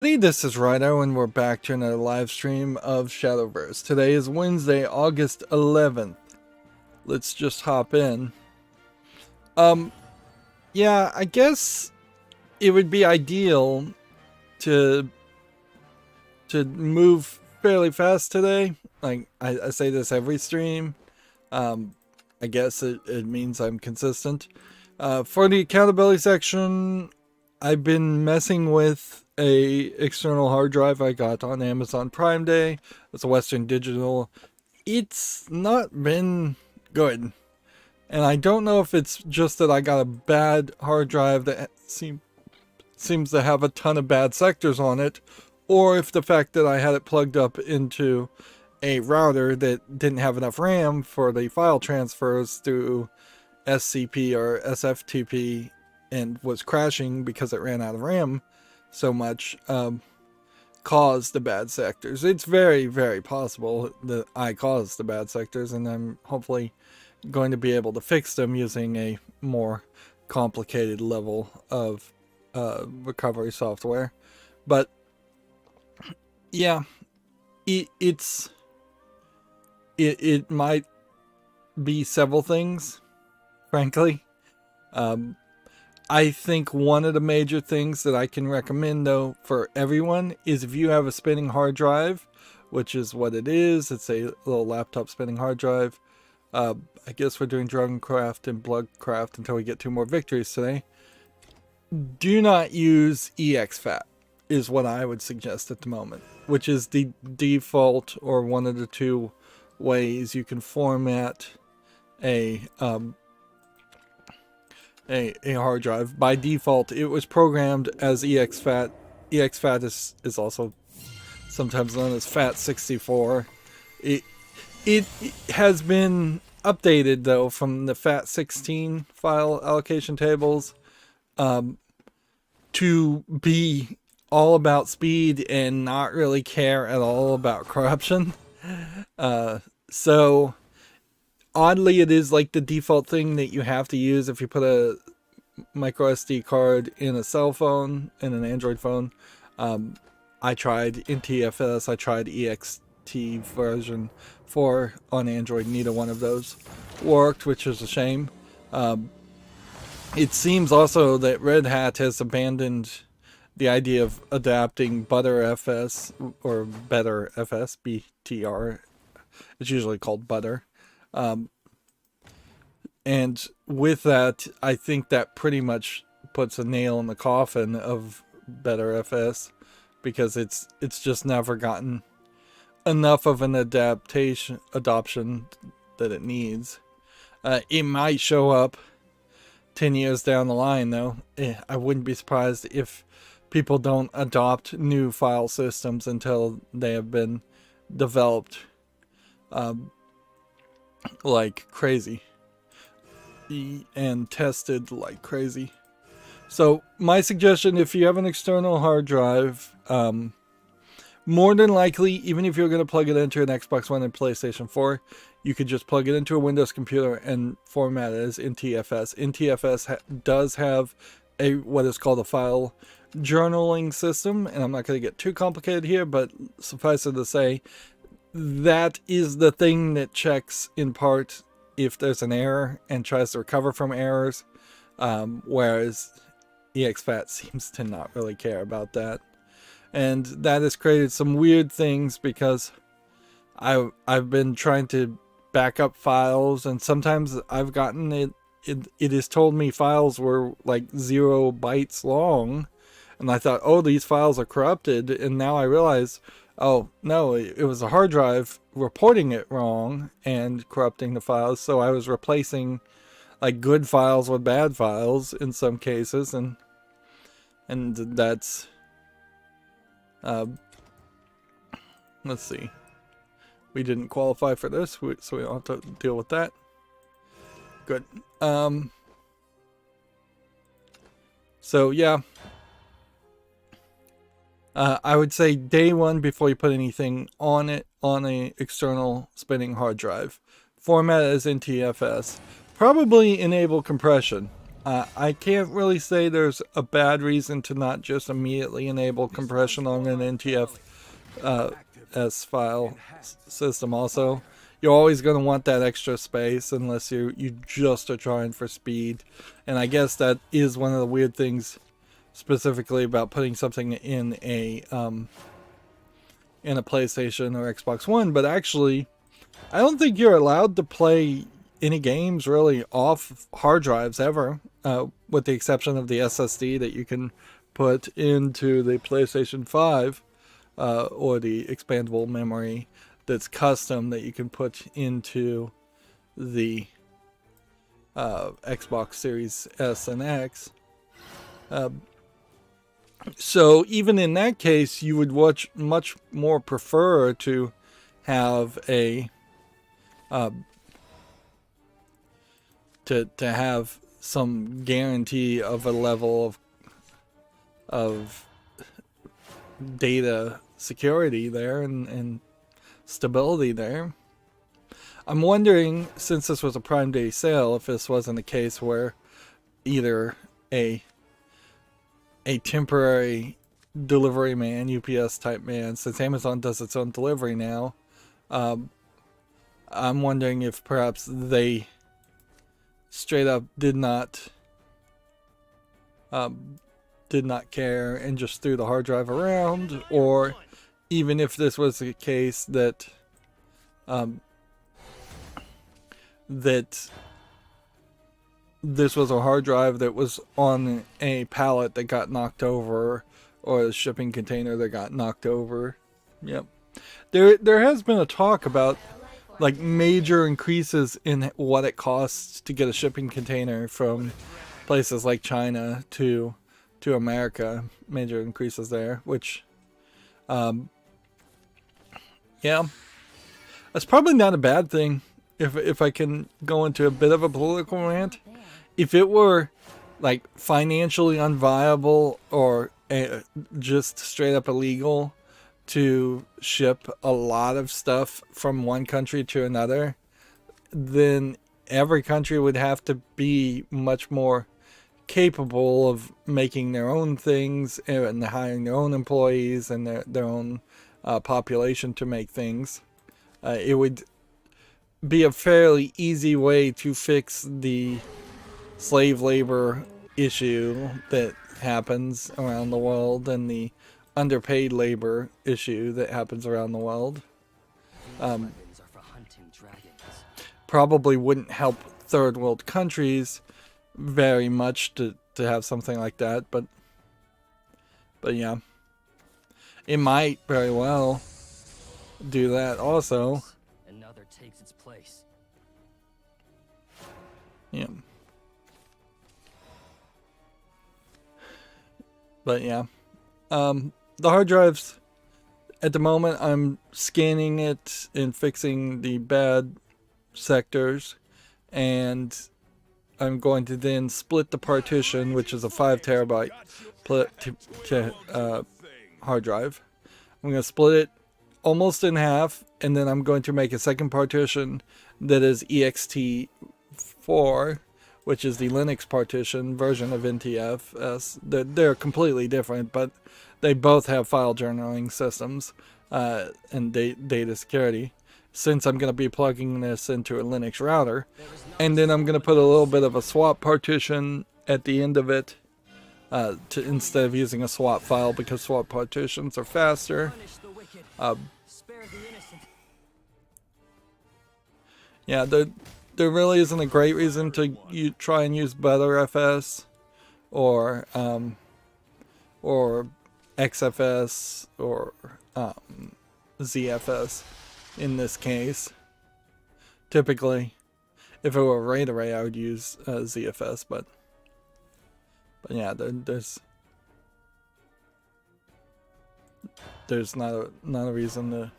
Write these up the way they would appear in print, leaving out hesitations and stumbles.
This is Rydo, and we're back to another live stream of Shadowverse. Today is Wednesday, August 11th. Let's just hop in. Yeah, I guess it would be ideal to move fairly fast today. Like, I say this every stream. I guess it means I'm consistent. For the accountability section, I've been messing with a external hard drive I got on Amazon Prime Day. It's a Western Digital. It's not been good. And I don't know if it's just that I got a bad hard drive that seems to have a ton of bad sectors on it, or if the fact that I had it plugged up into a router that didn't have enough RAM for the file transfers through SCP or SFTP and was crashing because it ran out of RAM so much, caused the bad sectors. It's very, very possible that I caused the bad sectors, and I'm hopefully going to be able to fix them using a more complicated level of recovery software. But yeah, it might be several things, frankly. I think one of the major things that I can recommend, though, for everyone is if you have a spinning hard drive, which is what it is. It's a little laptop spinning hard drive. I guess we're doing Dragoncraft and Bloodcraft until we get 2 more victories today. Do not use exFAT is what I would suggest at the moment, which is the default or one of the 2 ways you can format a hard drive. By default, it was programmed as exFAT. exFAT is also sometimes known as FAT64. It has been updated, though, from the FAT16 file allocation tables to be all about speed and not really care at all about corruption. So oddly, it is like the default thing that you have to use if you put a micro SD card in a cell phone, in an Android phone. I tried NTFS, I tried EXT version 4 on Android. Neither one of those worked, which is a shame. It seems also that Red Hat has abandoned the idea of adapting ButterFS or BetterFS, BTR. It's usually called Butter. And with that, I think that pretty much puts a nail in the coffin of BetterFS, because it's just never gotten enough of an adoption that it needs. It might show up 10 years down the line, though. I wouldn't be surprised if people don't adopt new file systems until they have been developed like crazy and tested like crazy. So my suggestion, if you have an external hard drive, more than likely, even if you're going to plug it into an Xbox One and PlayStation 4, you could just plug it into a Windows computer and format it as NTFS. NTFS does have what is called a file journaling system, and I'm not going to get too complicated here, but suffice it to say, that is the thing that checks in part if there's an error and tries to recover from errors, whereas exFAT seems to not really care about that. And that has created some weird things, because I've been trying to back up files, and sometimes I've gotten it has told me files were like 0 bytes long, and I thought, oh, these files are corrupted, and now I realize, oh no, it was a hard drive reporting it wrong and corrupting the files. So I was replacing like good files with bad files in some cases, and that's let's see, we didn't qualify for this, so we don't have to deal with that. Good. So yeah, I would say day 1, before you put anything on it, on a external spinning hard drive, format as NTFS. Probably enable compression. I can't really say there's a bad reason to not just immediately enable compression on an NTFS file system. Also, you're always going to want that extra space unless you just are trying for speed. And I guess that is one of the weird things specifically about putting something in a PlayStation or Xbox One. But actually, I don't think you're allowed to play any games really off hard drives ever, with the exception of the SSD that you can put into the PlayStation 5, or the expandable memory that's custom that you can put into the Xbox Series S and X. So even in that case, you would much more prefer to have a to have some guarantee of a level of data security there and stability there. I'm wondering, since this was a Prime Day sale, if this wasn't a case where either a temporary delivery man, UPS type man, since Amazon does its own delivery now, I'm wondering if perhaps they straight up did not care and just threw the hard drive around, or even if this was the case that that this was a hard drive that was on a pallet that got knocked over, or a shipping container that got knocked over. Yep. There has been a talk about like major increases in what it costs to get a shipping container from places like China to America. Major increases there, which yeah, that's probably not a bad thing. If I can go into a bit of a political rant, if it were like financially unviable or just straight up illegal to ship a lot of stuff from one country to another, then every country would have to be much more capable of making their own things and hiring their own employees and their own population to make things. It would be a fairly easy way to fix the slave labor issue that happens around the world and the underpaid labor issue that happens around the world. Probably wouldn't help third world countries very much to have something like that, but yeah, it might very well do that also. Another takes its place. Yeah. But yeah. The hard drives, at the moment, I'm scanning it and fixing the bad sectors, and I'm going to then split the partition, which is a 5 terabyte hard drive. I'm going to split it almost in half, and then I'm going to make a second partition that is ext4, which is the Linux partition version of NTFS. They're completely different, but they both have file journaling systems and data security. Since I'm going to be plugging this into a Linux router, and then I'm going to put a little bit of a swap partition at the end of it, instead of using a swap file, because swap partitions are faster. Yeah, there really isn't a great reason to try and use Btrfs or XFS or ZFS in this case. Typically, if it were RAID array, I would use ZFS, but yeah, there's not a reason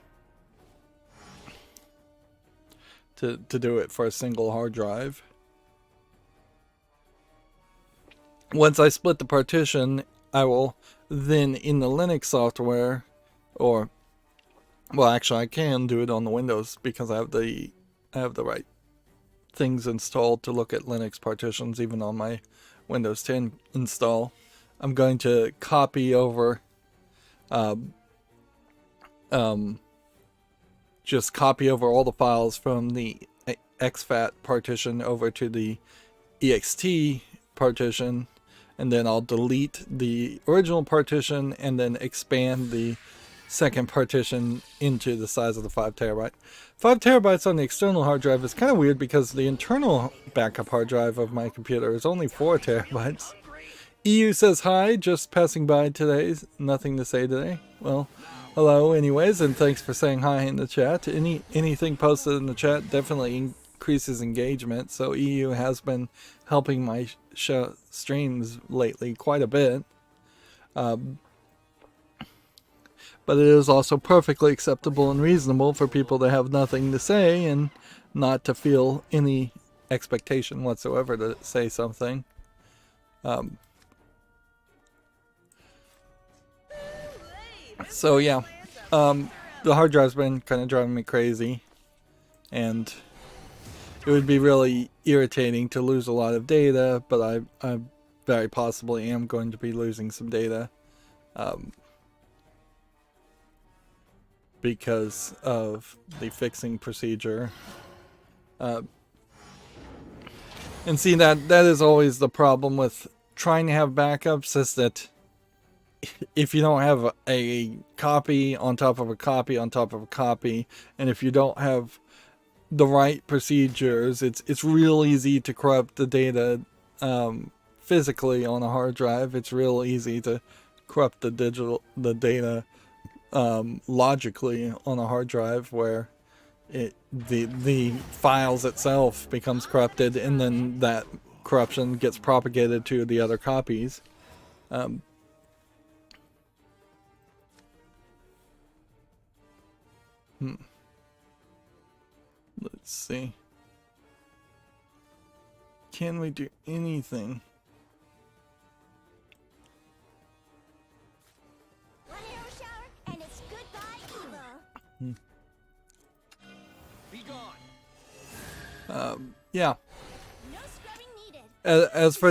to do it for a single hard drive. Once I split the partition, I will then, in the Linux software, or well, actually I can do it on the Windows because I have the right things installed to look at Linux partitions even on my Windows 10 install, I'm going to copy over, just copy over all the files from the exFAT partition over to the ext partition, and then I'll delete the original partition and then expand the second partition into the size of the 5 terabyte. 5 terabytes on the external hard drive is kind of weird because the internal backup hard drive of my computer is only 4 terabytes. EU says hi, just passing by today. Nothing to say today. Well, hello anyways, and thanks for saying hi in the chat. Anything posted in the chat definitely increases engagement, so EU has been helping my streams lately quite a bit. But it is also perfectly acceptable and reasonable for people to have nothing to say and not to feel any expectation whatsoever to say something. So yeah, the hard drive's been kind of driving me crazy, and it would be really irritating to lose a lot of data, but I very possibly am going to be losing some data. Because of the fixing procedure. And see, that is always the problem with trying to have backups, is that if you don't have a copy on top of a copy on top of a copy, and if you don't have the right procedures, it's real easy to corrupt the data physically on a hard drive. It's real easy to corrupt the data logically on a hard drive, where the files itself becomes corrupted, and then that corruption gets propagated to the other copies. Let's see. Can we do anything? Yeah. As for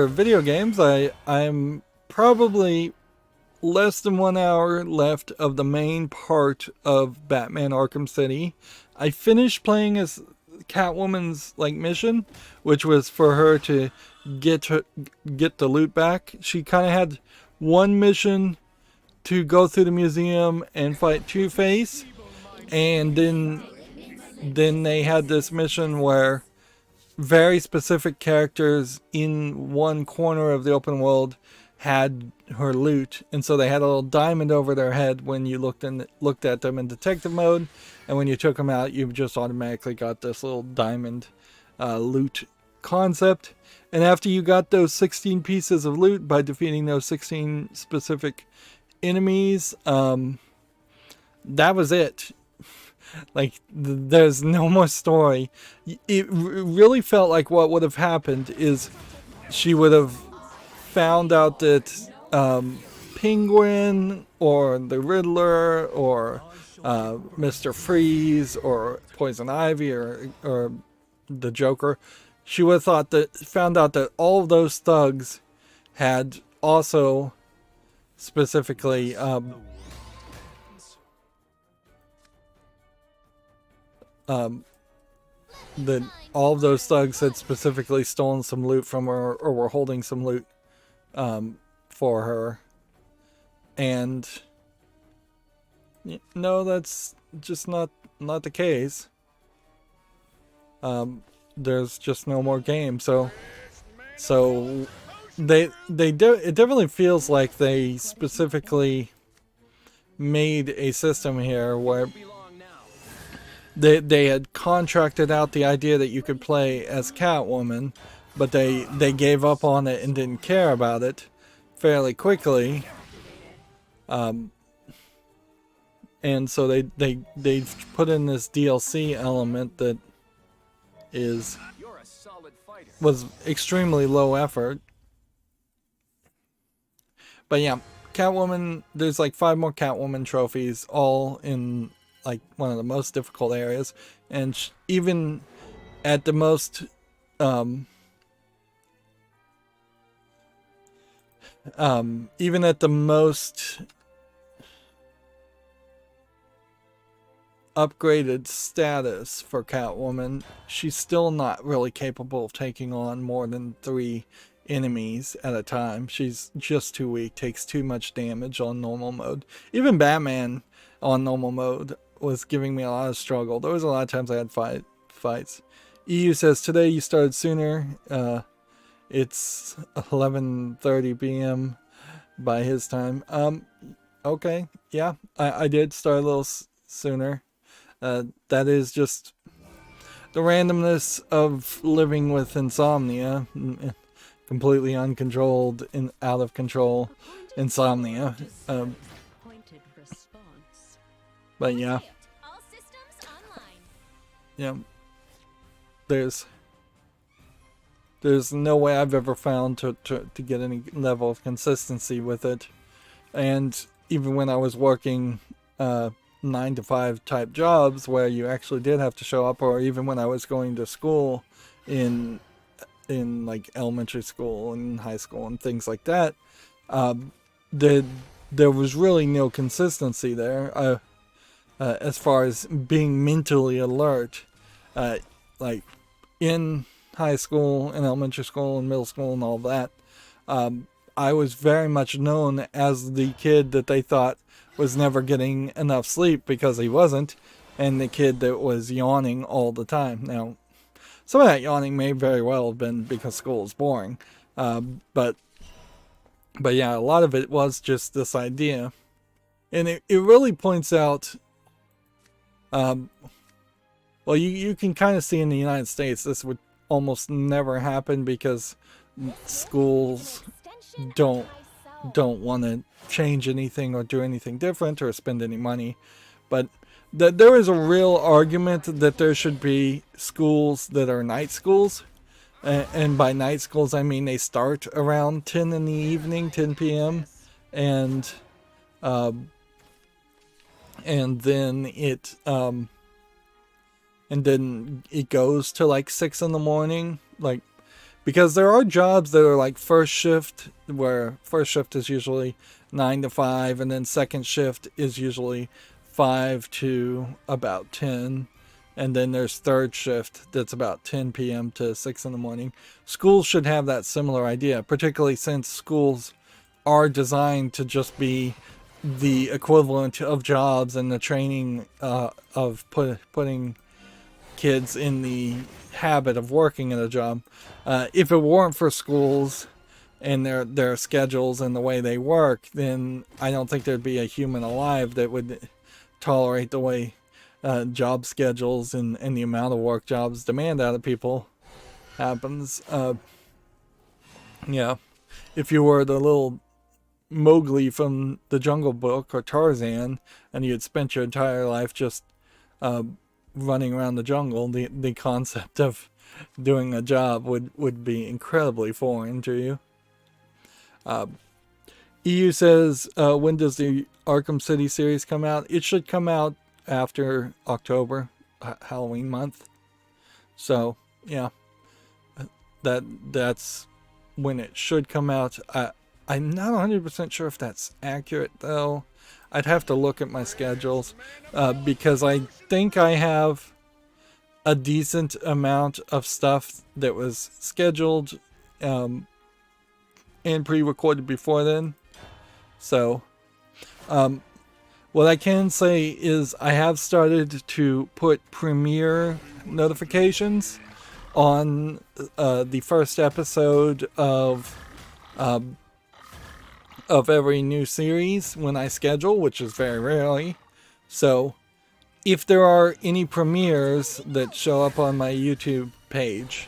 video games, I'm probably less than 1 hour left of the main part of Batman Arkham City. I finished playing as Catwoman's mission, which was for her to get the loot back. She kind of had one mission to go through the museum and fight Two-Face, and then they had this mission where very specific characters in one corner of the open world had her loot, and so they had a little diamond over their head when you looked at them in detective mode, and when you took them out, you just automatically got this little diamond loot concept. And after you got those 16 pieces of loot by defeating those 16 specific enemies, that was it. There's no more story. It really felt like what would have happened is she would have found out that Penguin or the Riddler or Mr. Freeze or Poison Ivy or the Joker, she would have found out that all of those thugs had also specifically that all of those thugs had specifically stolen some loot from her, or were holding some loot for her. And no, that's just not the case. There's just no more game. So it definitely feels like they specifically made a system here where they had contracted out the idea that you could play as Catwoman, but they gave up on it and didn't care about it fairly quickly. And so they put in this DLC element that was extremely low effort. But yeah, Catwoman, there's 5 more Catwoman trophies, all in one of the most difficult areas, and even at the most Even at the most upgraded status for Catwoman, she's still not really capable of taking on more than 3 enemies at a time. She's just too weak, takes too much damage on normal mode. Even Batman on normal mode was giving me a lot of struggle. There was a lot of times I had fights. EU says, today you started sooner. It's 11:30 p.m. by his time. Okay, yeah, I did start a little sooner. That is just the randomness of living with insomnia, completely uncontrolled and out of control insomnia. But yeah, there's no way I've ever found to get any level of consistency with it. And even when I was working 9-to-5 type jobs where you actually did have to show up, or even when I was going to school in like elementary school and high school and things like that, there was really no consistency there as far as being mentally alert. Like in high school and elementary school and middle school and all that, I was very much known as the kid that they thought was never getting enough sleep because he wasn't, and the kid that was yawning all the time. Now, some of that yawning may very well have been because school is boring, but yeah, a lot of it was just this idea, and it really points out. Well, you can kind of see in the United States this would almost never happen because schools don't want to change anything or do anything different or spend any money, but there is a real argument that there should be schools that are night schools, and by night schools I mean they start around 10 in the evening, 10 p.m. and then it goes to like 6 in the morning, like, because there are jobs that are like first shift, where first shift is usually 9 to 5, and then second shift is usually 5 to about 10, and then there's third shift that's about 10 p.m. to 6 in the morning. Schools should have that similar idea, particularly since schools are designed to just be the equivalent of jobs and the training of putting kids in the habit of working at a job. If it weren't for schools and their schedules and the way they work, then I don't think there'd be a human alive that would tolerate the way job schedules and the amount of work jobs demand out of people happens. Yeah, if you were the little Mowgli from the Jungle Book or Tarzan and you had spent your entire life just running around the jungle, the concept of doing a job would be incredibly foreign to you. EU says, when does the Arkham City series come out? It should come out after October, Halloween month. So yeah, that's when it should come out. I'm not 100% sure if that's accurate though. I'd have to look at my schedules, because I think I have a decent amount of stuff that was scheduled and pre-recorded before then. So what I can say is I have started to put premiere notifications on the first episode of every new series when I schedule, which is very rarely. So if there are any premieres that show up on my YouTube page,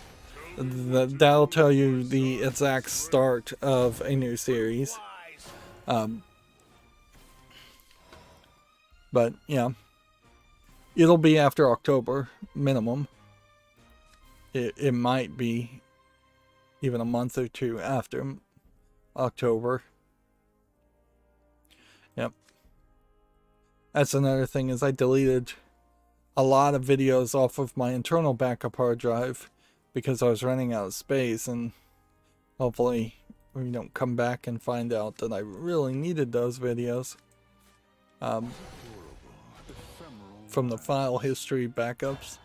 that'll tell you the exact start of a new series. But yeah, it'll be after October minimum. It might be even a month or two after October. Yep. That's another thing, is I deleted a lot of videos off of my internal backup hard drive because I was running out of space, and hopefully you don't come back and find out that I really needed those videos from the file history backups.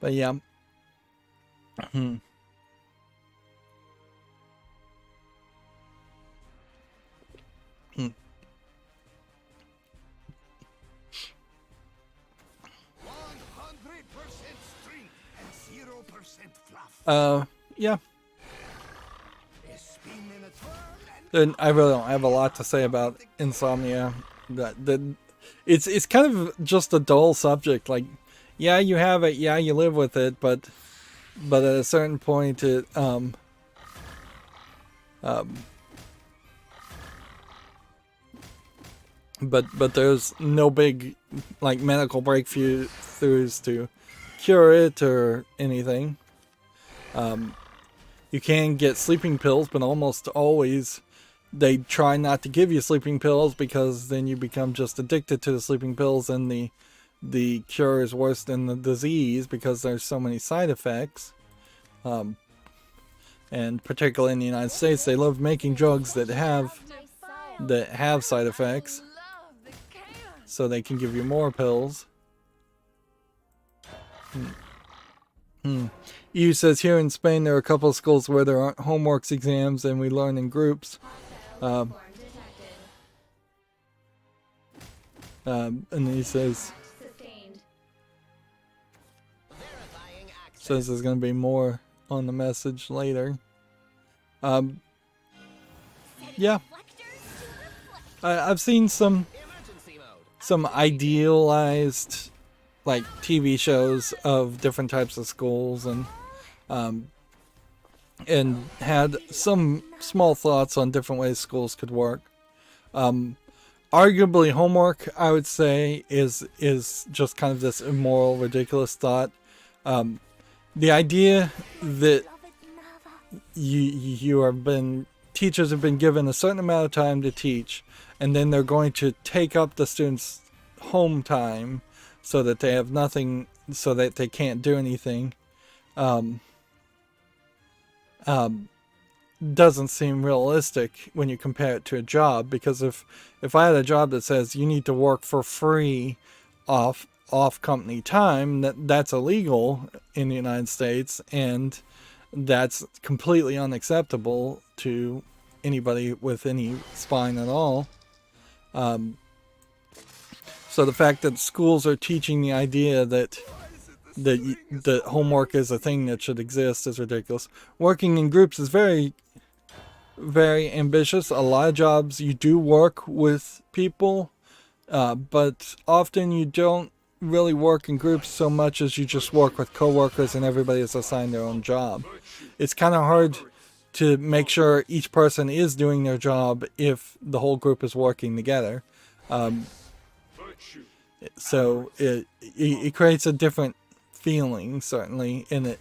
But yeah. Yeah. And I really don't have a lot to say about insomnia. It's kind of just a dull subject. Like, yeah, you have it, yeah, you live with it, but at a certain point, it but there's no big like medical breakthroughs to cure it or anything. You can get sleeping pills, but almost always they try not to give you sleeping pills because then you become just addicted to the sleeping pills, and the cure is worse than the disease because there's so many side effects. And particularly in the United States, they love making drugs that have side effects, so they can give you more pills. EU says here in Spain there are a couple of schools where there aren't homeworks exams and we learn in groups. And he says there's going to be more on the message later. Yeah, I've seen some idealized like TV shows of different types of schools, and had some small thoughts on different ways schools could work. Arguably homework, I would say, is just kind of this immoral, ridiculous thought. The idea that teachers have been given a certain amount of time to teach, and then they're going to take up the students' home time so that they have nothing, so that they can't do anything, doesn't seem realistic when you compare it to a job. Because if I had a job that says you need to work for free off company time, that's illegal in the United States, and that's completely unacceptable to anybody with any spine at all. So the fact that schools are teaching the idea that homework is a thing that should exist is ridiculous. Working in groups is very, very ambitious. A lot of jobs you do work with people, but often you don't really work in groups so much as you just work with coworkers and everybody is assigned their own job. It's kind of hard to make sure each person is doing their job if the whole group is working together. So it creates a different feeling, certainly, and it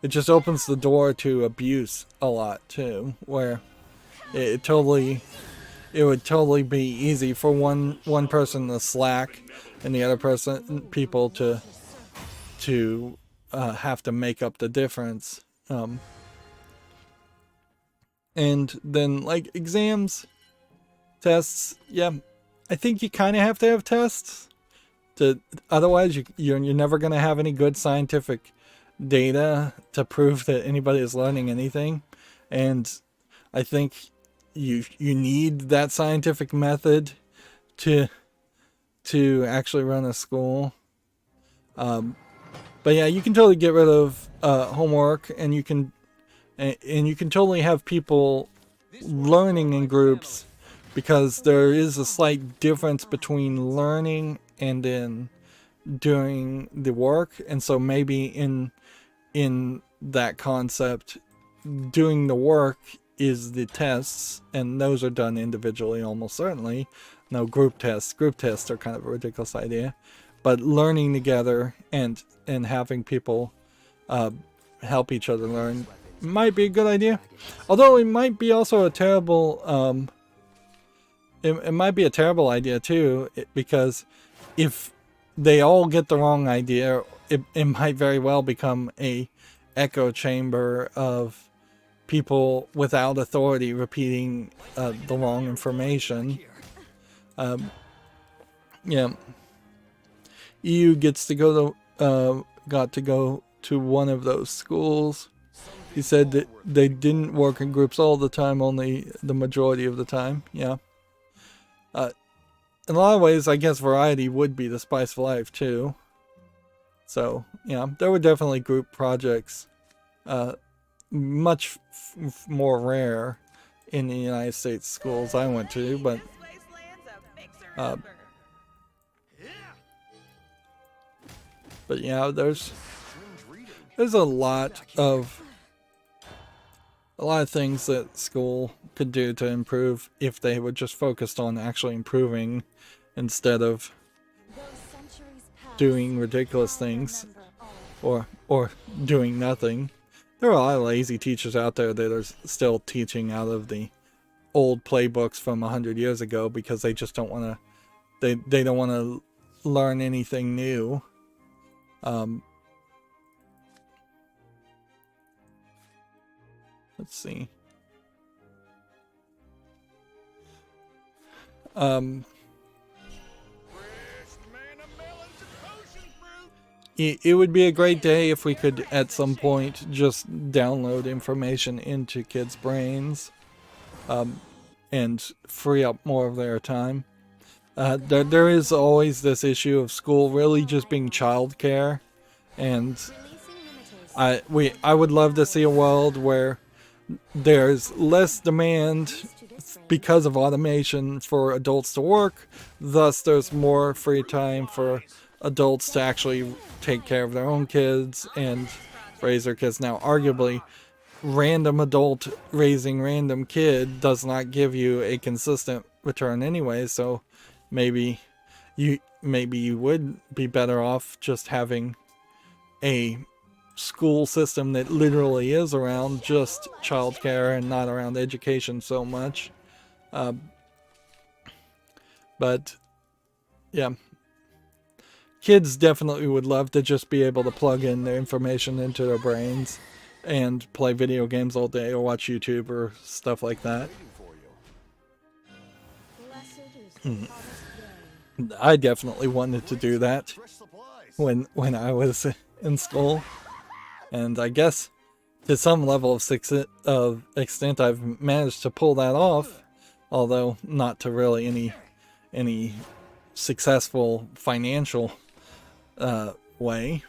just opens the door to abuse a lot too, where it would totally be easy for one person to slack and the other people to have to make up the difference. And then like exams, tests, yeah, I think you kind of have to have tests. Otherwise, you're never going to have any good scientific data to prove that anybody is learning anything. And I think you need that scientific method to actually run a school. But yeah, you can totally get rid of homework, and you can totally have people learning in groups, because there is a slight difference between learning and then doing the work. And so maybe in that concept, doing the work is the tests, and those are done individually almost certainly. No group tests. Group tests are kind of a ridiculous idea. But learning together and having people help each other learn might be a good idea. Although it might be also a terrible it might be a terrible idea too, because if they all get the wrong idea, it might very well become a echo chamber of people without authority repeating the wrong information. Yeah. EU gets to go to got to go to one of those schools. He said that they didn't work in groups all the time, only the majority of the time. Yeah. In a lot of ways, I guess variety would be the spice of life too. So yeah, there were definitely group projects, much more rare in the United States schools I went to, but yeah, there's a lot of things that school could do to improve if they were just focused on actually improving instead of doing ridiculous things or doing nothing. There are a lot of lazy teachers out there that are still teaching out of the old playbooks from 100 years ago because they just don't want to they don't want to learn anything new. Let's see. It would be a great day if we could at some point just download information into kids' brains and free up more of their time. There is always this issue of school really just being childcare, and I would love to see a world where there's less demand because of automation for adults to work, thus there's more free time for adults to actually take care of their own kids and raise their kids. Now, arguably, random adult raising random kid does not give you a consistent return anyway, so maybe you would be better off just having a school system that literally is around just childcare and not around education so much. But yeah, kids definitely would love to just be able to plug in their information into their brains and play video games all day or watch YouTube or stuff like that. I definitely wanted to do that when I was in school, and I guess to some level of extent I've managed to pull that off, although not to really any successful financial way.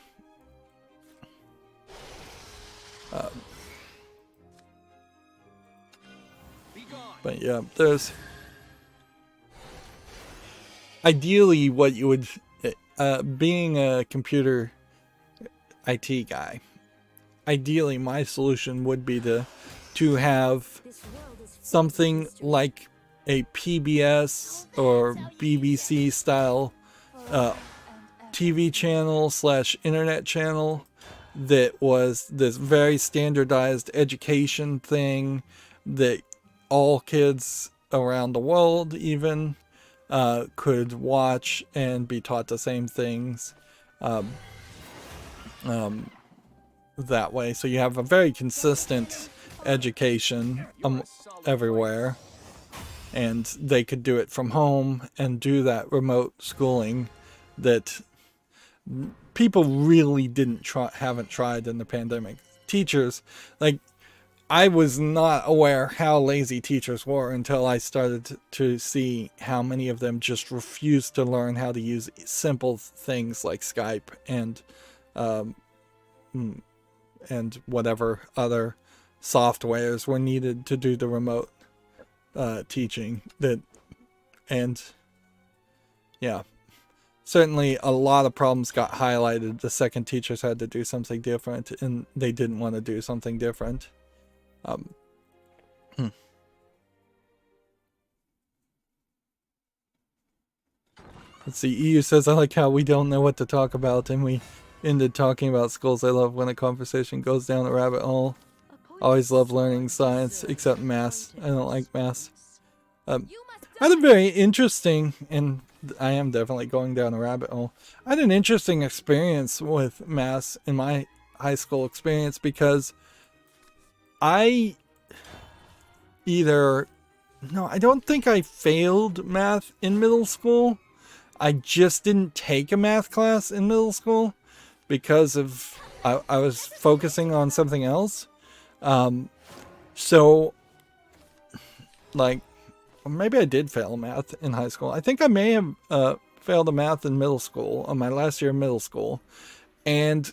But yeah, there's ideally what you would being a computer IT guy, ideally my solution would be to have something like a PBS or BBC style TV channel / internet channel that was this very standardized education thing that all kids around the world even could watch and be taught the same things that way. So you have a very consistent education everywhere, and they could do it from home and do that remote schooling that people really haven't tried in the pandemic. Teachers, like, I was not aware how lazy teachers were until I started to see how many of them just refused to learn how to use simple things like Skype and whatever other softwares were needed to do the remote teaching. Yeah, certainly a lot of problems got highlighted the second teachers had to do something different, and they didn't want to do something different. Let's see, EU says, I like how we don't know what to talk about, and we ended talking about schools. I love when a conversation goes down a rabbit hole. Always love learning science, except math. I don't like math. I had a very interesting, and I am definitely going down a rabbit hole. I had an interesting experience with math in my high school experience, because I I don't think I failed math in middle school. I just didn't take a math class in middle school because I was focusing on something else. So like, or maybe I did fail math in high school. I think I may have failed a math in middle school, on my last year of middle school. And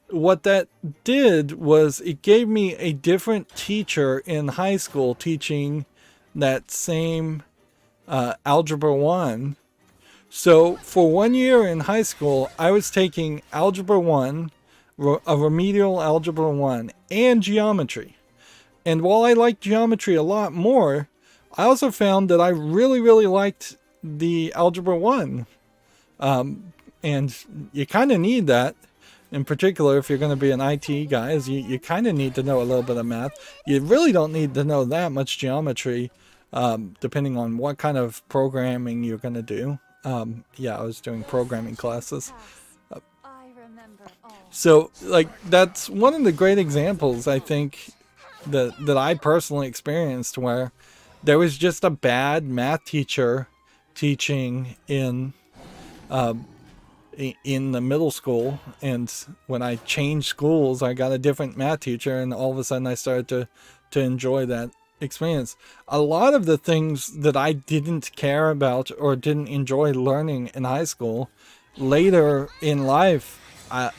what that did was it gave me a different teacher in high school teaching that same Algebra 1. So for 1 year in high school, I was taking Algebra 1, a remedial Algebra 1, and geometry. And while I liked geometry a lot more, I also found that I really, really liked the Algebra 1. And you kind of need that. In particular, if you're going to be an IT guy, is you kind of need to know a little bit of math. You really don't need to know that much geometry, depending on what kind of programming you're going to do. Yeah, I was doing programming classes. So, like, that's one of the great examples, I think, that I personally experienced, where there was just a bad math teacher teaching in the middle school, and when I changed schools, I got a different math teacher, and all of a sudden I started to enjoy that experience. A lot of the things that I didn't care about or didn't enjoy learning in high school, later in life,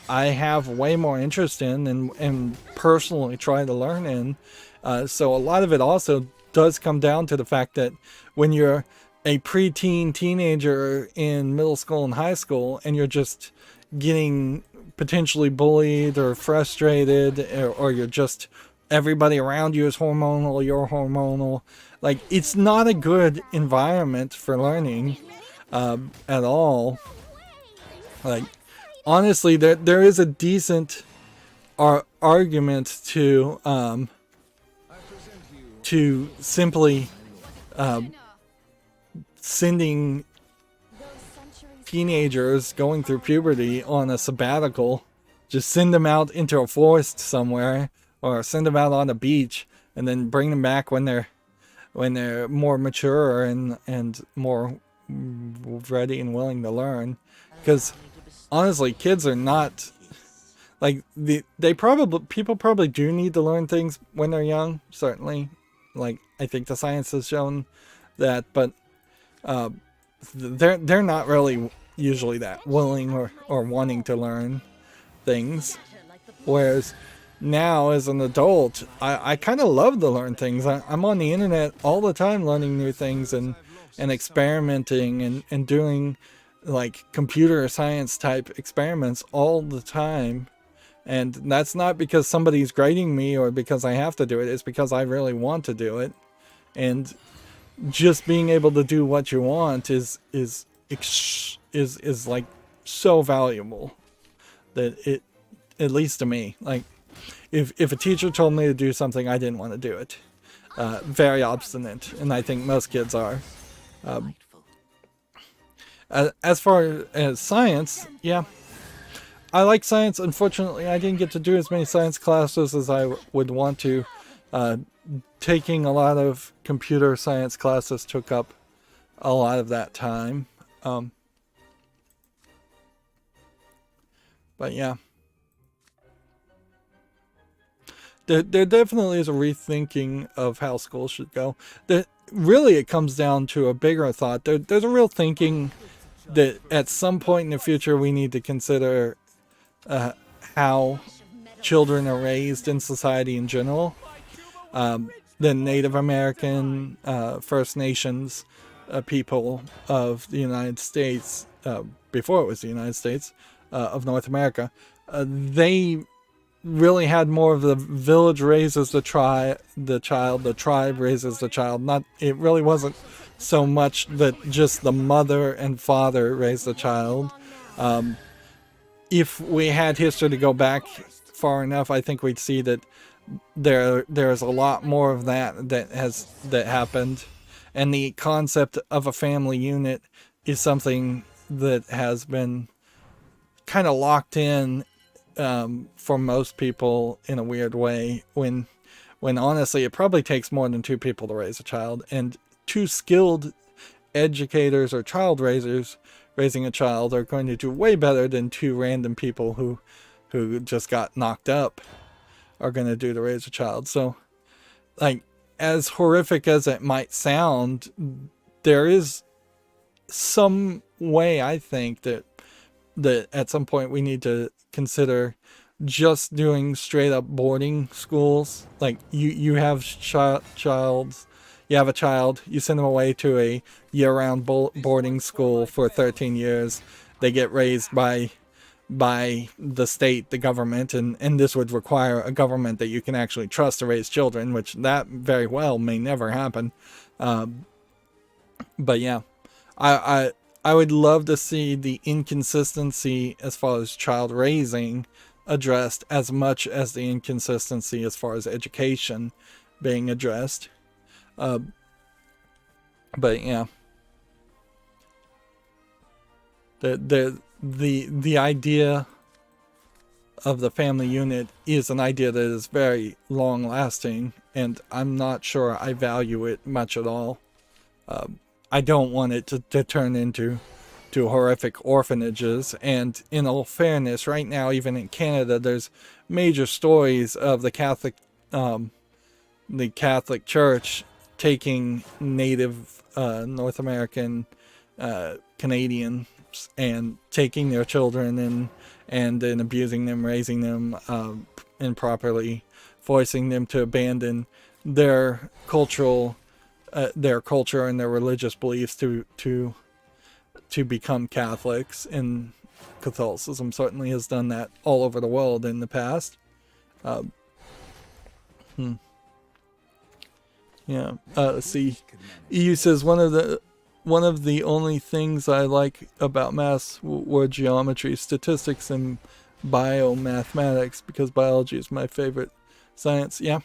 I have way more interest in and personally try to learn in. So a lot of it also does come down to the fact that when you're a preteen teenager in middle school and high school, and you're just getting potentially bullied or frustrated, or you're just, everybody around you is hormonal, you're hormonal, like, it's not a good environment for learning at all. Like, honestly, there is a decent argument to simply sending teenagers going through puberty on a sabbatical. Just send them out into a forest somewhere, or send them out on a beach, and then bring them back when they're more mature and more ready and willing to learn. Because honestly, kids are not like, people probably do need to learn things when they're young, certainly. Like, I think the science has shown that, but they're not really usually that willing or wanting to learn things. Whereas now, as an adult, I kind of love to learn things. I'm on the internet all the time learning new things and experimenting and doing, like, computer science type experiments all the time. And that's not because somebody's grading me or because I have to do it. It's because I really want to do it. And just being able to do what you want is like so valuable that it, at least to me, like, if a teacher told me to do something, I didn't want to do it. Very obstinate, and I think most kids are. As far as science, yeah, I like science. Unfortunately, I didn't get to do as many science classes as I would want to. Taking a lot of computer science classes took up a lot of that time. But yeah. There definitely is a rethinking of how schools should go. Really, it comes down to a bigger thought. There's a real thinking that at some point in the future we need to consider how children are raised in society in general. The Native American, First Nations people of the United States, before it was the United States of North America, they really had more of the village raises the child, the tribe raises the child. It really wasn't so much that just the mother and father raised the child. If we had history to go back far enough, I think we'd see that there's a lot more of that happened, and the concept of a family unit is something that has been kind of locked in for most people in a weird way, when honestly it probably takes more than two people to raise a child, and two skilled educators or child raisers raising a child are going to do way better than two random people who just got knocked up are going to do to raise a child. So, like, as horrific as it might sound, there is some way, I think, that at some point we need to consider just doing straight up boarding schools. Like, you have you have a child, you send them away to a year-round boarding school for 13 years. They get raised by the state, the government, and this would require a government that you can actually trust to raise children, which that very well may never happen. But yeah, I would love to see the inconsistency as far as child raising addressed as much as the inconsistency as far as education being addressed. But yeah, the idea of the family unit is an idea that is very long lasting, and I'm not sure I value it much at all. I don't want it to turn into horrific orphanages. And in all fairness, right now, even in Canada, there's major stories of the Catholic Church taking Native North American Canadians and taking their children and then abusing them, raising them improperly, forcing them to abandon their culture and their religious beliefs to become Catholics. And Catholicism certainly has done that all over the world in the past. Yeah. Let's see. EU says one of the only things I like about maths were geometry, statistics, and biomathematics, because biology is my favorite science. Yeah.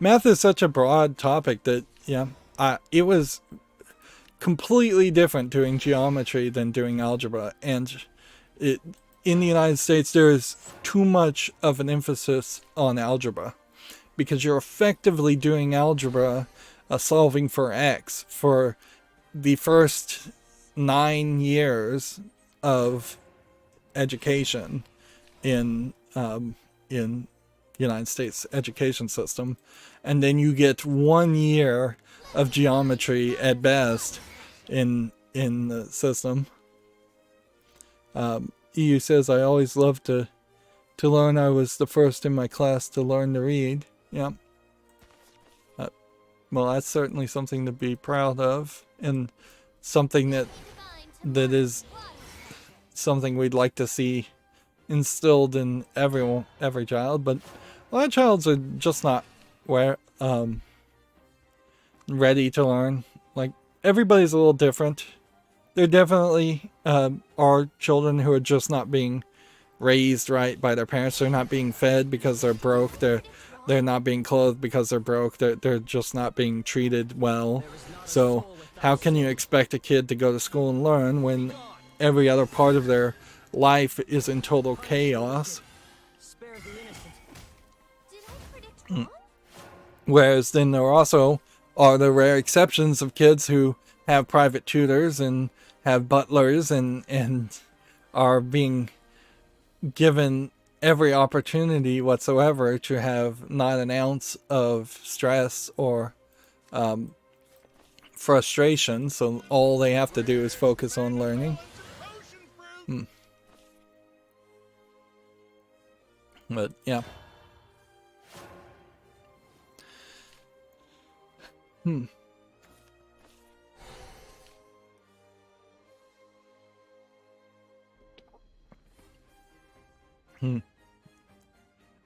Math is such a broad topic that, yeah, it was completely different doing geometry than doing algebra. And in the United States, there is too much of an emphasis on algebra, because you're effectively doing algebra, solving for x for the first 9 years of education in United States education system, and then you get 1 year of geometry at best in the system. EU says, I always loved to learn. I was the first in my class to learn to read. Yeah. Well, that's certainly something to be proud of, and something that is something we'd like to see instilled in every child. But a lot of childs are just not ready to learn. Like, everybody's a little different. There definitely are children who are just not being raised right by their parents. They're not being fed because they're broke. They're not being clothed because they're broke. They're just not being treated well. So how can you expect a kid to go to school and learn when every other part of their life is in total chaos? Whereas then there also are the rare exceptions of kids who have private tutors and have butlers and are being given every opportunity whatsoever to have not an ounce of stress or frustration, so all they have to do is focus on learning. But yeah.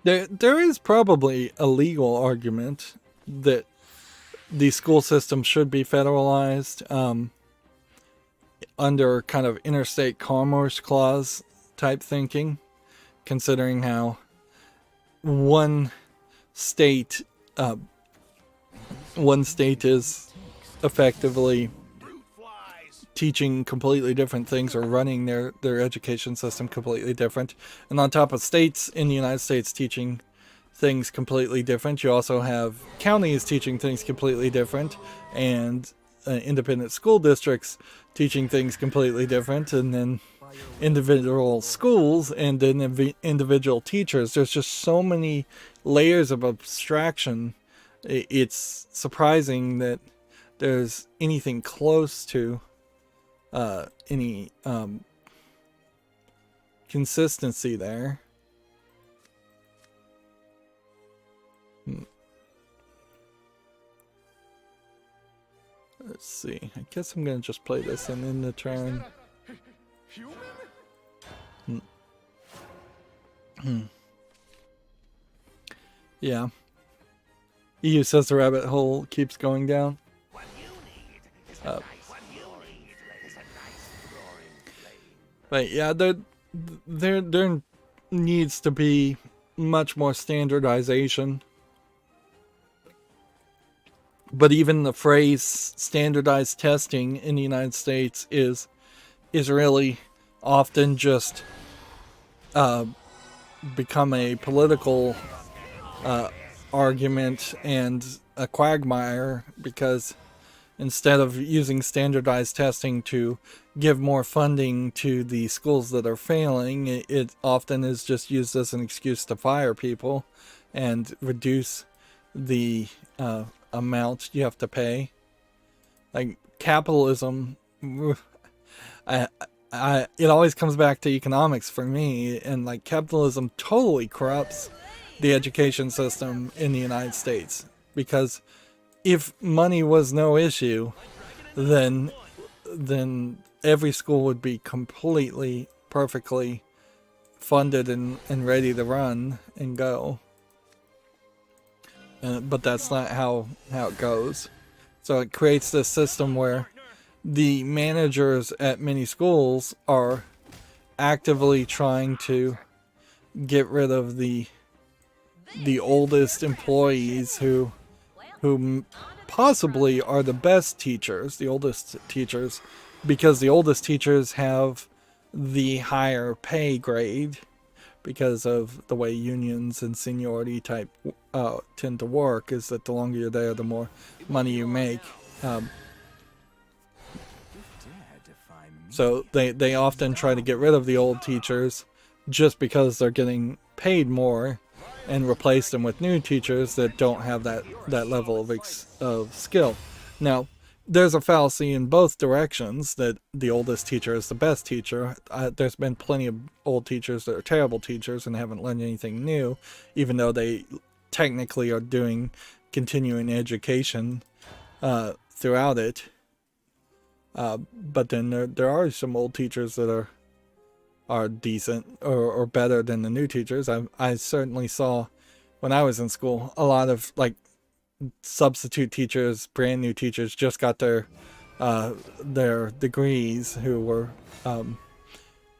There is probably a legal argument that the school system should be federalized under kind of interstate commerce clause type thinking, considering how one state is effectively teaching completely different things or running their education system completely different. And on top of states in the United States teaching things completely different, you also have counties teaching things completely different, and independent school districts teaching things completely different, and then individual schools and then individual teachers. There's just so many layers of abstraction. It's surprising that there's anything close to any consistency there. Let's see. I guess I'm gonna just play this and end the turn. Yeah. EU says the rabbit hole keeps going down. But yeah, there needs to be much more standardization. But even the phrase standardized testing in the United States is really often just become a political argument and a quagmire, because instead of using standardized testing to give more funding to the schools that are failing, it often is just used as an excuse to fire people and reduce the amount you have to pay. Like capitalism, it always comes back to economics for me, and like capitalism totally corrupts the education system in the United States, because if money was no issue, then every school would be completely, perfectly funded and ready to run and go. But that's not how it goes. So it creates this system where the managers at many schools are actively trying to get rid of the oldest employees who possibly are the best teachers, the oldest teachers, because the oldest teachers have the higher pay grade because of the way unions and seniority type tend to work, is that the longer you're there, the more money you make. So they often try to get rid of the old teachers just because they're getting paid more, and replace them with new teachers that don't have that level of skill. Now, there's a fallacy in both directions, that the oldest teacher is the best teacher. There's been plenty of old teachers that are terrible teachers and haven't learned anything new, even though they technically are doing continuing education throughout it. But then there are some old teachers that are decent or better than the new teachers. I certainly saw when I was in school a lot of like substitute teachers, brand new teachers, just got their degrees, who were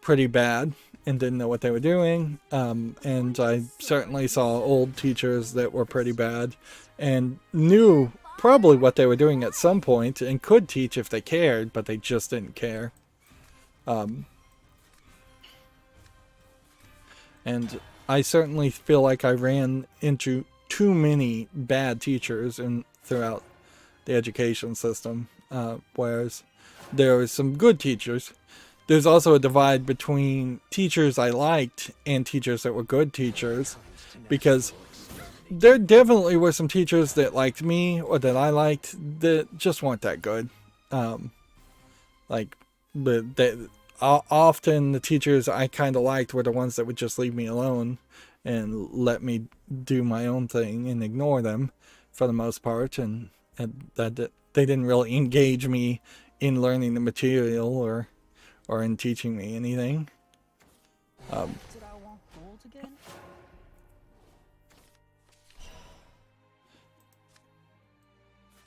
pretty bad and didn't know what they were doing. And I certainly saw old teachers that were pretty bad and knew probably what they were doing at some point and could teach if they cared, but they just didn't care. And I certainly feel like I ran into too many bad teachers throughout the education system, whereas there are some good teachers. There's also a divide between teachers I liked and teachers that were good teachers, because there definitely were some teachers that liked me or that I liked that just weren't that good. Often the teachers I kind of liked were the ones that would just leave me alone and let me do my own thing and ignore them for the most part, and that they didn't really engage me in learning the material or in teaching me anything.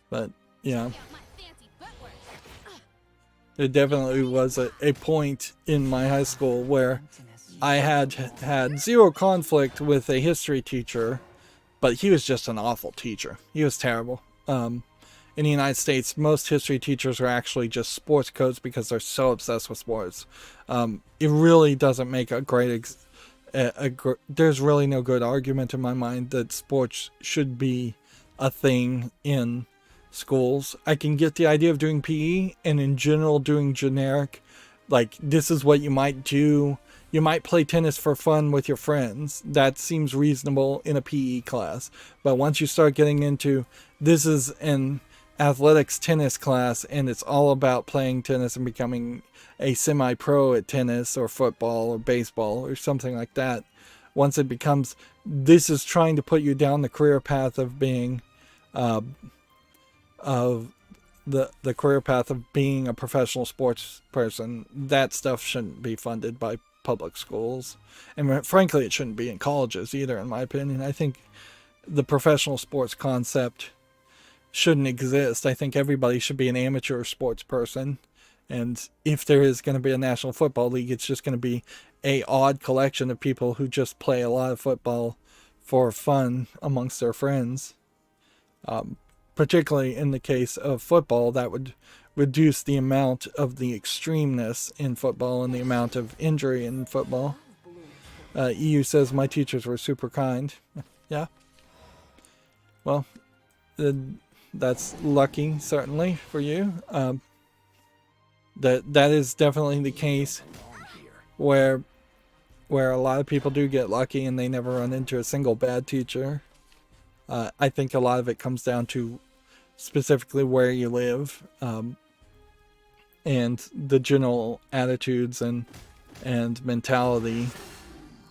But yeah, there definitely was a point in my high school where I had zero conflict with a history teacher, but he was just an awful teacher. He was terrible. in the United States, most history teachers are actually just sports coaches because they're so obsessed with sports. It really doesn't make a great there's really no good argument in my mind that sports should be a thing in schools. I can get the idea of doing PE, and in general doing generic, like this is what you might do. You might play tennis for fun with your friends. That seems reasonable in a PE class. But once you start getting into, this is an athletics tennis class and it's all about playing tennis and becoming a semi-pro at tennis or football or baseball or something like that. Once it becomes, this is trying to put you down the career path of being, the career path of being a professional sports person, that stuff shouldn't be funded by public schools. And frankly, it shouldn't be in colleges either, in my opinion. I think the professional sports concept shouldn't exist. I think everybody should be an amateur sports person. And if there is going to be a National Football League, it's just going to be a odd collection of people who just play a lot of football for fun amongst their friends. Particularly in the case of football, that would reduce the amount of the extremeness in football and the amount of injury in football. EU says, my teachers were super kind. Yeah. Well, that's lucky, certainly, for you. That is definitely the case where a lot of people do get lucky and they never run into a single bad teacher. I think a lot of it comes down to specifically where you live, and the general attitudes and mentality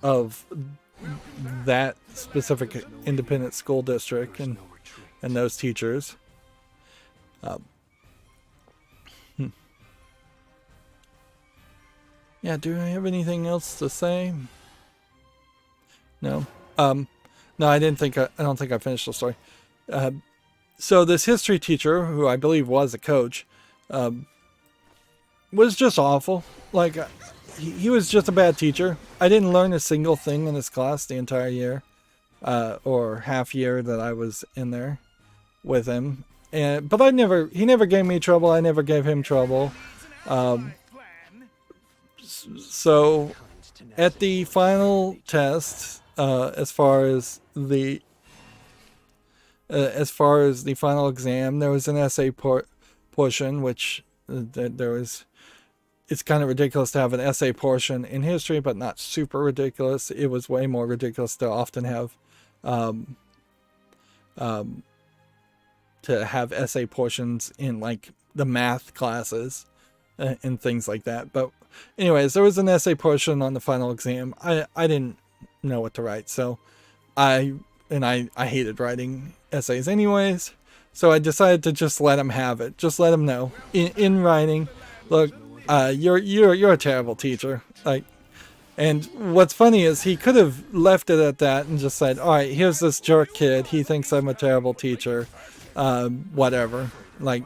of that specific independent school district and those teachers. Yeah, do I have anything else to say? No. No, I don't think I finished the story. So this history teacher, who I believe was a coach, was just awful. Like, he was just a bad teacher. I didn't learn a single thing in his class the entire year, or half year that I was in there with him. But he never gave me trouble. I never gave him trouble. So at the final test, as far as the final exam, there was an essay portion, which it's kind of ridiculous to have an essay portion in history, but not super ridiculous. It was way more ridiculous to often have essay portions in like the math classes and things like that. But anyways, there was an essay portion on the final exam. I didn't know what to write, so I hated writing essays anyways, so I decided to just let him have it. Just let him know in writing, look, you're a terrible teacher. Like, and what's funny is he could have left it at that and just said, all right, here's this jerk kid, he thinks I'm a terrible teacher, whatever. Like,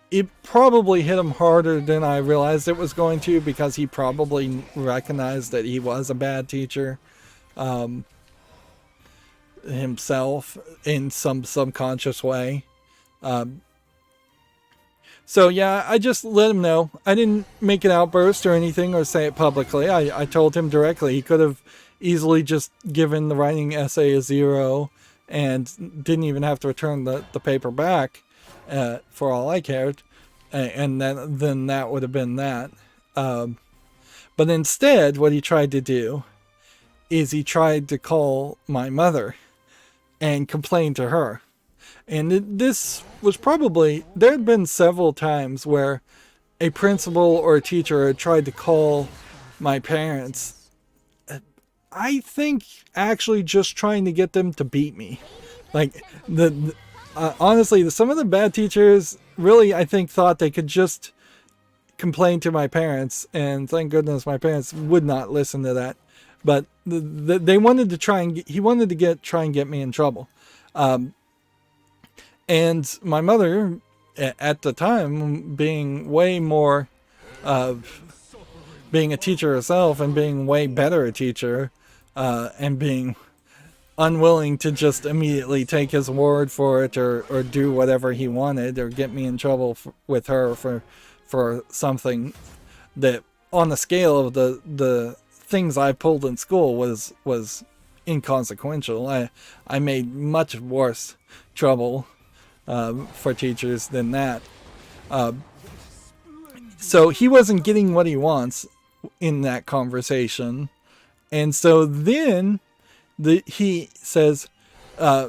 it probably hit him harder than I realized it was going to, because he probably recognized that he was a bad teacher himself in some subconscious way. So yeah, I just let him know. I didn't make an outburst or anything or say it publicly. I told him directly. He could have easily just given the writing essay a 0 and didn't even have to return the paper back, for all I cared. And then that would have been that. But instead, what he tried to do is he tried to call my mother and complain to her. And this was probably, there had been several times where a principal or a teacher had tried to call my parents, I think actually just trying to get them to beat me. Like, honestly, some of the bad teachers really, I think, thought they could just complain to my parents, and thank goodness my parents would not listen to that. But they wanted to try and he wanted to try and get me in trouble. And my mother, at the time, being way more, being a teacher herself and being way better a teacher, and being unwilling to just immediately take his word for it, or do whatever he wanted, or get me in trouble with her for something that, on the scale of the things I pulled in school, was inconsequential. I made much worse trouble for teachers than that. So he wasn't getting what he wants in that conversation, and so then he says,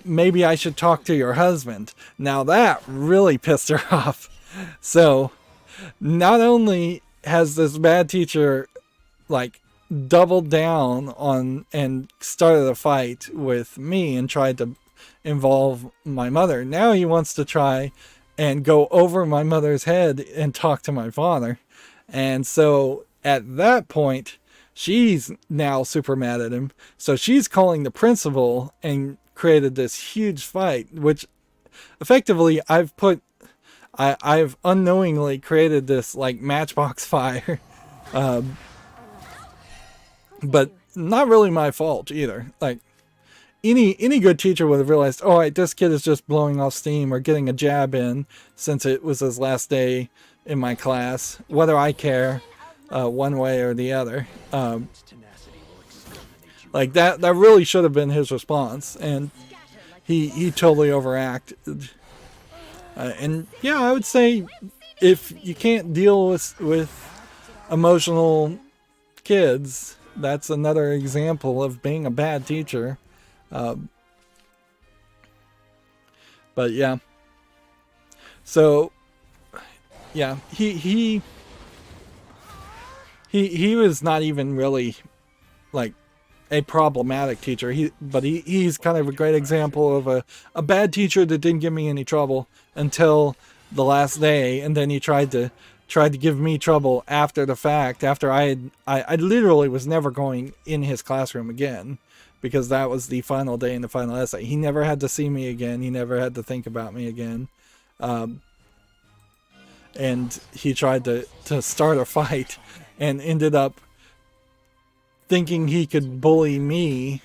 maybe I should talk to your husband. Now that really pissed her off. So not only has this bad teacher like doubled down on and started a fight with me and tried to involve my mother, now he wants to try and go over my mother's head and talk to my father. And so at that point, she's now super mad at him. So she's calling the principal and created this huge fight, which effectively I've unknowingly created this like matchbox fire. But not really my fault either. Like any good teacher would have realized, all right, this kid is just blowing off steam or getting a jab in since it was his last day in my class, whether I care one way or the other. Like that really should have been his response, and he totally overacted. And yeah, I would say if you can't deal with emotional kids, that's another example of being a bad teacher. But yeah, so yeah, he was not even really like a problematic teacher. He's kind of a great example of a bad teacher that didn't give me any trouble until the last day, and then he tried to give me trouble after the fact, after I literally was never going in his classroom again, because that was the final day in the final essay. He never had to see me again. He never had to think about me again. And he tried to start a fight and ended up thinking he could bully me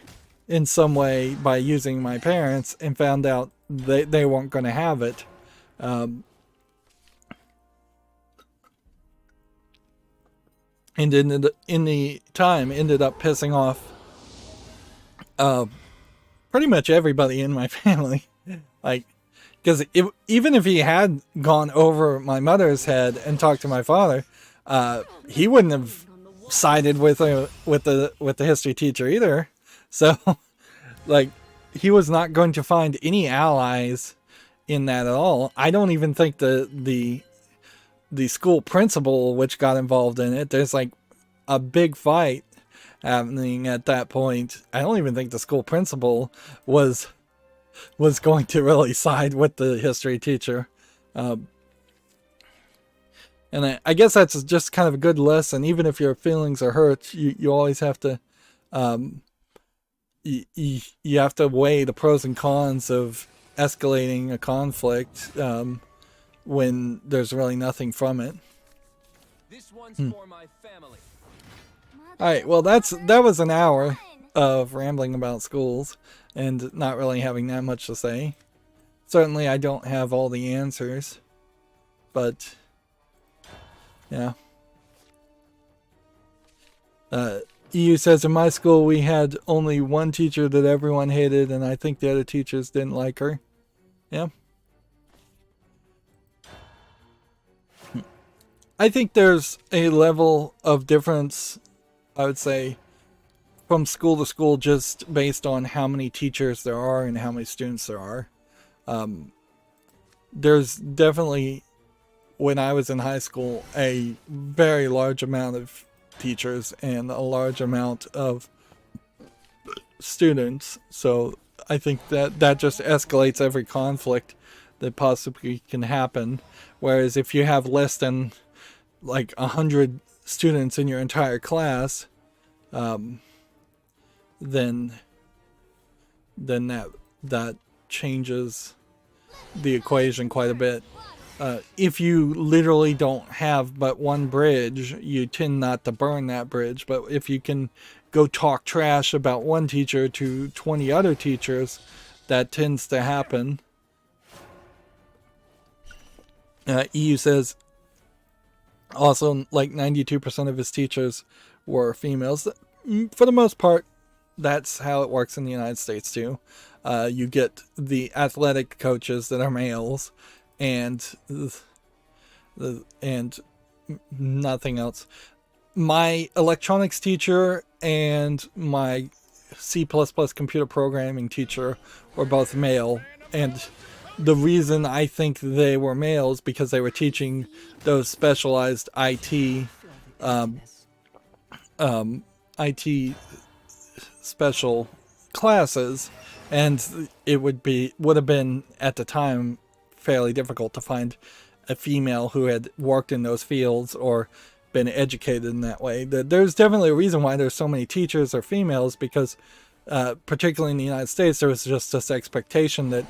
in some way by using my parents, and found out they weren't going to have it. And in the time ended up pissing off pretty much everybody in my family. Like, because even if he had gone over my mother's head and talked to my father, he wouldn't have sided with the history teacher either. So, like, he was not going to find any allies in that at all. I don't even think the school principal, which got involved in it, there's like a big fight happening at that point. I don't even think the school principal was going to really side with the history teacher. And I guess that's just kind of a good lesson. Even if your feelings are hurt, you always have to, you have to weigh the pros and cons of escalating a conflict when there's really nothing from it. This one's for my family. All right, well that was an hour of rambling about schools and not really having that much to say. Certainly I don't have all the answers, but yeah. EU says, in my school we had only one teacher that everyone hated, and I think the other teachers didn't like her. Yeah. I think there's a level of difference, I would say, from school to school, just based on how many teachers there are and how many students there are. There's definitely, when I was in high school, a very large amount of teachers and a large amount of students. So I think that just escalates every conflict that possibly can happen. Whereas if you have less than like 100 students in your entire class, then that changes the equation quite a bit. if you literally don't have but one bridge, you tend not to burn that bridge. But if you can go talk trash about one teacher to 20 other teachers, that tends to happen. EU says also like 92% of his teachers were females. For the most part, that's how it works in the United States too. You get the athletic coaches that are males, and nothing else. My electronics teacher and my C++ computer programming teacher were both male, and the reason I think they were males because they were teaching those specialized IT special classes, and it would have been at the time fairly difficult to find a female who had worked in those fields or been educated in that way. There's definitely a reason why there's so many teachers are females, because particularly in the United States, there was just this expectation that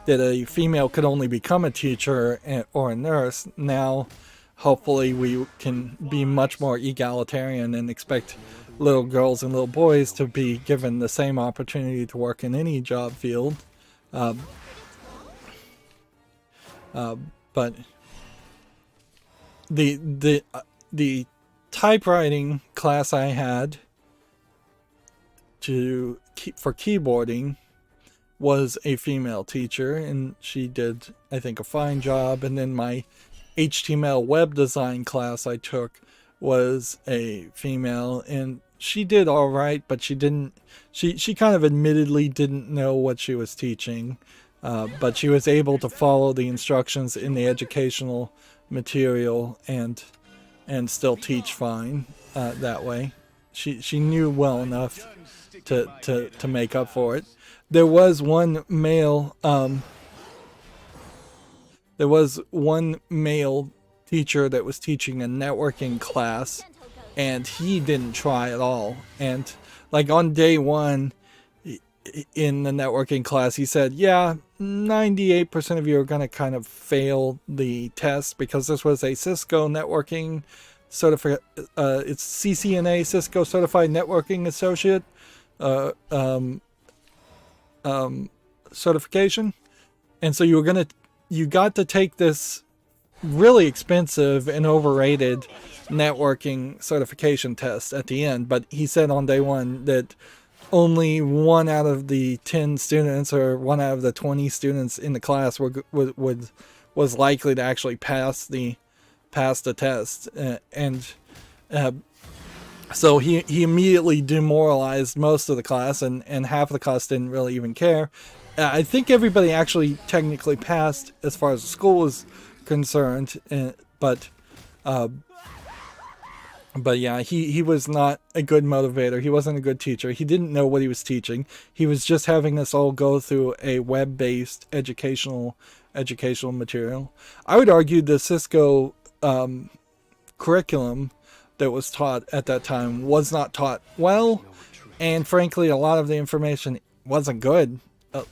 a female could only become a teacher or a nurse. Now, hopefully, we can be much more egalitarian and expect little girls and little boys to be given the same opportunity to work in any job field. But the typewriting class I had for keyboarding was a female teacher, and she did, I think, a fine job. And then my HTML web design class I took was a female, and she did all right, but she kind of admittedly didn't know what she was teaching, but she was able to follow the instructions in the educational material and still teach fine that way. She knew well enough to make up for it. There was one male teacher that was teaching a networking class, and he didn't try at all. And like on day one in the networking class, he said, yeah, 98% of you are going to kind of fail the test, because this was a Cisco networking it's CCNA, Cisco Certified Networking Associate certification. And so you got to take this really expensive and overrated networking certification test at the end. But he said on day one that only 1 out of the 10 students or 1 out of the 20 students in the class was likely to actually pass the test. So he immediately demoralized most of the class, and half of the class didn't really even care. I think everybody actually technically passed as far as the school was concerned, but yeah, he was not a good motivator. He wasn't a good teacher. He didn't know what he was teaching. He was just having us all go through a web-based educational material. I would argue the Cisco curriculum that was taught at that time was not taught well, and frankly, a lot of the information wasn't good.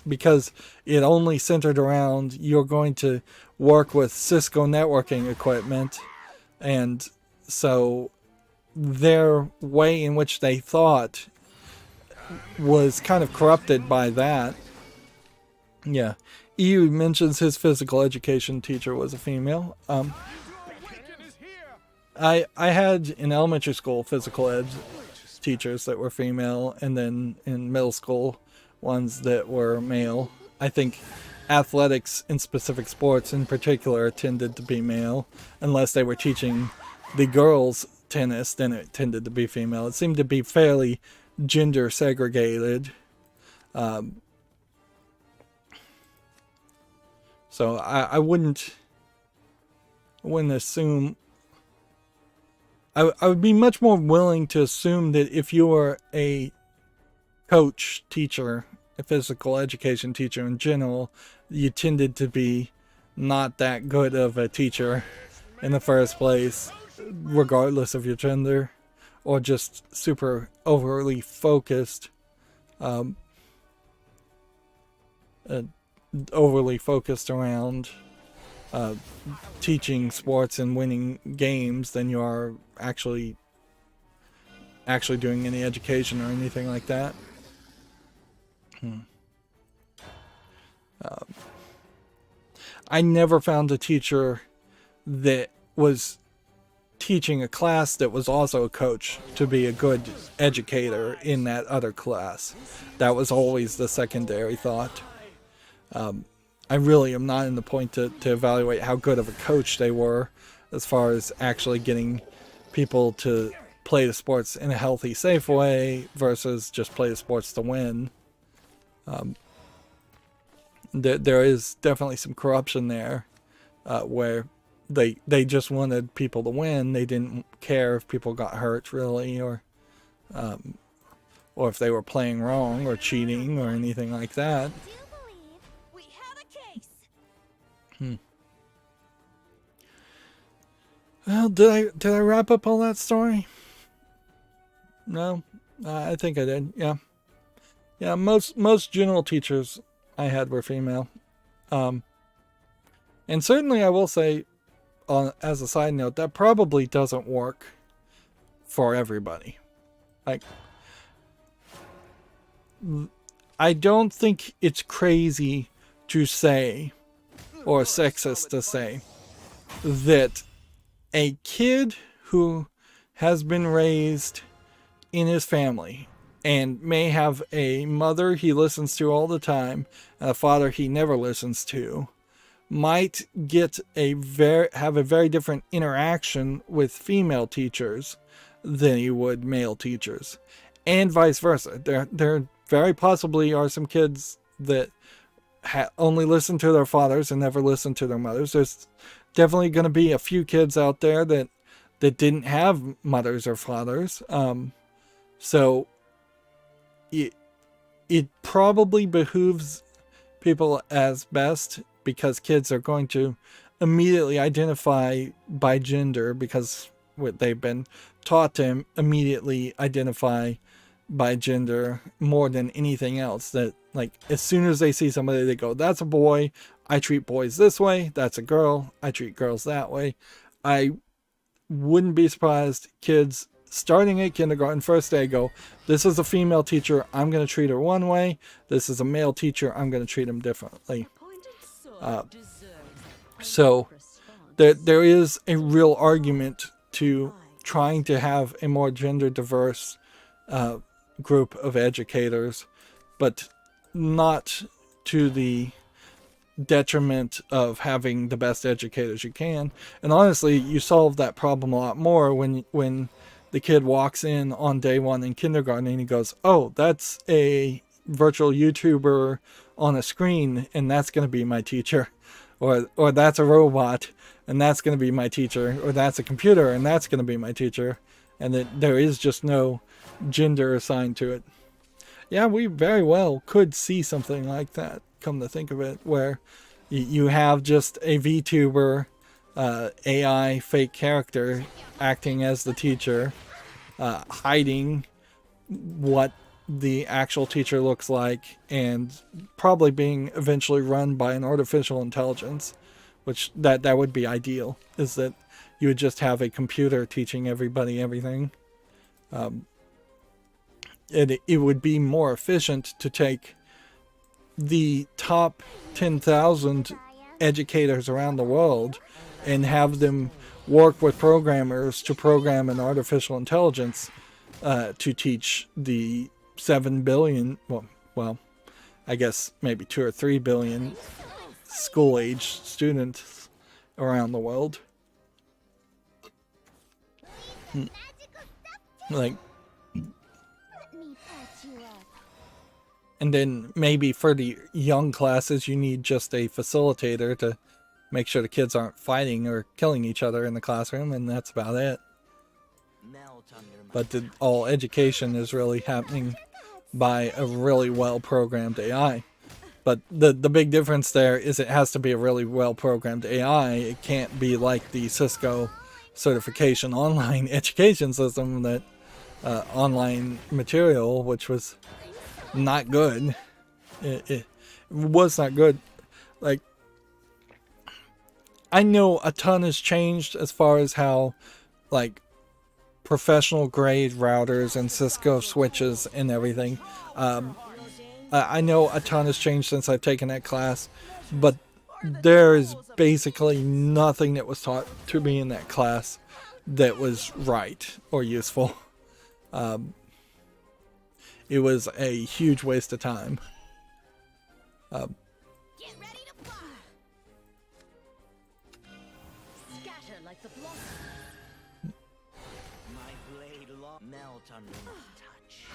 Because it only centered around you're going to work with Cisco networking equipment, and so their way in which they thought was kind of corrupted by that. Yeah, EU mentions his physical education teacher was a female. I had in elementary school physical ed teachers that were female, and then in middle school ones that were male. I think athletics in specific sports in particular tended to be male, unless they were teaching the girls tennis, then it tended to be female. It seemed to be fairly gender segregated. So I wouldn't assume. I would be much more willing to assume that if you were a coach, teacher, a physical education teacher in general, you tended to be not that good of a teacher in the first place, regardless of your gender, or just super overly focused, around teaching sports and winning games than you are actually doing any education or anything like that. I never found a teacher that was teaching a class that was also a coach to be a good educator in that other class. That was always the secondary thought. I really am not in the point to evaluate how good of a coach they were as far as actually getting people to play the sports in a healthy, safe way versus just play the sports to win. There is definitely some corruption there, where they just wanted people to win. They didn't care if people got hurt really, or if they were playing wrong or cheating or anything like that. Well, did I wrap up all that story? No, I think I did. Yeah. Most general teachers I had were female, and certainly I will say, as a side note, that probably doesn't work for everybody. Like, I don't think it's crazy to say, or sexist to say, that a kid who has been raised in his family and may have a mother he listens to all the time and a father he never listens to might have a very different interaction with female teachers than he would male teachers, and vice versa. There very possibly are some kids that only listen to their fathers and never listen to their mothers. There's definitely going to be a few kids out there that didn't have mothers or fathers. So it probably behooves people as best, because kids are going to immediately identify by gender, because they've been taught to immediately identify by gender more than anything else. That, like, as soon as they see somebody, they go, that's a boy, I treat boys this way. That's a girl, I treat girls that way. I wouldn't be surprised kids starting at kindergarten, first day, go, this is a female teacher, I'm going to treat her one way. This is a male teacher, I'm going to treat him differently. So there is a real argument to trying to have a more gender diverse group of educators, but not to the detriment of having the best educators you can. And honestly, you solve that problem a lot more when the kid walks in on day one in kindergarten and he goes, oh, that's a virtual YouTuber on a screen and that's going to be my teacher, or that's a robot and that's going to be my teacher, or that's a computer and that's going to be my teacher, and that there is just no gender assigned to it. Yeah, we very well could see something like that, come to think of it, where you have just a VTuber, AI fake character acting as the teacher, hiding what the actual teacher looks like, and probably being eventually run by an artificial intelligence, which that would be ideal, is that you would just have a computer teaching everybody everything. It would be more efficient to take the top 10,000 educators around the world and have them work with programmers to program an artificial intelligence to teach the 7 billion, well, I guess maybe 2 or 3 billion school-age students around the world. Like, and then maybe for the young classes, you need just a facilitator to make sure the kids aren't fighting or killing each other in the classroom, and that's about it. But all education is really happening by a really well-programmed AI. But the big difference there is it has to be a really well-programmed AI. It can't be like the Cisco certification online education system, that online material, which was not good. It was not good. Like, I know a ton has changed as far as how, like, professional grade routers and Cisco switches and everything. I know a ton has changed since I've taken that class, but there is basically nothing that was taught to me in that class that was right or useful. It was a huge waste of time. Get ready to fly. Scatter like the blossom. My blade melt under my touch.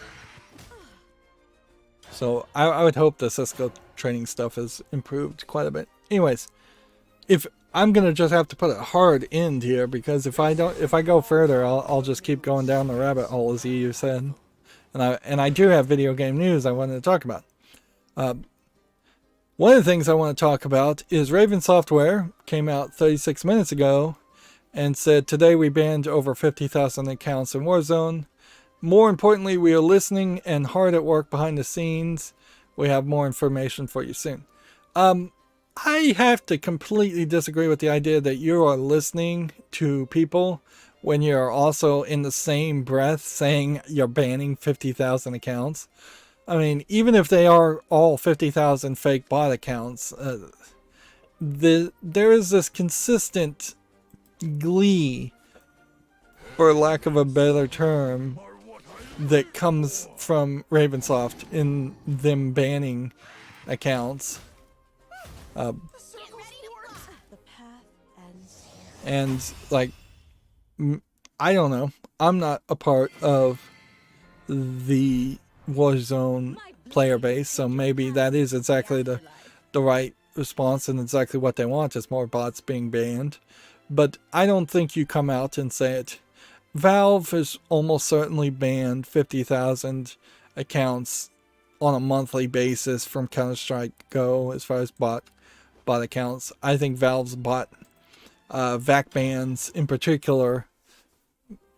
So I would hope the Cisco training stuff has improved quite a bit. Anyways, if I'm gonna just have to put a hard end here, because if I go further, I'll just keep going down the rabbit hole, as you said. And I do have video game news I wanted to talk about. One of the things I want to talk about is Raven Software came out 36 minutes ago and said, today we banned over 50,000 accounts in Warzone. More importantly, we are listening and hard at work behind the scenes. We have more information for you soon. I have to completely disagree with the idea that you are listening to people when you're also in the same breath saying you're banning 50,000 accounts. I mean, even if they are all 50,000 fake bot accounts, there is this consistent glee, for lack of a better term, that comes from Ravensoft in them banning accounts. And like, I don't know. I'm not a part of the Warzone player base, so maybe that is exactly the right response and exactly what they want is more bots being banned. But I don't think you come out and say it. Valve has almost certainly banned 50,000 accounts on a monthly basis from Counter-Strike Go as far as bot accounts. I think Valve's bot VAC bans in particular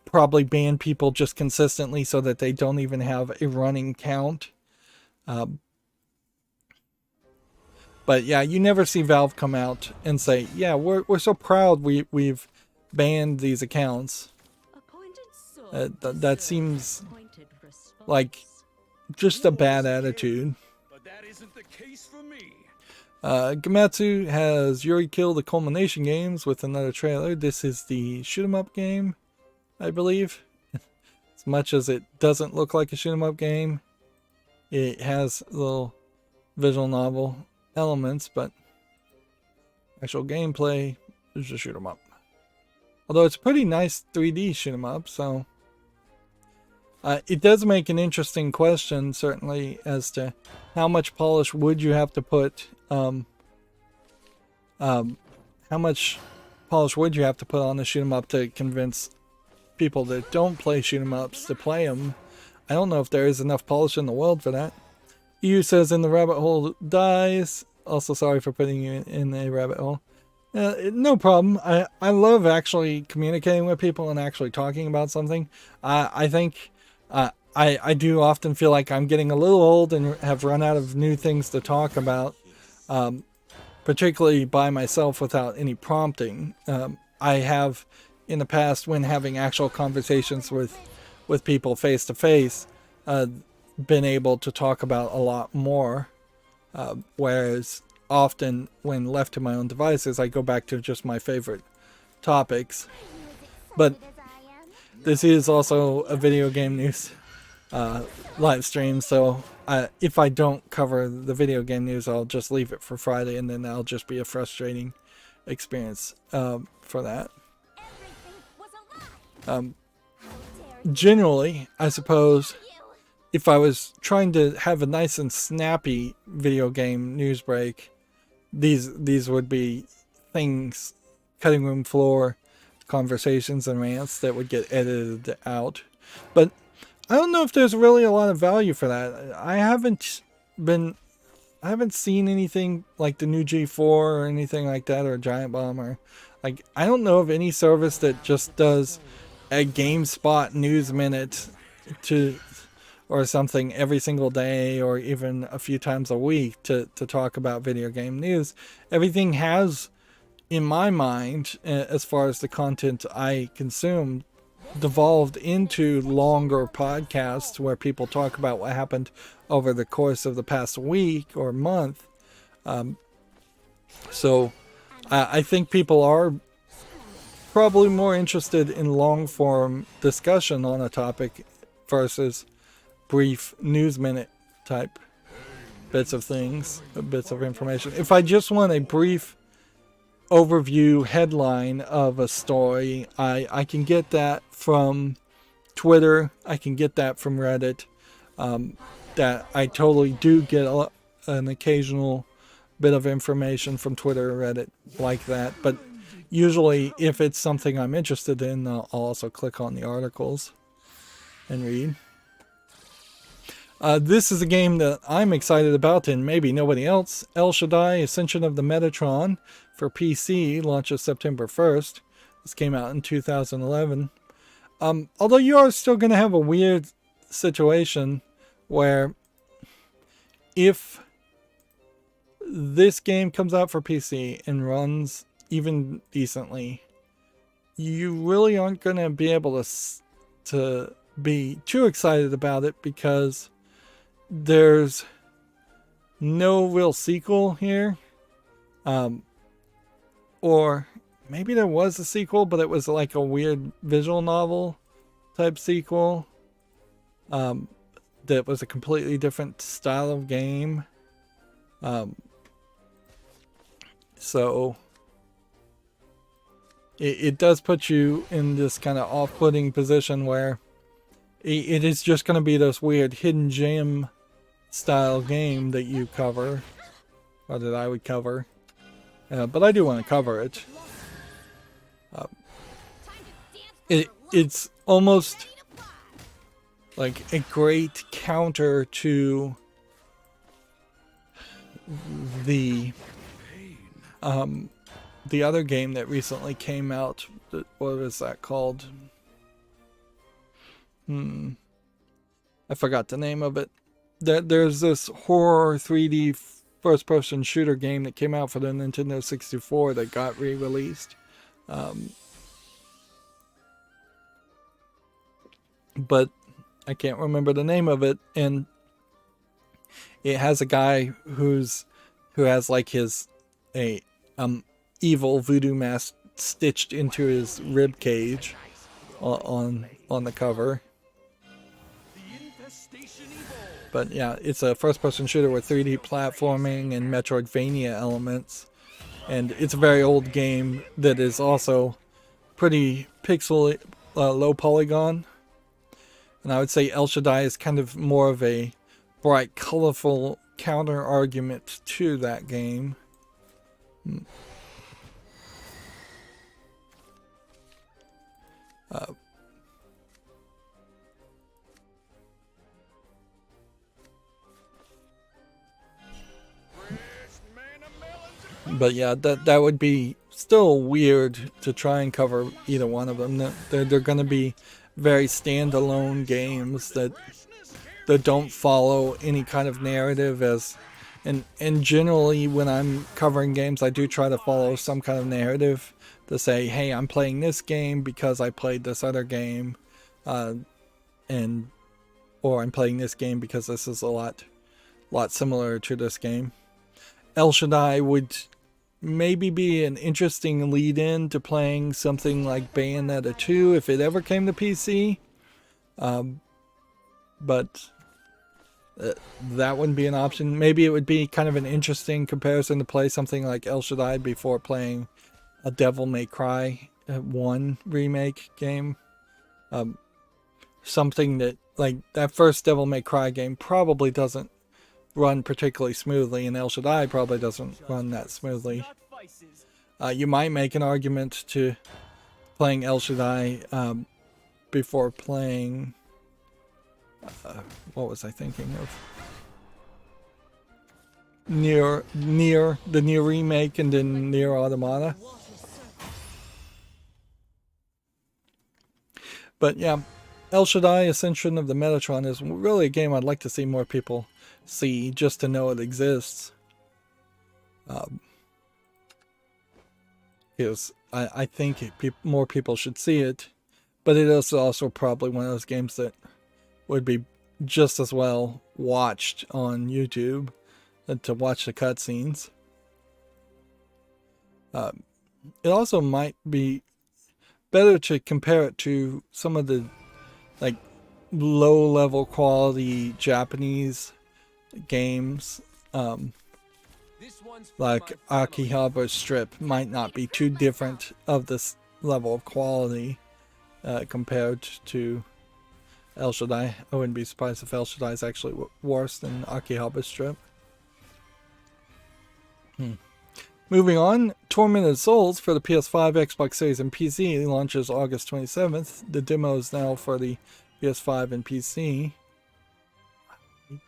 probably ban people just consistently so that they don't even have a running count. But yeah, you never see Valve come out and say, yeah, we're so proud we've banned these accounts. That seems like just a bad attitude. But that isn't the case for me. Gamatsu has Yuri Kill the Culmination Games with another trailer. This is the shoot 'em up game, I believe. As much as it doesn't look like a shoot 'em up game, it has little visual novel elements, but actual gameplay is a shoot 'em up. Although it's a pretty nice 3D shoot 'em up, so it does make an interesting question, certainly, as to how much polish would you have to put. How much polish would you have to put on the shoot 'em up to convince people that don't play shoot 'em ups to play them? I don't know if there is enough polish in the world for that. EU says in the rabbit hole dies. Also sorry for putting you in a rabbit hole. No problem. I love actually communicating with people and actually talking about something. I think I do often feel like I'm getting a little old and have run out of new things to talk about, particularly by myself without any prompting. I have in the past, when having actual conversations with people face to face, been able to talk about a lot more, whereas often when left to my own devices, I go back to just my favorite topics. But this is also a video game news live stream, so if I don't cover the video game news, I'll just leave it for Friday, and then that'll just be a frustrating experience for that. Generally, I suppose, if I was trying to have a nice and snappy video game news break, these would be things, cutting room floor conversations and rants that would get edited out. But I don't know if there's really a lot of value for that. I haven't seen anything like the new G4 or anything like that, or Giant Bomb, or like, I don't know of any service that just does a GameSpot news minute or something every single day, or even a few times a week to talk about video game news. Everything has in my mind, as far as the content I consume, devolved into longer podcasts where people talk about what happened over the course of the past week or month. So I think people are probably more interested in long form discussion on a topic versus brief news minute type bits of things, bits of information. If I just want a brief overview headline of a story, I can get that from Twitter, I can get that from Reddit. That I totally do get an occasional bit of information from Twitter or Reddit like that, but usually if it's something I'm interested in, I'll also click on the articles and read. This is a game that I'm excited about, and maybe nobody else. El Shaddai Ascension of the Metatron for PC launches September 1st. This came out in 2011. Although you are still going to have a weird situation where if this game comes out for PC and runs even decently, you really aren't going to be able to be too excited about it because there's no real sequel here. Or maybe there was a sequel, but it was like a weird visual novel type sequel. That was a completely different style of game. So it does put you in this kind of off-putting position where it is just going to be this weird hidden gem style game that you cover, or that I would cover. But I do want to cover it. It's almost like a great counter to the other game that recently came out. What was that called? I forgot the name of it. There's this horror 3D first-person shooter game that came out for the Nintendo 64 that got re-released. But I can't remember the name of it, and it has a guy who has like a evil voodoo mask stitched into his rib cage on the cover. But yeah, it's a first-person shooter with 3D platforming and Metroidvania elements, and it's a very old game that is also pretty pixel low polygon. And I would say El Shaddai is kind of more of a bright, colorful counter argument to that game. But yeah, that would be still weird to try and cover either one of them. They're going to be very standalone games that don't follow any kind of narrative and generally when I'm covering games, I do try to follow some kind of narrative to say, hey, I'm playing this game because I played this other game, or I'm playing this game because this is a lot similar to this game. El Shaddai would maybe be an interesting lead-in to playing something like Bayonetta 2 if it ever came to PC. But that wouldn't be an option. Maybe it would be kind of an interesting comparison to play something like El Shaddai before playing a Devil May Cry 1 remake game. Something that, like, that first Devil May Cry game probably doesn't run particularly smoothly, and El Shaddai probably doesn't run that smoothly. You might make an argument to playing El Shaddai before playing what was I thinking of? Nier, the Nier remake, and then Nier Automata. But yeah, El Shaddai Ascension of the Metatron is really a game I'd like to see more people see, just to know it exists. because I think more people should see it, but it is also probably one of those games that would be just as well watched on YouTube to watch the cutscenes. It also might be better to compare it to some of the like low level quality Japanese games, like Akihabara Strip might not be too different of this level of quality compared to El Shaddai. I wouldn't be surprised if El Shaddai is actually worse than Akihabara Strip. Moving on, Tormented Souls for the PS5, Xbox Series, and PC launches August 27th. The demo is now for the PS5 and PC. I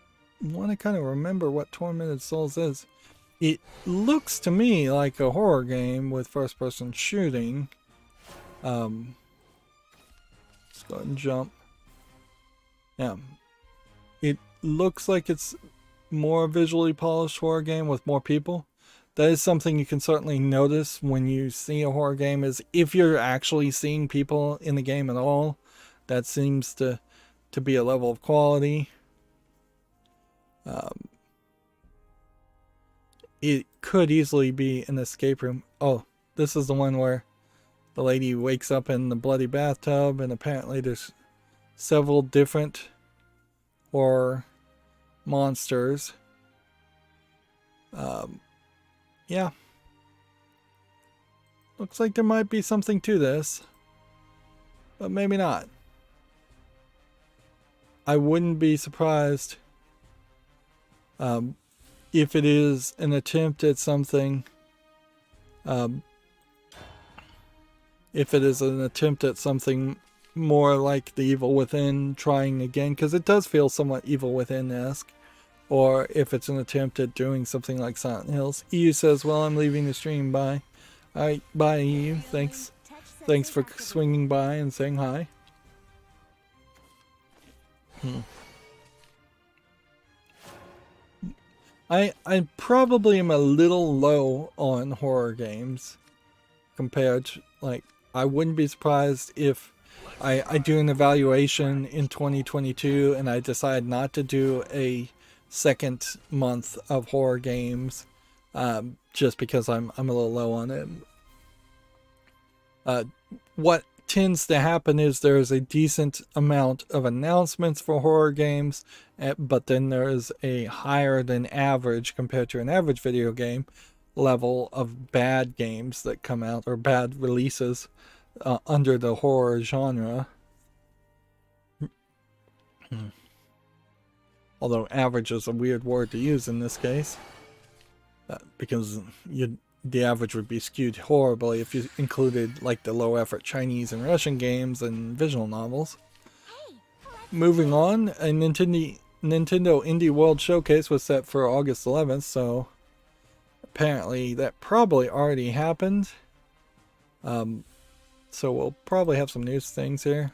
want to kind of remember what Tormented Souls is. It looks to me like a horror game with first-person shooting. Let's go ahead and jump. Yeah. It looks like it's more visually polished horror game with more people. That is something you can certainly notice when you see a horror game, is if you're actually seeing people in the game at all. That seems to be a level of quality. It could easily be an escape room. Oh, this is the one where the lady wakes up in the bloody bathtub, and apparently there's several different horror monsters. Yeah. Looks like there might be something to this, but maybe not. I wouldn't be surprised if it is an attempt at something. If it is an attempt at something more like the Evil Within trying again, because it does feel somewhat Evil Within-esque. Or if it's an attempt at doing something like Silent Hills. EU says, well, I'm leaving the stream. Bye. Alright, bye EU. Thanks for swinging by and saying hi. I probably am a little low on horror games compared to, like, I wouldn't be surprised if I do an evaluation in 2022 and I decide not to do a second month of horror games, just because I'm a little low on it. What tends to happen is there's a decent amount of announcements for horror games, but then there is a higher than average, compared to an average video game, level of bad games that come out, or bad releases under the horror genre. Although average is a weird word to use in this case, because the average would be skewed horribly if you included like the low effort Chinese and Russian games and visual novels. Moving on, a Nintendo Indie World Showcase was set for August 11th, so apparently that probably already happened. So we'll probably have some news things here.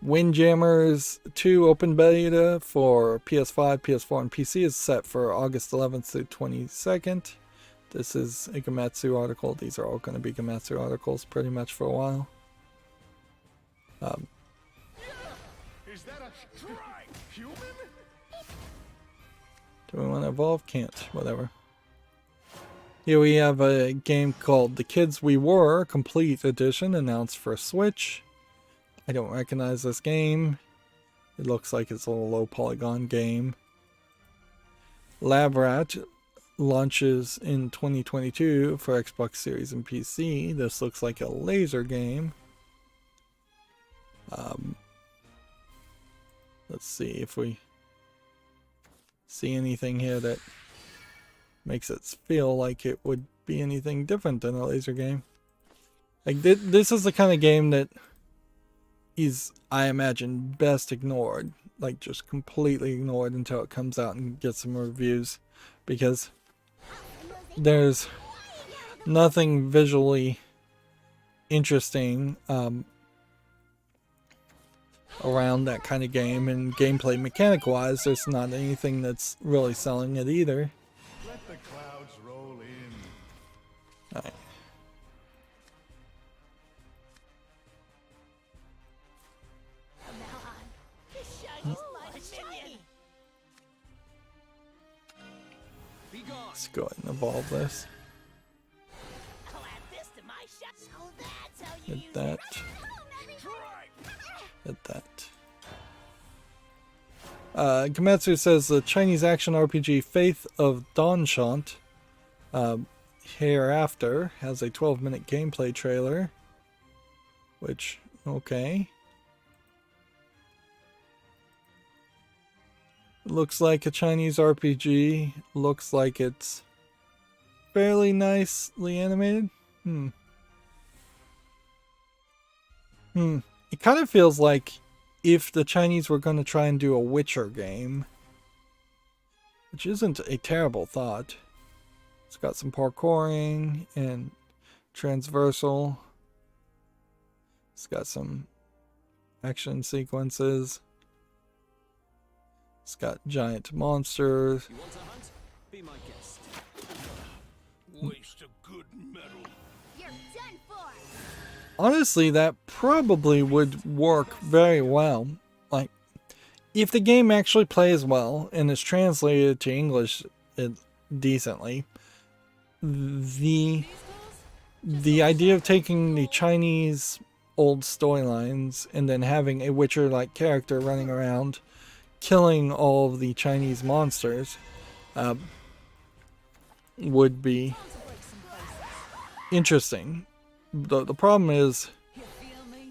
Windjammers 2 open beta for PS5, PS4, and PC is set for August 11th to 22nd. This is a Gamatsu article. These are all going to be Gamatsu articles pretty much for a while. Is that a strike, human? Do we want to evolve? Can't. Whatever. Here we have a game called The Kids We Were Complete Edition announced for Switch. I don't recognize this game. It looks like it's a little low polygon game. Lab Rat launches in 2022 for Xbox Series and PC. This looks like a laser game. Let's see if we see anything here that makes it feel like it would be anything different than a laser game. Like this is the kind of game that is, I imagine, best ignored, like just completely ignored until it comes out and gets some reviews, because there's nothing visually interesting around that kind of game, and gameplay mechanic wise there's not anything that's really selling it either. Let the clouds roll in. Alright. Let's go ahead and evolve this. I'll add this to my shot. So that's how you Hit use that. it. Hit that. Komatsu says the Chinese action RPG Faith of Dawnshant Hereafter has a 12-minute gameplay trailer. Which, okay. Looks like a Chinese RPG. Looks like it's fairly nicely animated. It kind of feels like if the Chinese were going to try and do a Witcher game, which isn't a terrible thought. It's got some parkouring and transversal. It's got some action sequences. It's got giant monsters. You want to hunt? Be my guest. Waste a good metal. You're done for. Honestly, that probably would work very well. Like, if the game actually plays well and is translated to English decently, the idea of taking the Chinese old storylines and then having a Witcher-like character running around killing all of the Chinese monsters would be interesting. The problem is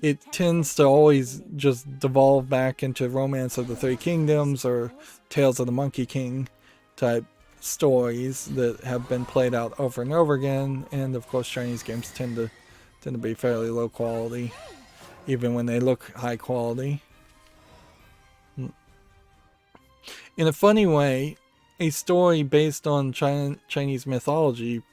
it tends to always just devolve back into Romance of the Three Kingdoms or Tales of the Monkey King type stories that have been played out over and over again, and of course Chinese games tend to be fairly low quality even when they look high quality. In a funny way, a story based on Chinese mythology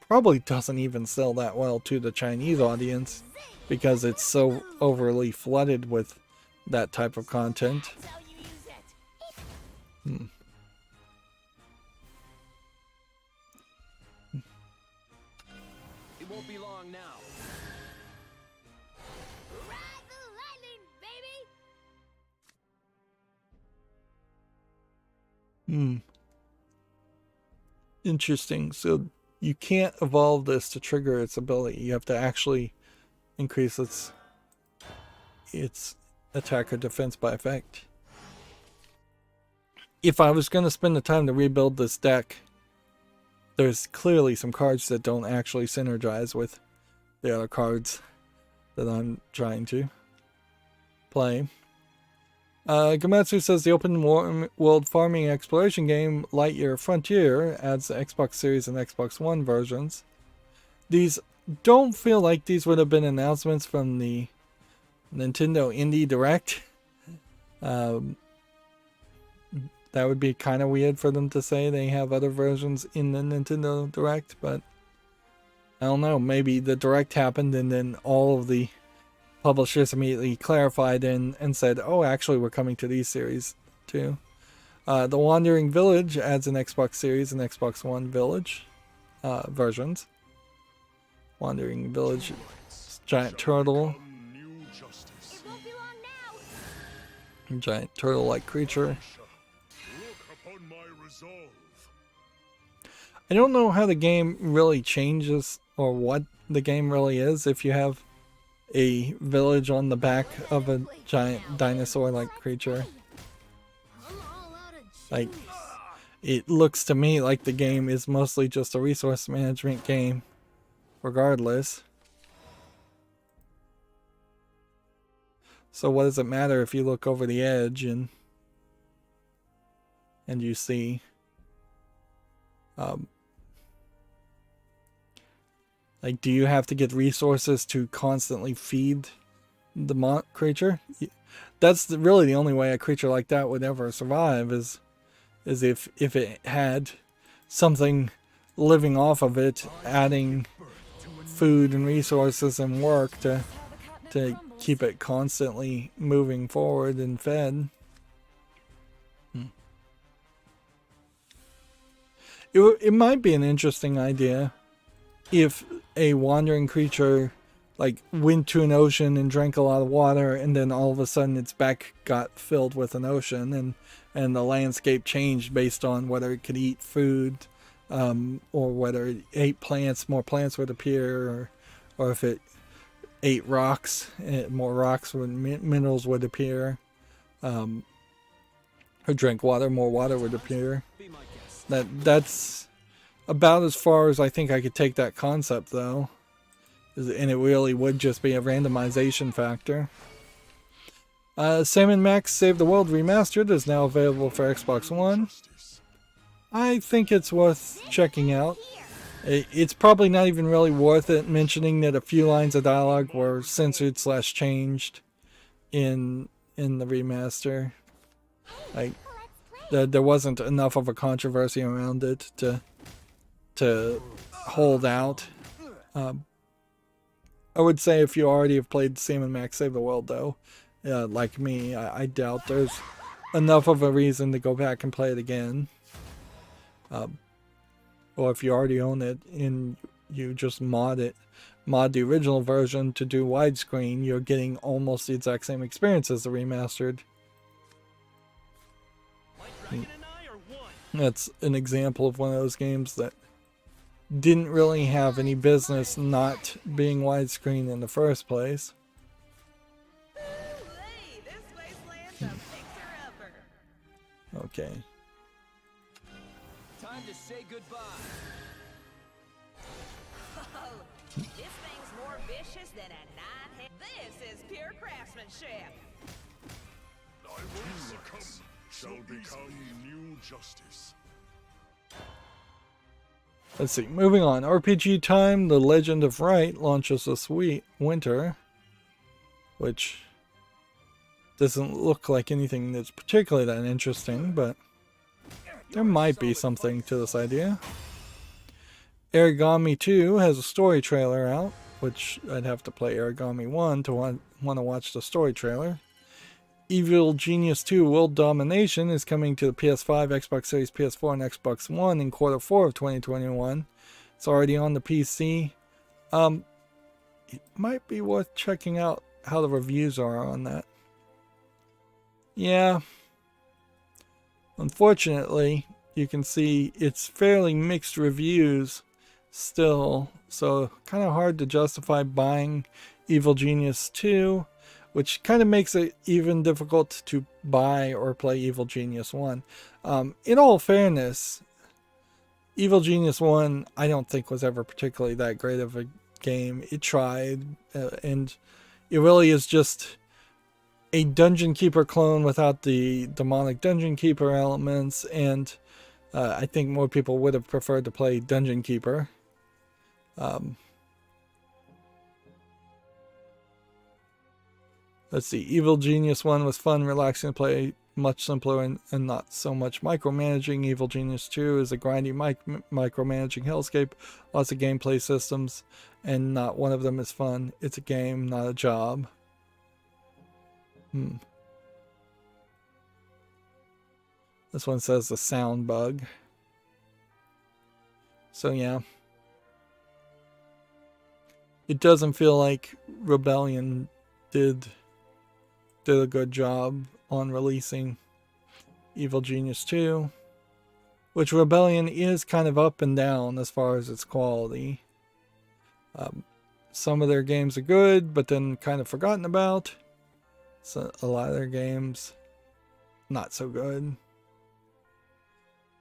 probably doesn't even sell that well to the Chinese audience because it's so overly flooded with that type of content. That's how you use it. It won't be long now. Ride the lightning, baby. Interesting. So you can't evolve this to trigger its ability. You have to actually increase its attack or defense by effect. If I was going to spend the time to rebuild this deck, there's clearly some cards that don't actually synergize with the other cards that I'm trying to play. Gamatsu says the open world farming exploration game Lightyear Frontier adds the Xbox Series and Xbox One versions. These don't feel like these would have been announcements from the Nintendo Indie Direct. That would be kind of weird for them to say they have other versions in the Nintendo Direct, but I don't know. Maybe the Direct happened and then all of the publishers immediately clarified and said, oh, actually, we're coming to these series too. The Wandering Village adds an Xbox Series and Xbox One Village versions. Wandering Village, giant turtle, New justice. It won't be long now. giant turtle-like creature. Look upon my resolve. I don't know how the game really changes or what the game really is if you have a village on the back of a giant dinosaur-like creature. I'm all out of Like, it looks to me like the game is mostly just a resource management game, regardless. So what does it matter if you look over the edge and you see like, do you have to get resources to constantly feed the creature? That's really the only way a creature like that would ever survive is if it had something living off of it, adding food and resources and work to keep it constantly moving forward and fed. It might be an interesting idea if a wandering creature like went to an ocean and drank a lot of water, and then all of a sudden its back got filled with an ocean, and the landscape changed based on whether it could eat food or whether it ate plants, more plants would appear, or if it ate rocks, more rocks would minerals would appear. Or drank water, more water would appear. Be my guest. That's about as far as I think I could take that concept, though. And it really would just be a randomization factor. Sam & Max Save the World Remastered is now available for Xbox One. I think it's worth checking out. It's probably not even really worth it mentioning that a few lines of dialogue were censored / changed in the remaster. Like, there wasn't enough of a controversy around it to hold out. I would say if you already have played Sam & Max Save the World, though, like me, I doubt there's enough of a reason to go back and play it again. Or if you already own it and you just mod the original version to do widescreen, you're getting almost the exact same experience as the remastered. That's an example of one of those games that didn't really have any business not being widescreen in the first place. Okay. Time to say goodbye. This thing's more vicious than a nine-head. This is pure craftsmanship. I will succumb, shall become new justice. Let's see. Moving on. RPG Time: The Legend of Wright launches this winter, which doesn't look like anything that's particularly that interesting, but there might be something to this idea. Origami 2 has a story trailer out, which I'd have to play Origami 1 to want to watch the story trailer. Evil Genius 2 World Domination is coming to the PS5, Xbox Series, PS4, and Xbox One in Q4 of 2021. It's already on the PC. It might be worth checking out how the reviews are on that. Yeah. Unfortunately, you can see it's fairly mixed reviews still, so kind of hard to justify buying Evil Genius 2, which kind of makes it even difficult to buy or play Evil Genius 1. In all fairness, Evil Genius 1 I don't think was ever particularly that great of a game. It tried, and it really is just a Dungeon Keeper clone without the demonic Dungeon Keeper elements, and I think more people would have preferred to play Dungeon Keeper. Let's see. Evil Genius 1 was fun, relaxing to play, much simpler and not so much micromanaging. Evil Genius 2 is a grindy micromanaging hellscape, lots of gameplay systems, and not one of them is fun. It's a game, not a job. This one says the sound bug. So yeah. It doesn't feel like Rebellion did a good job on releasing Evil Genius 2, which Rebellion is kind of up and down as far as its quality. Some of their games are good, but then kind of forgotten about. So a lot of their games, not so good.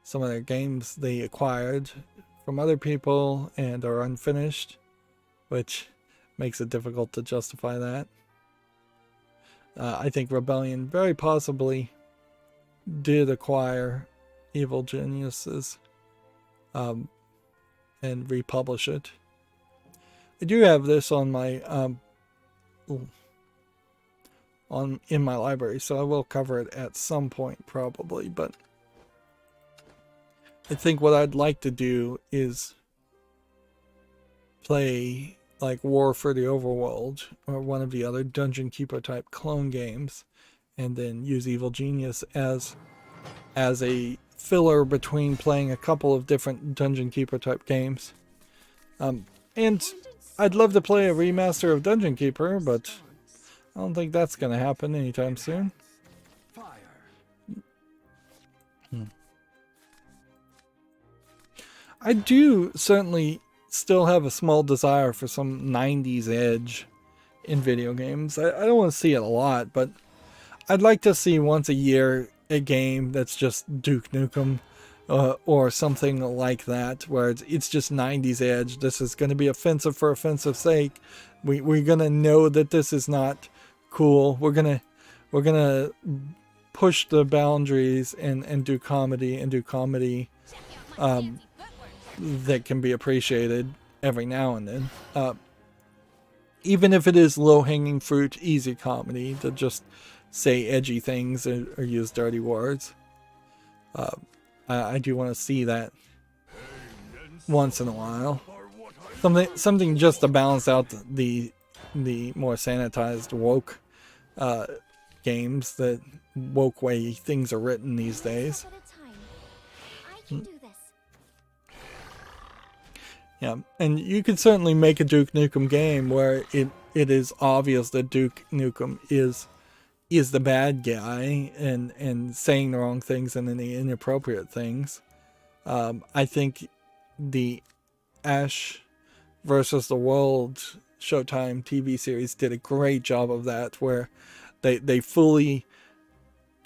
Some of their games they acquired from other people and are unfinished, which makes it difficult to justify that. I think Rebellion very possibly did acquire Evil Geniuses and republish it. I do have this on my in my library, so I will cover it at some point probably, but I think what I'd like to do is play like War for the Overworld or one of the other Dungeon Keeper type clone games, and then use Evil Genius as a filler between playing a couple of different Dungeon Keeper type games. And I'd love to play a remaster of Dungeon Keeper, but I don't think that's going to happen anytime soon. I do certainly still have a small desire for some 90s edge in video games. I don't want to see it a lot, but I'd like to see once a year a game that's just Duke Nukem or something like that, where it's just 90s edge. This is going to be offensive for offensive sake. We're going to know that this is not cool. We're going to push the boundaries and do comedy that can be appreciated every now and then. Even if it is low-hanging fruit, easy comedy to just say edgy things or use dirty words. I do want to see that once in a while. Something just to balance out the more sanitized woke games, that woke way things are written these days. At a time. I can do this. Yeah, and you could certainly make a Duke Nukem game where it is obvious that Duke Nukem is the bad guy and saying the wrong things and the inappropriate things. I think the Ash versus the World Showtime TV series did a great job of that, where they fully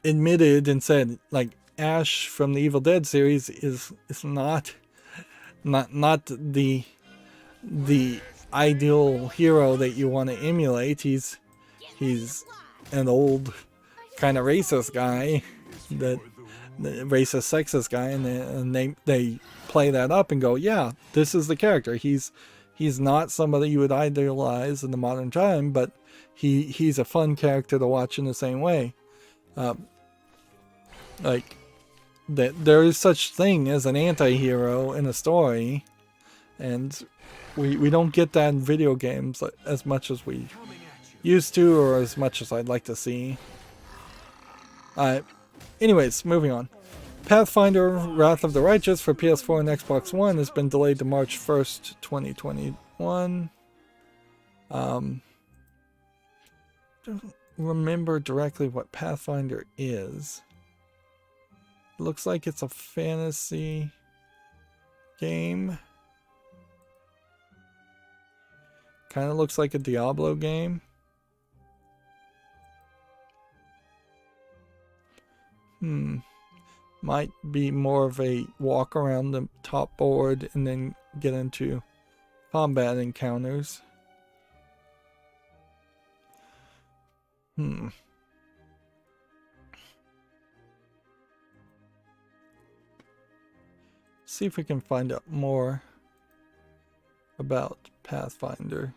admitted and said, like, Ash from the Evil Dead series is not the ideal hero that you want to emulate. He's an old kind of racist guy, the racist sexist guy, and they play that up and go, yeah, this is the character. He's not somebody you would idealize in the modern time, but he's a fun character to watch in the same way. Like that there is such thing as an anti-hero in a story, and we don't get that in video games as much as we used to, or as much as I'd like to see. Anyways, moving on. Pathfinder Wrath of the Righteous for PS4 and Xbox One has been delayed to March 1st, 2021. Don't remember directly what Pathfinder is. It looks like it's a fantasy game. Kind of looks like a Diablo game. Might be more of a walk around the top board and then get into combat encounters. See if we can find out more about Pathfinder.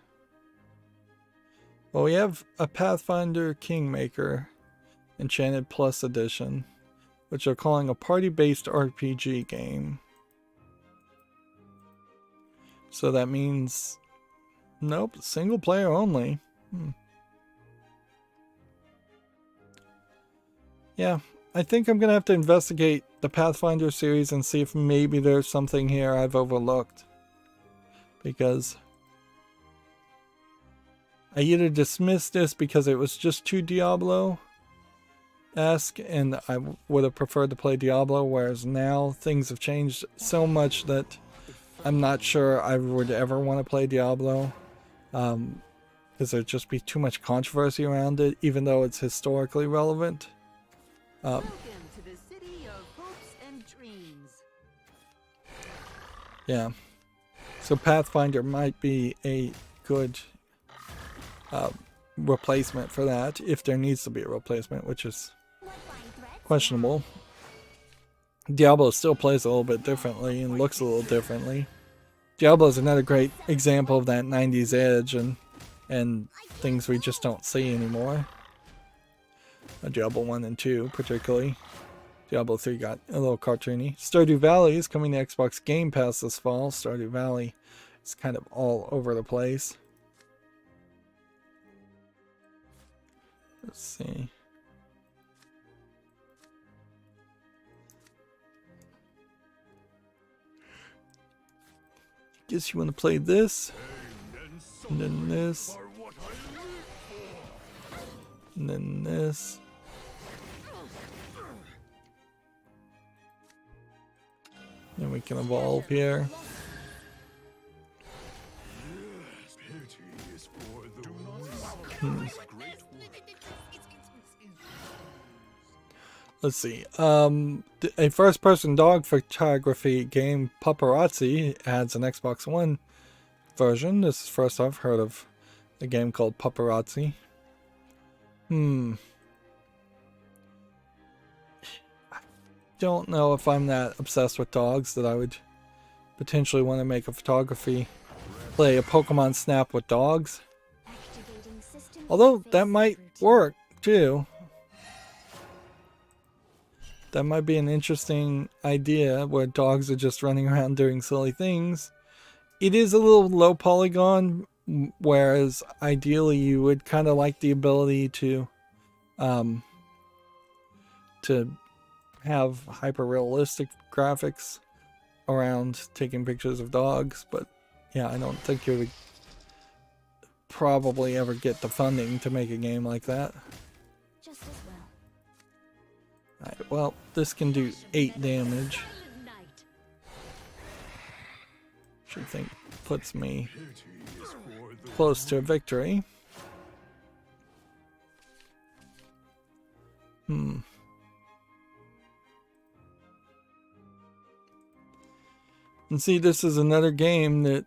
Well, we have a Pathfinder Kingmaker Enchanted Plus Edition, which they're calling a party-based RPG game. So that means, nope, single player only. Yeah, I think I'm gonna have to investigate the Pathfinder series and see if maybe there's something here I've overlooked. Because I either dismissed this because it was just too Diablo-esque and I would have preferred to play Diablo, whereas now things have changed so much that I'm not sure I would ever want to play Diablo, because there'd just be too much controversy around it, even though it's historically relevant. Welcome to the city of hopes and dreams. Yeah, so Pathfinder might be a good replacement for that, if there needs to be a replacement, which is questionable. Diablo still plays a little bit differently and looks a little differently. Diablo is another great example of that 90s edge and things we just don't see anymore. Diablo 1 and 2 particularly. Diablo 3 got a little cartoony. Stardew Valley is coming to Xbox Game Pass this fall. Stardew Valley is kind of all over the place. Let's see. Guess you want to play this, and then this, and then this. Then we can evolve here. Let's see. A first-person dog photography game, Paparazzi, adds an Xbox One version. This is the first I've heard of a game called Paparazzi. I don't know if I'm that obsessed with dogs that I would potentially want to make a play a Pokemon Snap with dogs. Although that might work too. That might be an interesting idea where dogs are just running around doing silly things. It is a little low polygon, whereas ideally you would kind of like the ability to have hyper realistic graphics around taking pictures of dogs. But yeah, I don't think you would probably ever get the funding to make a game like that. Just as well. Alright, well, this can do 8 damage. Which I think puts me close to a victory. And see, this is another game that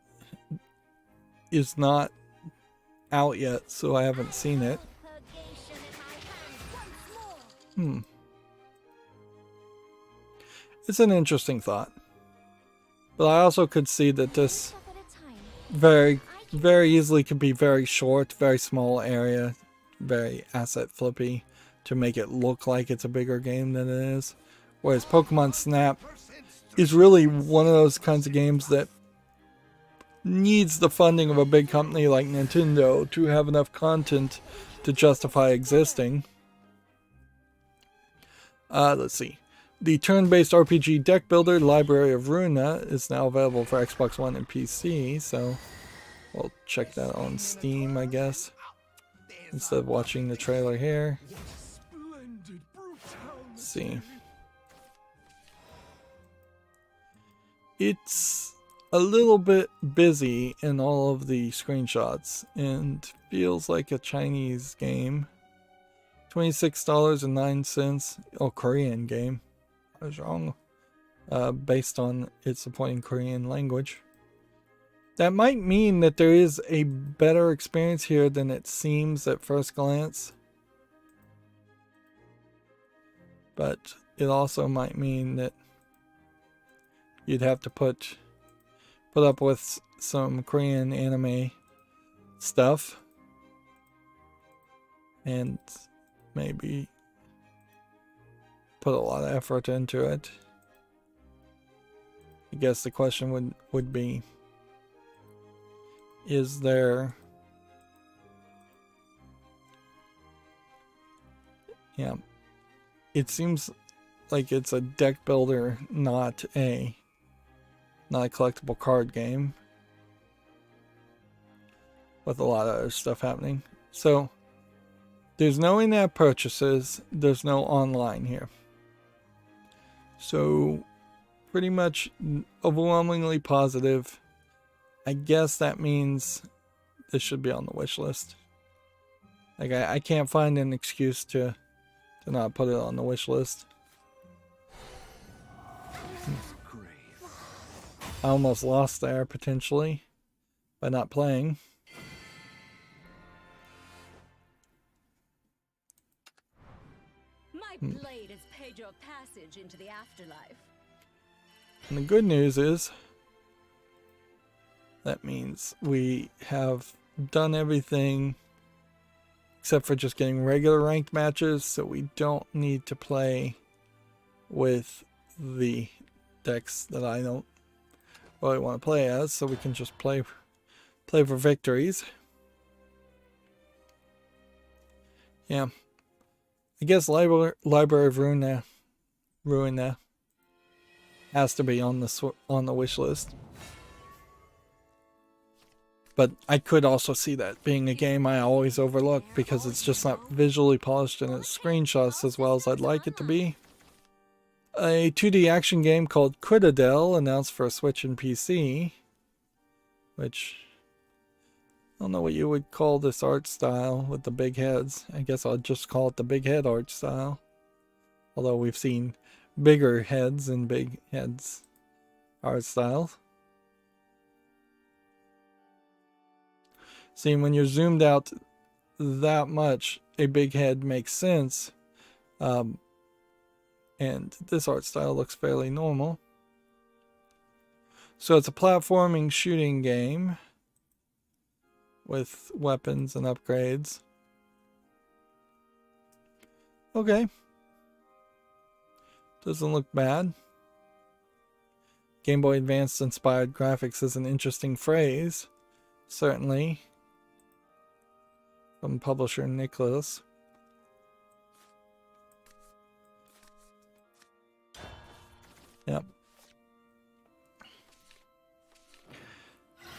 is not out yet, so I haven't seen it. It's an interesting thought. But I also could see that this very easily could be very short, very small area, very asset flippy to make it look like it's a bigger game than it is. Whereas Pokemon Snap is really one of those kinds of games that needs the funding of a big company like Nintendo to have enough content to justify existing. Let's see. The turn-based RPG deck builder Library of Runa is now available for Xbox One and PC, so we'll check that on Steam, I guess, instead of watching the trailer here. Let's see. It's a little bit busy in all of the screenshots and feels like a Chinese game. $26.09. Oh, Korean game. I was wrong. Based on it supporting Korean language. That might mean that there is a better experience here than it seems at first glance. But it also might mean that you'd have to put up with some Korean anime stuff and maybe put a lot of effort into it. I guess the question would be, is there... Yeah, it seems like it's a deck builder, not a collectible card game with a lot of other stuff happening. So there's no in-app purchases, there's no online here. So pretty much overwhelmingly positive. I guess that means this should be on the wish list. Like I can't find an excuse to not put it on the wish list. I almost lost there, potentially, by not playing. My blade has paid your passage into the afterlife. And the good news is, that means we have done everything except for just getting regular ranked matches, so we don't need to play with the decks that I don't really want to play as, so we can just play for victories. Yeah, I guess Library of Runa has to be on the wish list. But I could also see that being a game I always overlook because it's just not visually polished in its screenshots as well as I'd like it to be. A 2D action game called Citadel announced for Switch and PC, which I don't know what you would call this art style with the big heads. I guess I'll just call it the big head art style. Although we've seen bigger heads and big heads art styles. See, when you're zoomed out that much, a big head makes sense. And this art style looks fairly normal. So it's a platforming shooting game with weapons and upgrades. Okay. Doesn't look bad. Game Boy Advance inspired graphics is an interesting phrase. Certainly. From publisher Nicholas. Yep.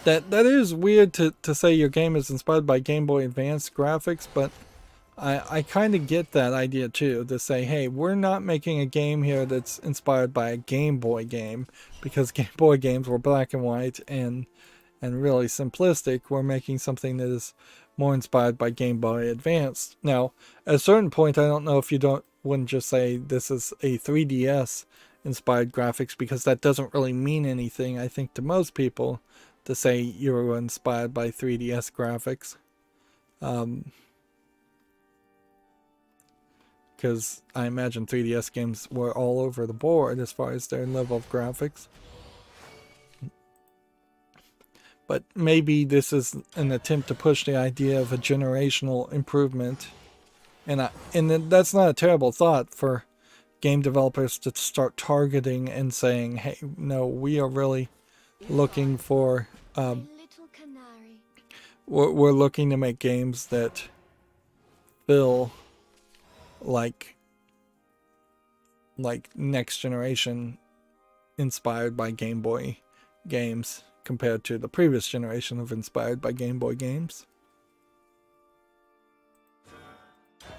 That is weird to say your game is inspired by Game Boy Advance graphics, but I kind of get that idea too, to say, hey, we're not making a game here that's inspired by a Game Boy game, because Game Boy games were black and white and really simplistic. We're making something that is more inspired by Game Boy Advance. Now, at a certain point, I don't know if you wouldn't just say this is a 3DS inspired graphics, because that doesn't really mean anything, I think, to most people, to say you were inspired by 3DS graphics. Because I imagine 3DS games were all over the board as far as their level of graphics. But maybe this is an attempt to push the idea of a generational improvement. And that's not a terrible thought for game developers to start targeting and saying, hey, no, we are really looking for... Little canary. we're looking to make games that feel like next generation inspired by Game Boy games compared to the previous generation of inspired by Game Boy games.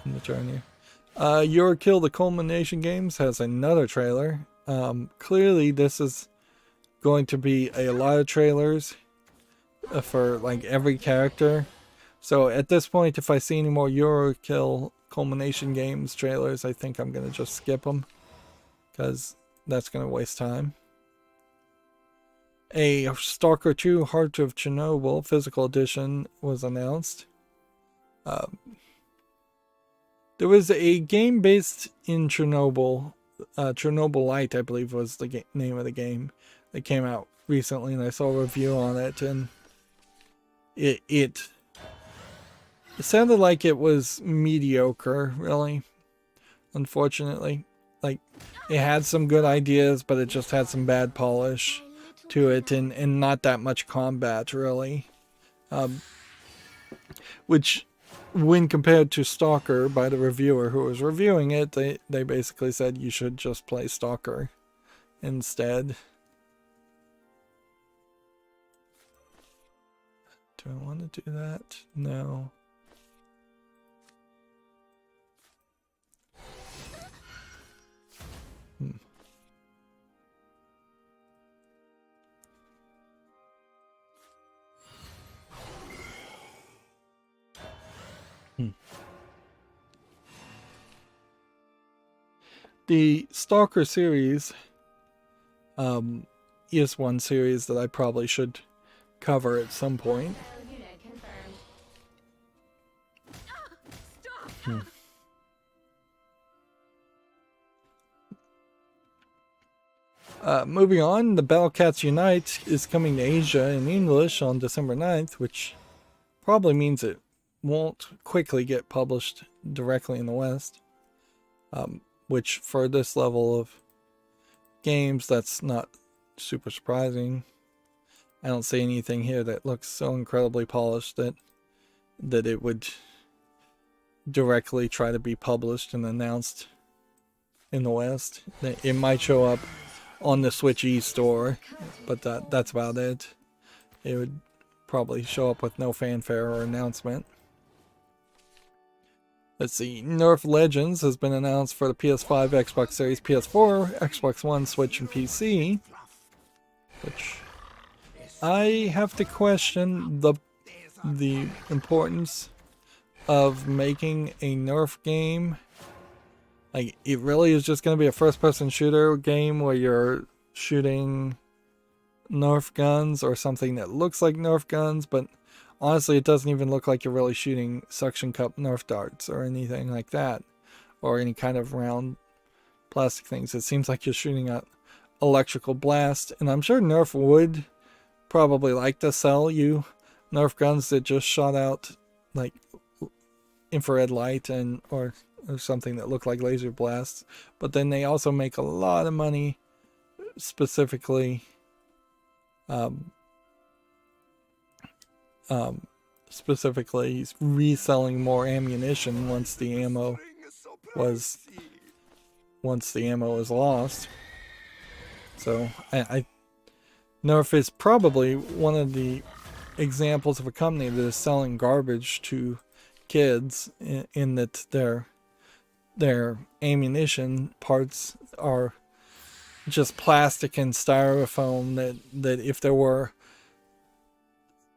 In the journey. Your Kill the Culmination Games has another trailer. Clearly this is going to be a lot of trailers for like every character. So at this point, if I see any more Your Kill Culmination Games trailers, I think I'm going to just skip them, because that's going to waste time. A Stalker 2 Heart of Chernobyl physical edition was announced. There was a game based in Chernobyl. Chernobylite, I believe, was the name of the game that came out recently, and I saw a review on it, and it sounded like it was mediocre, really. Unfortunately, like, it had some good ideas, but it just had some bad polish to it, and not that much combat, really. Which, when compared to Stalker by the reviewer who was reviewing it, they basically said you should just play Stalker instead. Do I want to do that? No. The Stalker series is one series that I probably should cover at some point. Moving on, the Battlecats Unite is coming to Asia in English on December 9th, which probably means it won't quickly get published directly in the West. Which, for this level of games, that's not super surprising. I don't see anything here that looks so incredibly polished that it would directly try to be published and announced in the West. It might show up on the Switch eStore, but that's about it. It would probably show up with no fanfare or announcement. Let's see. Nerf Legends has been announced for the PS5, Xbox Series, PS4, Xbox One, Switch, and PC. Which I have to question the importance of making a Nerf game. Like, it really is just going to be a first-person shooter game where you're shooting Nerf guns or something that looks like Nerf guns, but honestly, it doesn't even look like you're really shooting suction cup Nerf darts or anything like that, or any kind of round plastic things. It seems like you're shooting an electrical blast, and I'm sure Nerf would probably like to sell you Nerf guns that just shot out like infrared light and or something that looked like laser blasts, but then they also make a lot of money specifically reselling more ammunition once the ammo is lost. So I Nerf is probably one of the examples of a company that is selling garbage to kids in that their ammunition parts are just plastic and styrofoam that if there were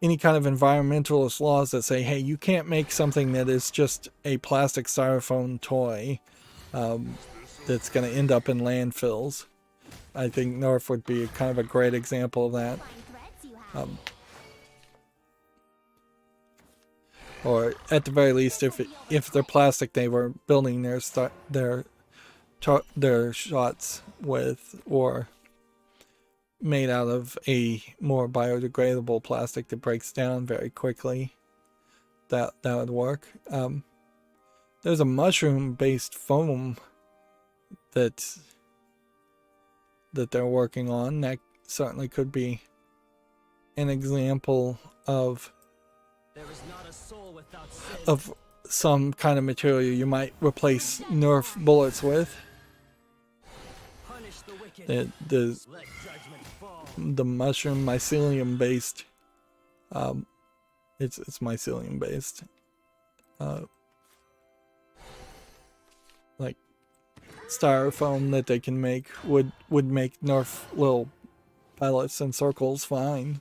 any kind of environmentalist laws that say, hey, you can't make something that is just a plastic styrofoam toy that's going to end up in landfills, I think Nerf would be kind of a great example of that. Or at the very least, if they're plastic, they were building their shots with, or made out of a more biodegradable plastic that breaks down very quickly, that would work. There's a mushroom-based foam that they're working on. That certainly could be an example of some kind of material you might replace Nerf bullets with. The mushroom mycelium based, it's mycelium based, like styrofoam that they can make would make Nerf little pellets and circles fine.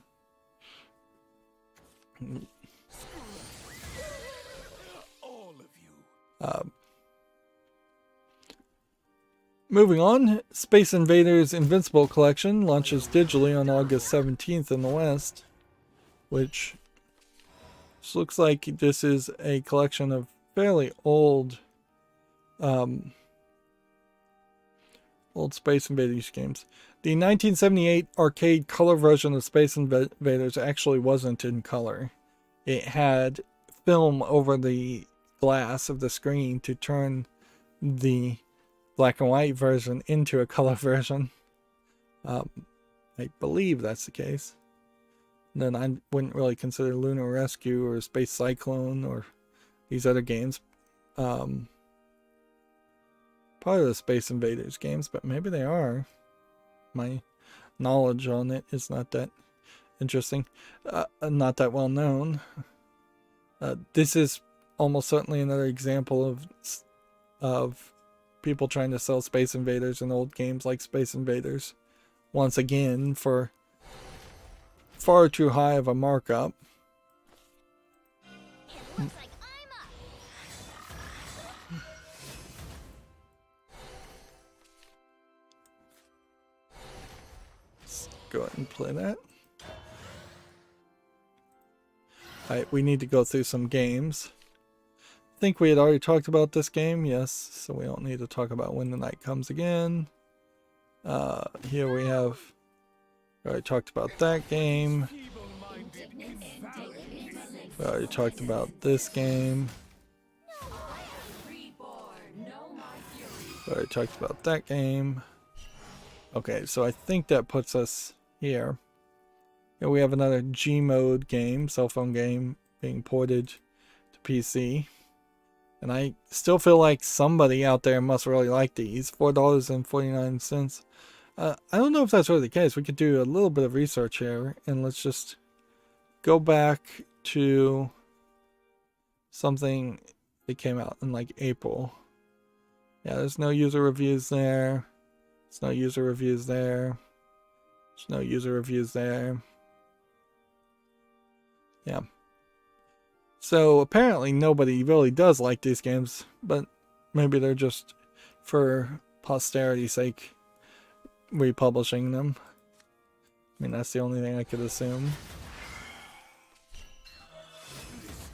Moving on, Space Invaders Invincible Collection launches digitally on August 17th in the West, which looks like this is a collection of fairly old Space Invaders games. The 1978 arcade color version of Space Invaders actually wasn't in color. It had film over the glass of the screen to turn the black and white version into a color version. I believe that's the case. And then I wouldn't really consider Lunar Rescue or Space Cyclone or these other games part of the Space Invaders games, but maybe they are. My knowledge on it is not that interesting, not that well known. This is almost certainly another example of people trying to sell Space Invaders and old games like Space Invaders once again for far too high of a markup. It looks like I'm up. Let's go ahead and play that. Alright, we need to go through some games. I think we had already talked about this game, yes, so we don't need to talk about When the Night Comes again. Here we have, we already talked about that game. We already talked about this game. We already talked about that game. Okay, so I think that puts us here. Here we have another Gmod game, cell phone game, being ported to PC. And I still feel like somebody out there must really like these. $4.49. I don't know if that's really the case. We could do a little bit of research here. And let's just go back to something It came out in like April. Yeah, there's no user reviews there. There's no user reviews there. There's no user reviews there. Yeah. So apparently nobody really does like these games, but maybe they're just, for posterity's sake, republishing them. I mean, that's the only thing I could assume.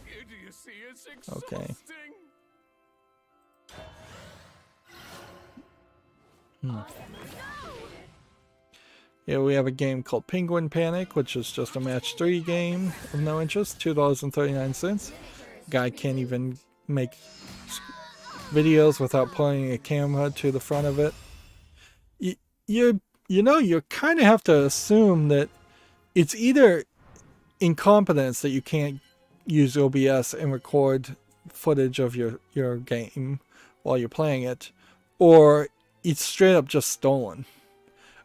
Idiocy is Okay. exhausting. Yeah, we have a game called Penguin Panic, which is just a match 3 game of no interest, $2.39. Guy can't even make videos without pulling a camera to the front of it. You kind of have to assume that it's either incompetence that you can't use OBS and record footage of your game while you're playing it, or it's straight up just stolen.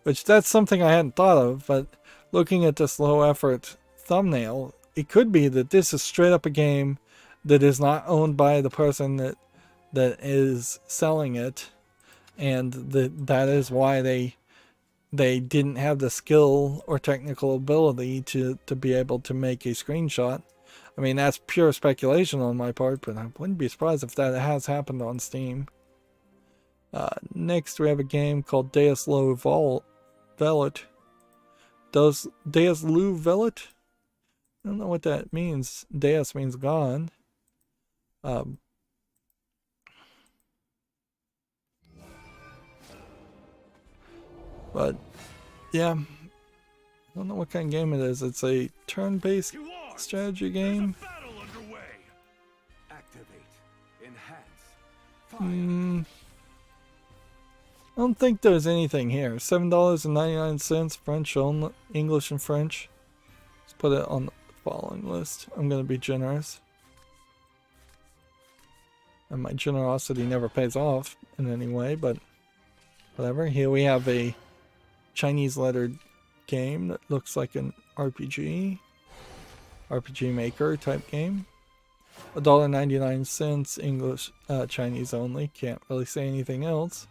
Which, that's something I hadn't thought of, but looking at this low effort thumbnail, it could be that this is straight up a game that is not owned by the person that is selling it, and that is why they didn't have the skill or technical ability to be able to make a screenshot. I mean, that's pure speculation on my part, but I wouldn't be surprised if that has happened on Steam. Next, we have a game called Deus Lo Velet. Deus Lo Velet? I don't know what that means. Deus means God. But, yeah. I don't know what kind of game it is. It's a turn-based strategy game. Battle underway. Activate. Enhance. I don't think there's anything here. $7.99, French only, English and French. Let's put it on the following list. I'm going to be generous. And my generosity never pays off in any way, but whatever. Here we have a Chinese lettered game that looks like an RPG Maker type game. $1.99, English, Chinese only. Can't really say anything else.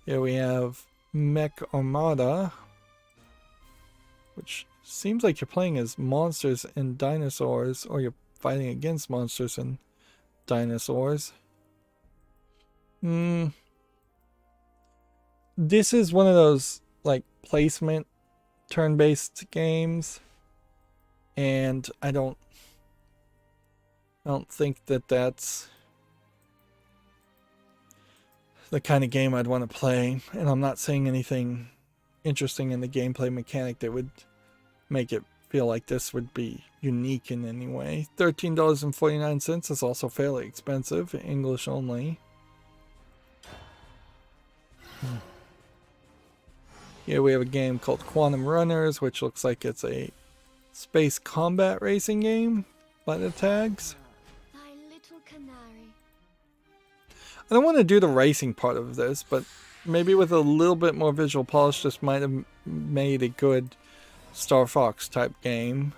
Here we have Mech Armada, which seems like you're playing as monsters and dinosaurs, or you're fighting against monsters and dinosaurs. This is one of those like placement turn-based games, and I don't think that that's the kind of game I'd want to play, and I'm not seeing anything interesting in the gameplay mechanic that would make it feel like this would be unique in any way. $13.49 is also fairly expensive, English only. Here we have a game called Quantum Runners, which looks like it's a space combat racing game by the tags. Thy little canary. I don't want to do the racing part of this, but maybe with a little bit more visual polish, this might have made a good Star Fox type game.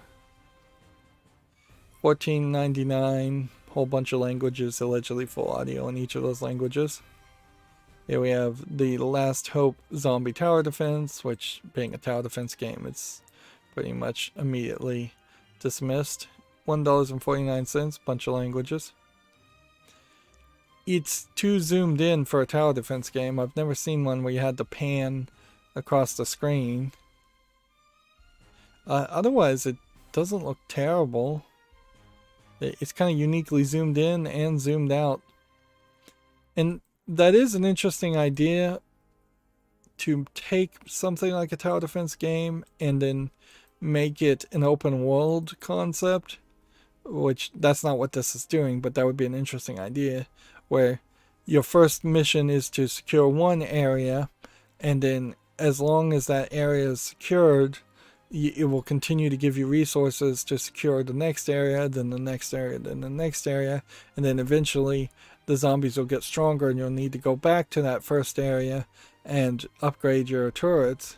$14.99, whole bunch of languages, allegedly full audio in each of those languages. Here we have the Last Hope Zombie Tower Defense, which, being a tower defense game, it's pretty much immediately dismissed. $1.49, bunch of languages. It's too zoomed in for a tower defense game. I've never seen one where you had to pan across the screen. Otherwise, it doesn't look terrible. It's kind of uniquely zoomed in and zoomed out. And that is an interesting idea, to take something like a tower defense game and then make it an open world concept, which that's not what this is doing, but that would be an interesting idea, where your first mission is to secure one area, and then as long as that area is secured, it will continue to give you resources to secure the next area, then the next area, then the next area, and then eventually the zombies will get stronger and you'll need to go back to that first area and upgrade your turrets.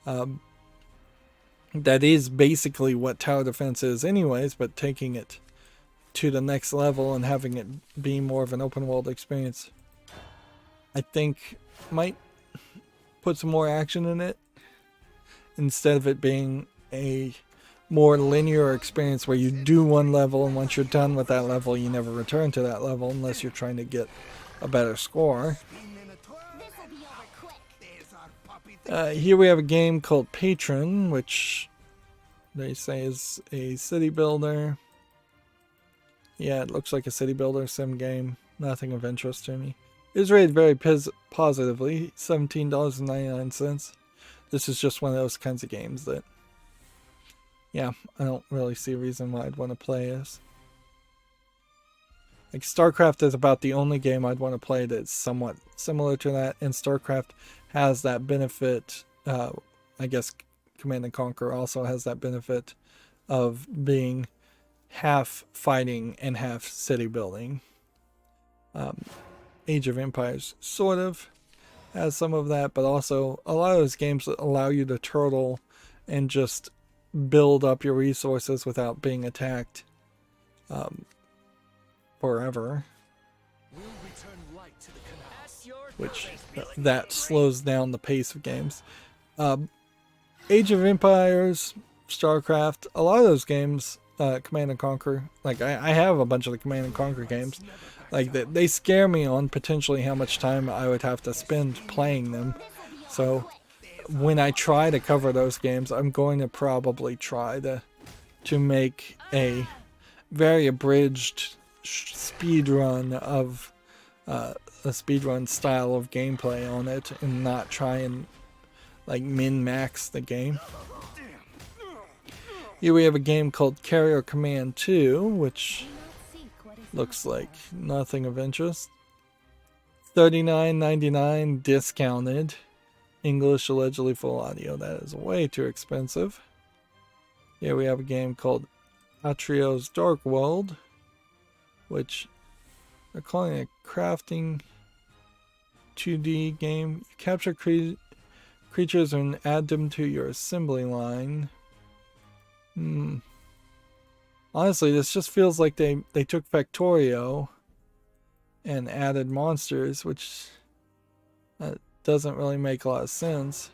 That is basically what tower defense is anyways, but taking it to the next level and having it be more of an open world experience, I think might put some more action in it instead of it being a more linear experience where you do one level and once you're done with that level you never return to that level unless you're trying to get a better score. This'll be over quick. Here we have a game called Patron, which they say is a city builder. Yeah, it looks like a city builder sim game. Nothing of interest to me. It is rated very positively, $17.99. This is just one of those kinds of games that, yeah, I don't really see a reason why I'd want to play this. Like, StarCraft is about the only game I'd want to play that's somewhat similar to that, and StarCraft has that benefit, I guess Command & Conquer also has that benefit of being half fighting and half city building. Age of Empires sort of has some of that, but also a lot of those games allow you to turtle and just build up your resources without being attacked forever, which that slows down the pace of games. Age of Empires, StarCraft, a lot of those games, Command & Conquer, like I have a bunch of the Command & Conquer games, like they scare me on potentially how much time I would have to spend playing them. So when I try to cover those games, I'm going to probably try to make a very abridged speed run of a speedrun style of gameplay on it and not try and like min-max the game. Here we have a game called Carrier Command 2, which looks like nothing of interest. $39.99 discounted. English allegedly full audio. That is way too expensive. Here we have a game called Atrio's Dark World, which they're calling it a crafting 2D game. You capture creatures and add them to your assembly line. Honestly, this just feels like they took Factorio and added monsters, which doesn't really make a lot of sense.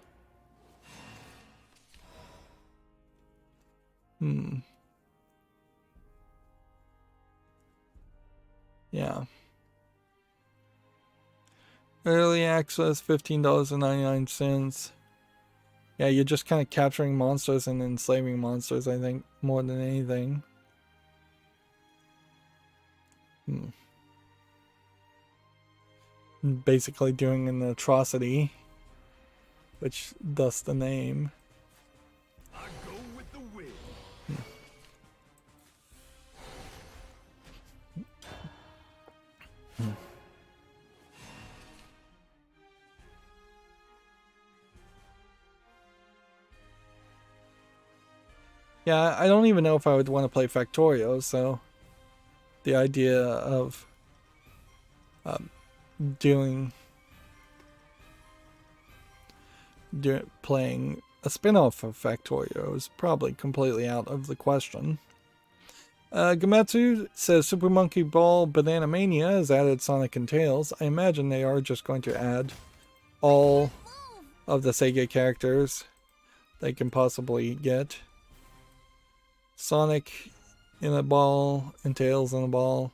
Yeah. Early access, $15.99. Yeah, you're just kind of capturing monsters and enslaving monsters, I think, more than anything. Basically doing an atrocity, which thus the name. I go with the wind. Yeah, I don't even know if I would want to play Factorio, so the idea of playing a spin-off of Factorio is probably completely out of the question. Gametsu says Super Monkey Ball Banana Mania has added Sonic and Tails. I imagine they are just going to add all of the Sega characters they can possibly get. Sonic in a ball and Tails in a ball.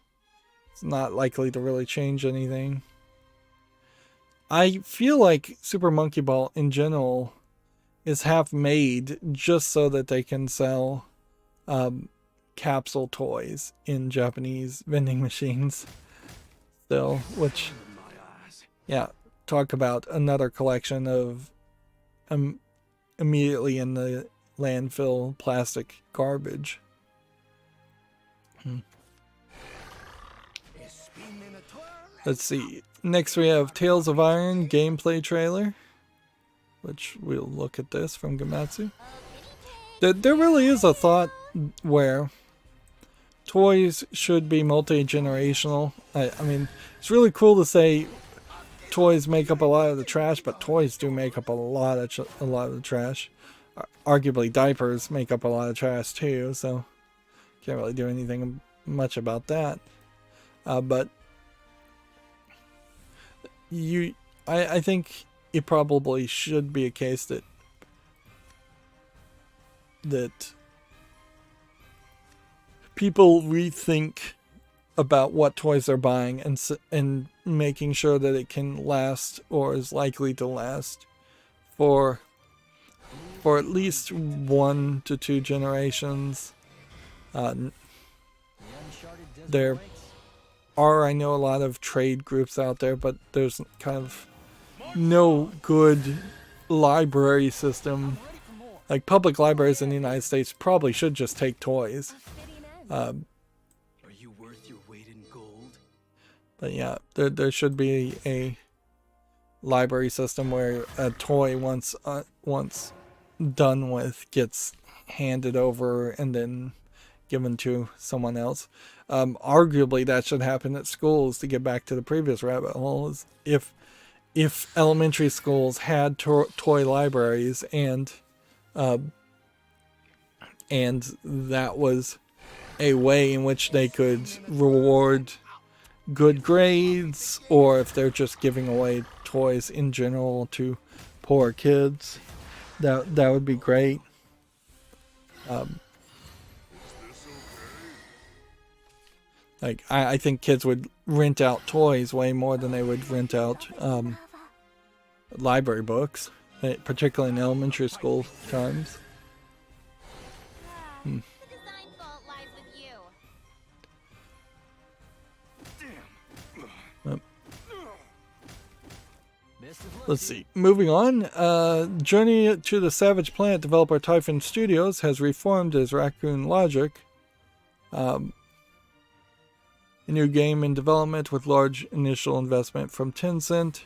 It's not likely to really change anything. I feel like Super Monkey Ball in general is half made just so that they can sell capsule toys in Japanese vending machines still, which, yeah, talk about another collection of immediately in the landfill plastic garbage. Let's see. Next we have Tales of Iron gameplay trailer, which we'll look at this from Gamatsu. There really is a thought where toys should be multi-generational. I mean, it's really cool to say toys make up a lot of the trash, but toys do make up a lot of the trash. Arguably, diapers make up a lot of trash too, so can't really do anything much about that. But I think it probably should be a case that people rethink about what toys they're buying and making sure that it can last or is likely to last for at least 1 to 2 generations. There are, I know, a lot of trade groups out there, but there's kind of no good library system. Like, public libraries in the United States probably should just take toys. A fitting end. Are you worth your weight in gold? But yeah, there should be a library system where a toy once done with gets handed over and then given to someone else. Arguably that should happen at schools, to get back to the previous rabbit hole. Is if elementary schools had toy libraries and that was a way in which they could reward good grades, or if they're just giving away toys in general to poor kids, that would be great. Like, I think kids would rent out toys way more than they would rent out library books, particularly in elementary school times. The design fault lies with you. Let's see. Moving on. Journey to the Savage Planet developer Typhon Studios has reformed as Raccoon Logic. A new game in development with large initial investment from Tencent.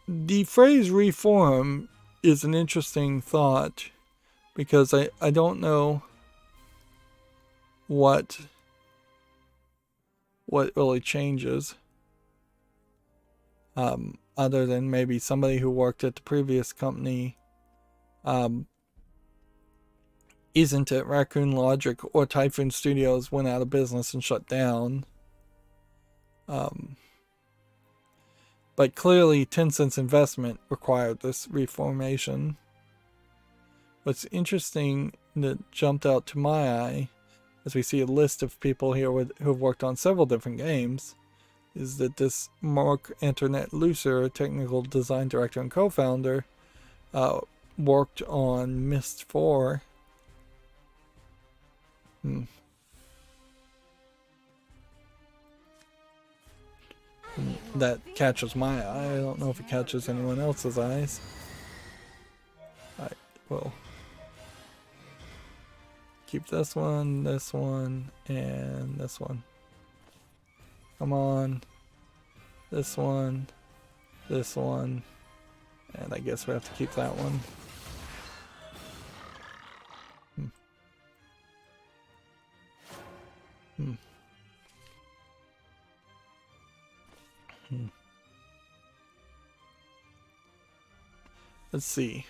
The phrase reform is an interesting thought, because I don't know what really changes, other than maybe somebody who worked at the previous company isn't at Raccoon Logic, or Typhoon Studios went out of business and shut down. But clearly Tencent's investment required this reformation. What's interesting that jumped out to my eye, as we see a list of people here who have worked on several different games, is that this Mark Antoinette Lucer, technical design director and co-founder, worked on Myst 4. That catches my eye. I don't know if it catches anyone else's eyes. I will keep this one, and this one. Come on. This one, and I guess we have to keep that one. Let's see.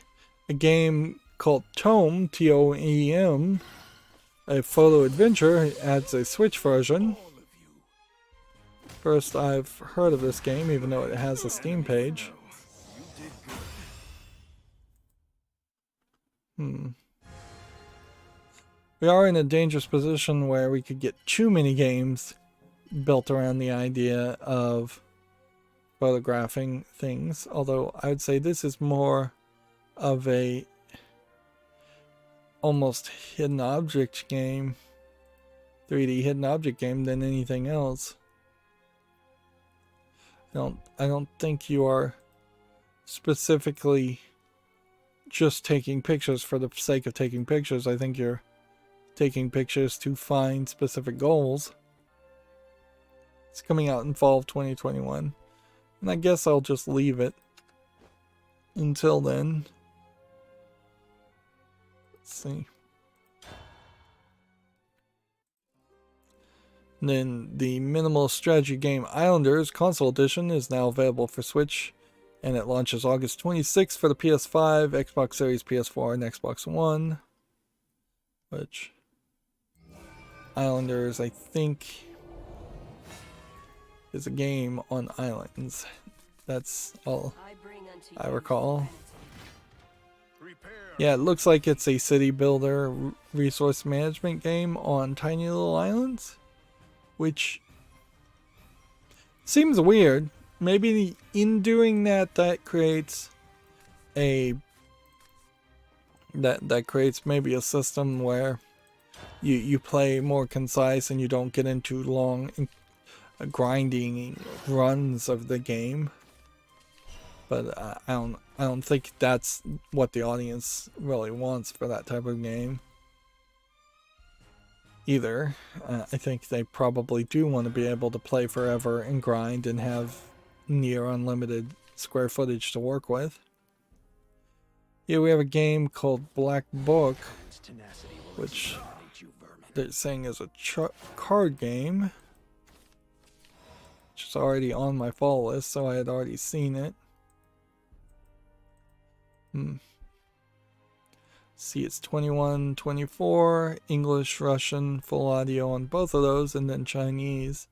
A game called Tome, T-O-E-M, a photo adventure, adds a Switch version. First I've heard of this game, even though it has a Steam page. We are in a dangerous position where we could get too many games built around the idea of photographing things, although I would say this is more of a almost hidden object game, 3D hidden object game, than anything else. I don't think you are specifically just taking pictures for the sake of taking pictures. I think you're taking pictures to find specific goals. It's coming out in fall of 2021. And I guess I'll just leave it until then. Let's see. And then the minimal strategy game Islanders console edition is now available for Switch, and it launches August 26th for the PS5, Xbox Series, PS4, and Xbox One. which Islanders, I think, is a game on islands. That's all I recall. Yeah, it looks like it's a city builder resource management game on tiny little islands, which seems weird. Maybe in doing that, that creates a that creates maybe a system where you play more concise and you don't get into long grinding runs of the game. But I don't think that's what the audience really wants for that type of game either. I think they probably do want to be able to play forever and grind and have near unlimited square footage to work with. Here we have a game called Black Book, which they're saying is a card game, which is already on my follow list, so I had already seen it. See, it's 21, 24, English, Russian, full audio on both of those, and then Chinese.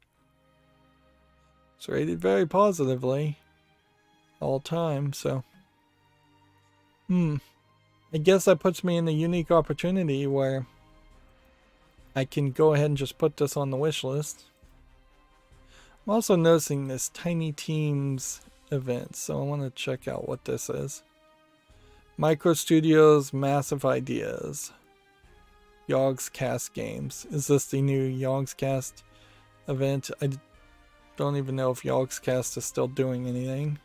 It's rated very positively all time, so I guess that puts me in a unique opportunity where I can go ahead and just put this on the wish list. I'm also noticing this Tiny Teams event, so I want to check out what this is. Micro Studios, Massive Ideas, Yogscast Games. Is this the new Yogscast event? I don't even know if Yogscast is still doing anything.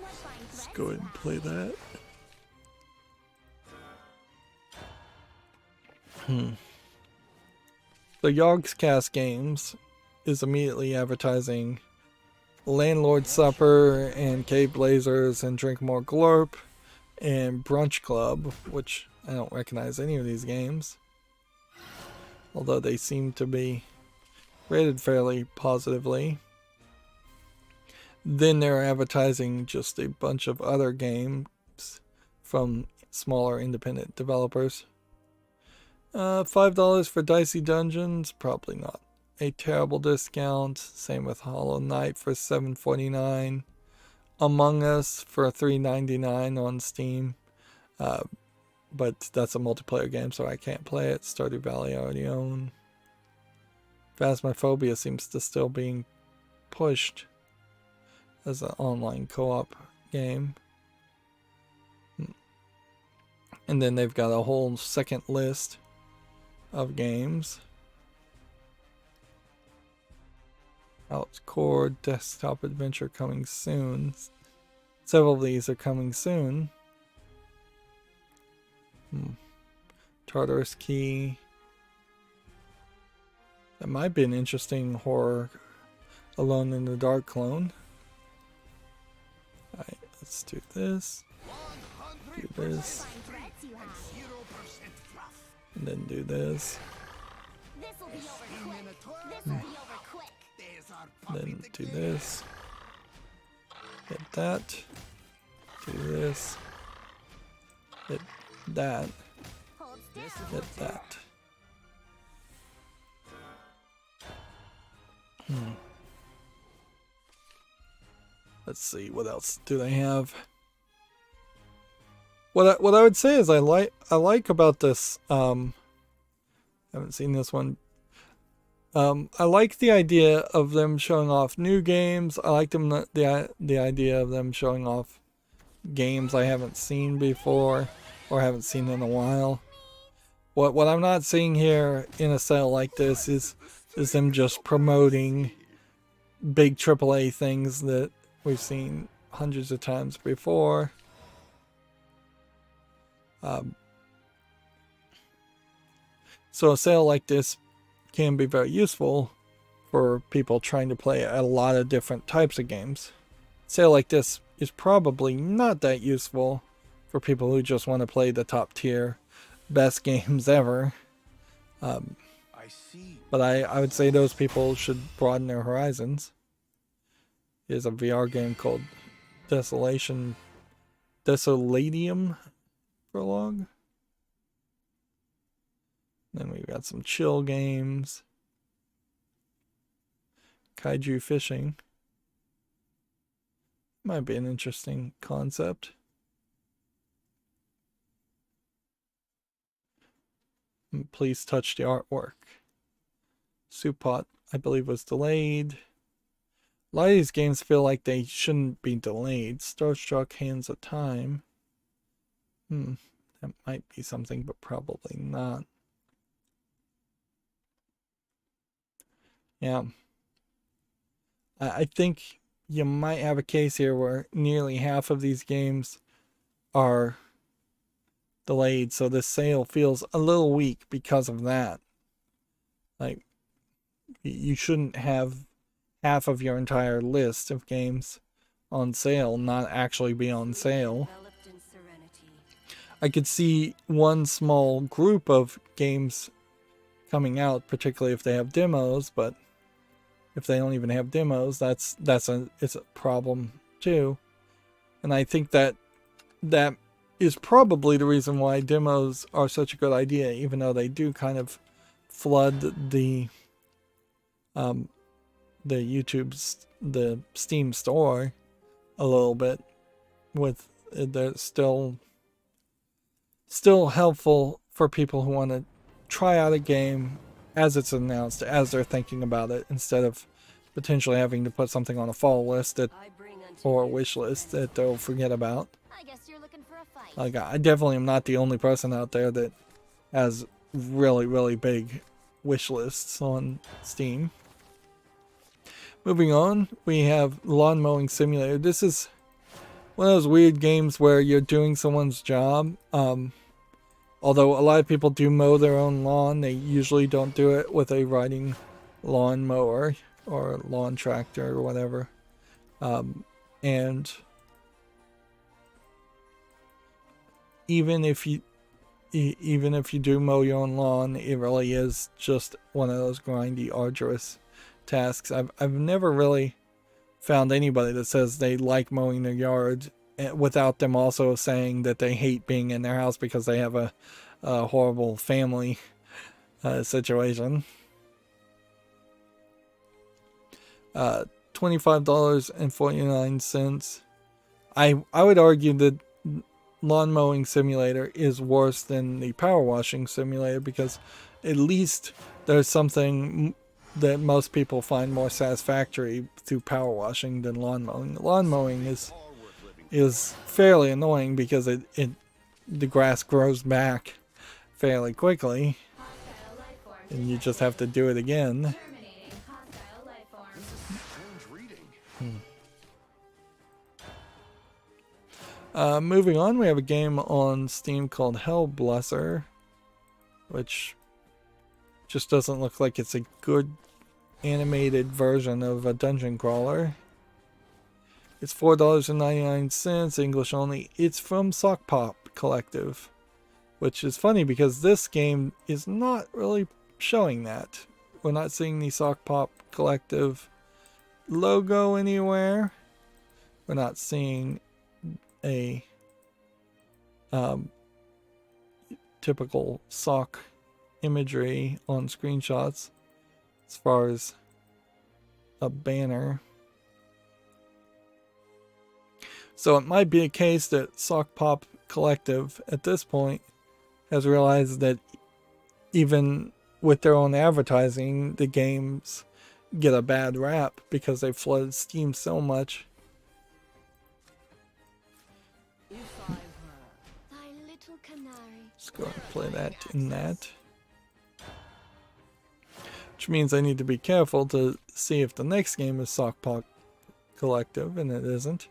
Let's go ahead and play that. The Yogscast Games is immediately advertising Landlord Supper and Cave Blazers and Drink More Glorp and Brunch Club, which I don't recognize any of these games, although they seem to be rated fairly positively. Then they're advertising just a bunch of other games from smaller independent developers. $5 for Dicey Dungeons, probably not a terrible discount. Same with Hollow Knight for $7.49. Among Us for $3.99 on Steam. But that's a multiplayer game, so I can't play it. Stardew Valley I already own. Phasmophobia seems to still being pushed as an online co-op game. And then they've got a whole second list of games. Alex Cord, Desktop Adventure coming soon. Several of these are coming soon. Tartarus Key. That might be an interesting horror Alone in the Dark clone. Alright, let's do this. Do this. And then do this. Then do this. Hit that. Do this. Hit that. Hit that. Let's see, what else do they have? What I would say is I like about this. I haven't seen this one. I like the idea of them showing off new games. I like the idea of them showing off games I haven't seen before or haven't seen in a while. What I'm not seeing here in a sale like this is them just promoting big AAA things that we've seen hundreds of times before. So a sale like this can be very useful for people trying to play a lot of different types of games. A sale like this is probably not that useful for people who just want to play the top tier best games ever. But I would say those people should broaden their horizons. There's a VR game called Desolatium prologue. Then we've got some chill games. Kaiju fishing. Might be an interesting concept. Please touch the artwork. Soup Pot, I believe, was delayed. A lot of these games feel like they shouldn't be delayed. Starstruck, Hands of Time. That might be something, but probably not. Yeah. I think you might have a case here where nearly half of these games are delayed, so this sale feels a little weak because of that. Like, you shouldn't have half of your entire list of games on sale not actually be on sale. I could see one small group of games coming out, particularly if they have demos, but if they don't even have demos, it's a problem too. And I think that is probably the reason why demos are such a good idea, even though they do kind of flood the the Steam store a little bit. With they're still helpful for people who want to try out a game as it's announced, as they're thinking about it, instead of potentially having to put something on a fall list or a wish list that they'll forget about. I guess you're looking for a fight. Like, I definitely am not the only person out there that has really, really big wish lists on Steam. Moving on, we have Lawn Mowing Simulator. This is one of those weird games where you're doing someone's job. Although a lot of people do mow their own lawn, they usually don't do it with a riding lawn mower or lawn tractor or whatever. And even if you do mow your own lawn, it really is just one of those grindy, arduous tasks. I've never really found anybody that says they like mowing their yard without them also saying that they hate being in their house because they have a horrible family situation. $25.49. I would argue that Lawn Mowing Simulator is worse than the Power Washing Simulator because at least there's something that most people find more satisfactory through power washing than lawn mowing. Lawn mowing is fairly annoying because the grass grows back fairly quickly and you just have to do it again. Moving on, we have a game on Steam called Hellblesser, which just doesn't look like it's a good animated version of a dungeon crawler. It's $4.99, English only. It's from Sock Pop Collective, which is funny because this game is not really showing that. We're not seeing the Sock Pop Collective logo anywhere. We're not seeing a typical sock imagery on screenshots as far as a banner. So it might be a case that Sock Pop Collective at this point has realized that even with their own advertising, the games get a bad rap because they flooded Steam so much. Thy little canary. Let's go and play that in that. Which means I need to be careful to see if the next game is Sock Pop Collective, and it isn't.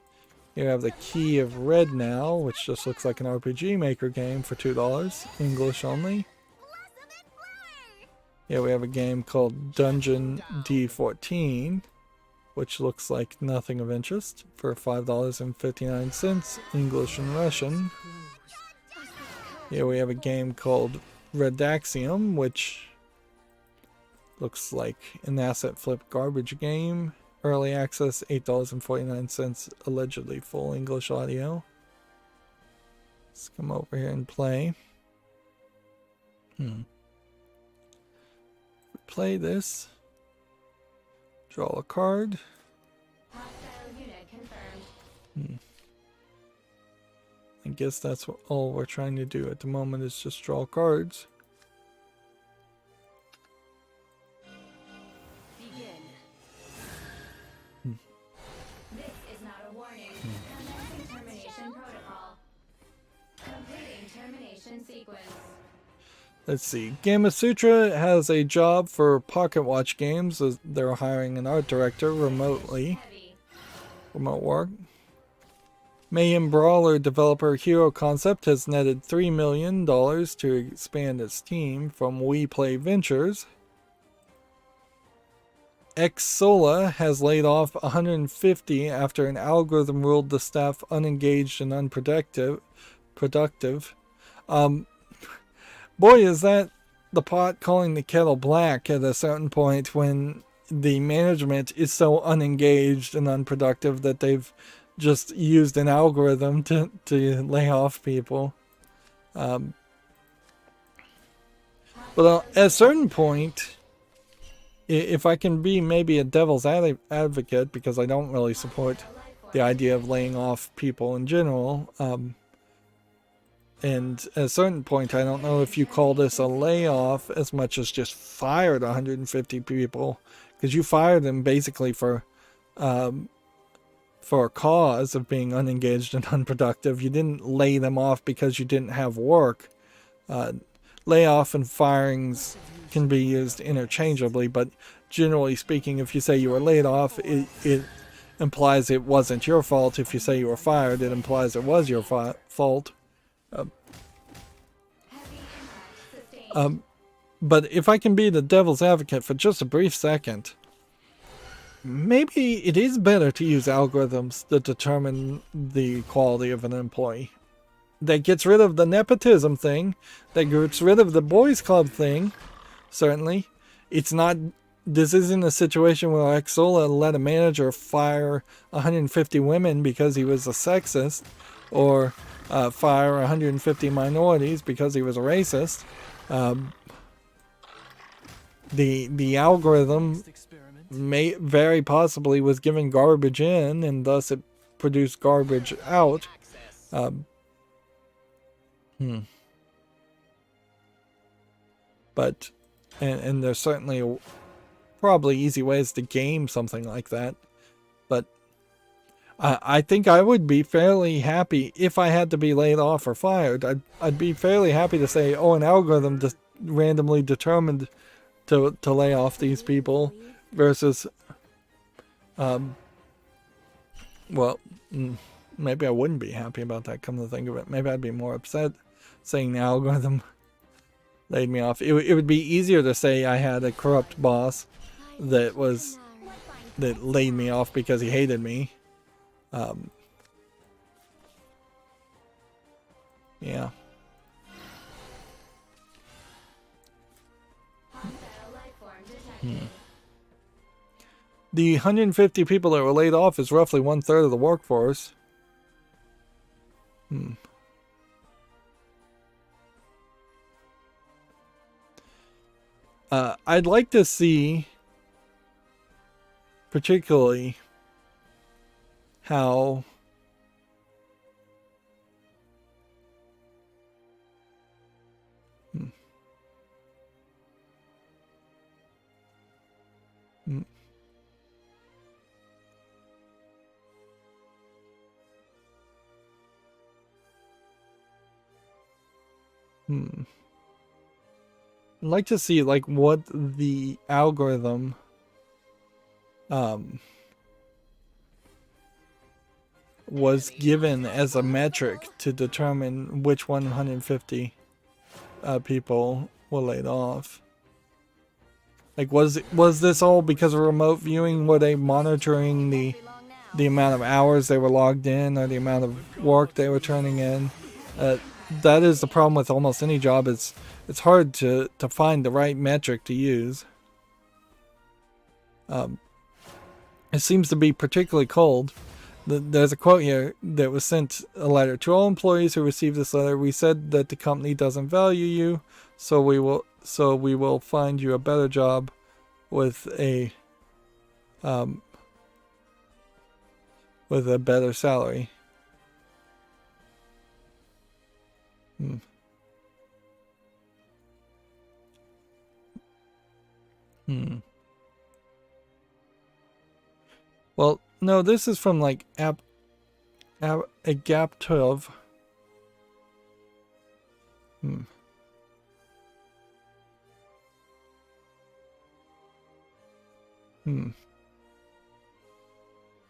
You have the Key of Red now, which just looks like an RPG Maker game for $2, English only. Yeah, we have a game called Dungeon D14, which looks like nothing of interest, for $5.59, English and Russian. Here we have a game called Redaxium, which looks like an asset flip garbage game, early access, $8.49, allegedly full English audio. Let's come over here and play. Play this. Draw a card. I guess that's all we're trying to do at the moment is just draw cards. This is not a warning. Commencing termination protocol. Completing termination sequence. Let's see. Gamma Sutra has a job for Pocket Watch Games. They're hiring an art director remotely. Remote work. Mayhem Brawler developer Hero Concept has netted $3 million to expand its team from We Play Ventures. Xsola has laid off 150 after an algorithm ruled the staff unengaged and unproductive. Boy, is that the pot calling the kettle black at a certain point when the management is so unengaged and unproductive that they've just used an algorithm to lay off people. But at a certain point, if I can be maybe a devil's advocate, because I don't really support the idea of laying off people in general, and at a certain point, I don't know if you call this a layoff as much as just fired 150 people, because you fired them basically for a cause of being unengaged and unproductive. You didn't lay them off because you didn't have work. Layoff and firings can be used interchangeably, but generally speaking, if you say you were laid off, it implies it wasn't your fault. If you say you were fired, it implies it was your fault. But if I can be the devil's advocate for just a brief second, maybe it is better to use algorithms that determine the quality of an employee. That gets rid of the nepotism thing. That gets rid of the boys club thing. Certainly. This isn't a situation where Xsola let a manager fire 150 women because he was a sexist, or fire 150 minorities because he was a racist. The algorithm very possibly was given garbage in, and thus it produced garbage out. But and there's certainly probably easy ways to game something like that. But I think I would be fairly happy if I had to be laid off or fired. I'd be fairly happy to say, oh, an algorithm just randomly determined to lay off these people versus, well, maybe I wouldn't be happy about that, come to think of it. Maybe I'd be more upset saying the algorithm laid me off. It would be easier to say I had a corrupt boss that laid me off because he hated me. Yeah. The 150 people that were laid off is roughly 1/3 of the workforce. I'd like to see, particularly, how I'd like to see like what the algorithm was given as a metric to determine which 150 people were laid off. Like, was this all because of remote viewing? Were they monitoring the amount of hours they were logged in, or the amount of work they were turning in? That is the problem with almost any job. It's hard to find the right metric to use. And It seems to be particularly cold. There's a quote here that was sent a letter to all employees who received this letter. We said that the company doesn't value you, so we will find you a better job with a better salary. Well, no, this is from like a Gap 12.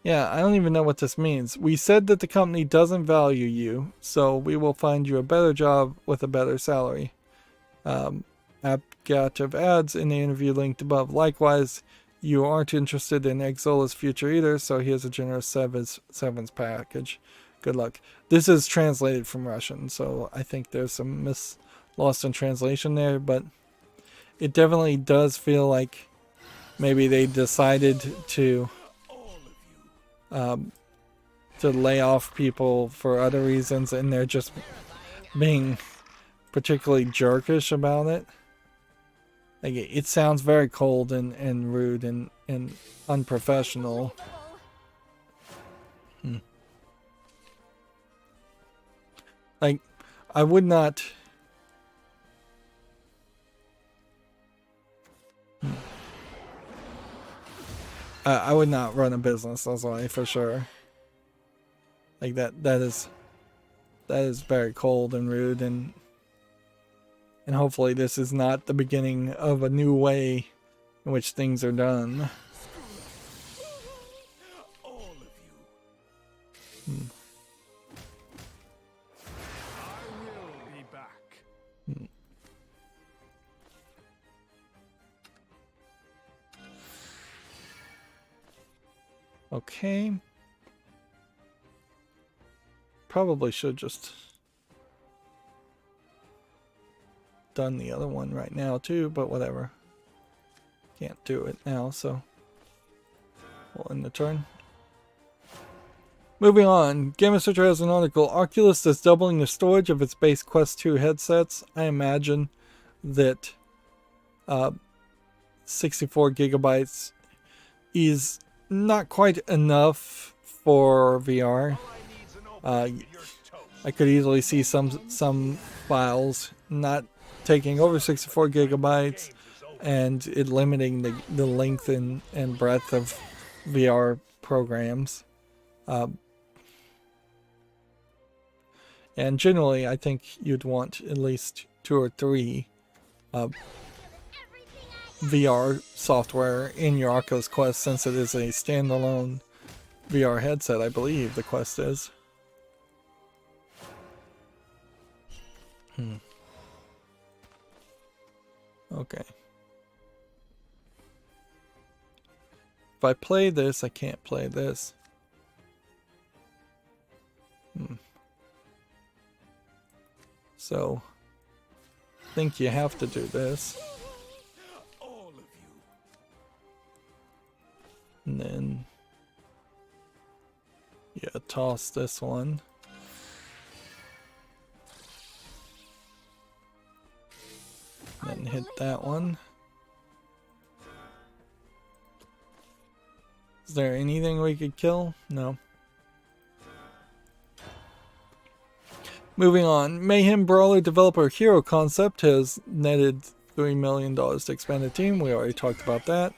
Yeah, I don't even know what this means. We said that the company doesn't value you, so we will find you a better job with a better salary. Appgative adds in the interview linked above. Likewise, you aren't interested in Exola's future either, so here's a generous severance package. Good luck. This is translated from Russian, so I think there's some lost in translation there, but it definitely does feel like maybe they decided to lay off people for other reasons, and they're just being particularly jerkish about it. Like, it sounds very cold and rude and unprofessional. Like, I would not... I would not run a business this way for sure. Like that is very cold and rude, and hopefully this is not the beginning of a new way in which things are done. All of you. I will be back. Okay. Probably should just done the other one right now too, but whatever. Can't do it now, so we'll end the turn. Moving on, Game Center has an article. Oculus is doubling the storage of its base Quest 2 headsets. I imagine that 64 gigabytes is not quite enough for VR. I could easily see some files not taking over 64 gigabytes and it limiting the length and breadth of VR programs. And generally, I think you'd want at least 2 or 3 VR software in your Oculus Quest, since it is a standalone VR headset, I believe the Quest is. Okay. If I play this, I can't play this. So, I think you have to do this. All of you. And then, yeah, toss this one. Then hit that one. Is there anything we could kill? No. Moving on. Mayhem Brawler developer Hero Concept has netted $3 million to expand the team. We already talked about that.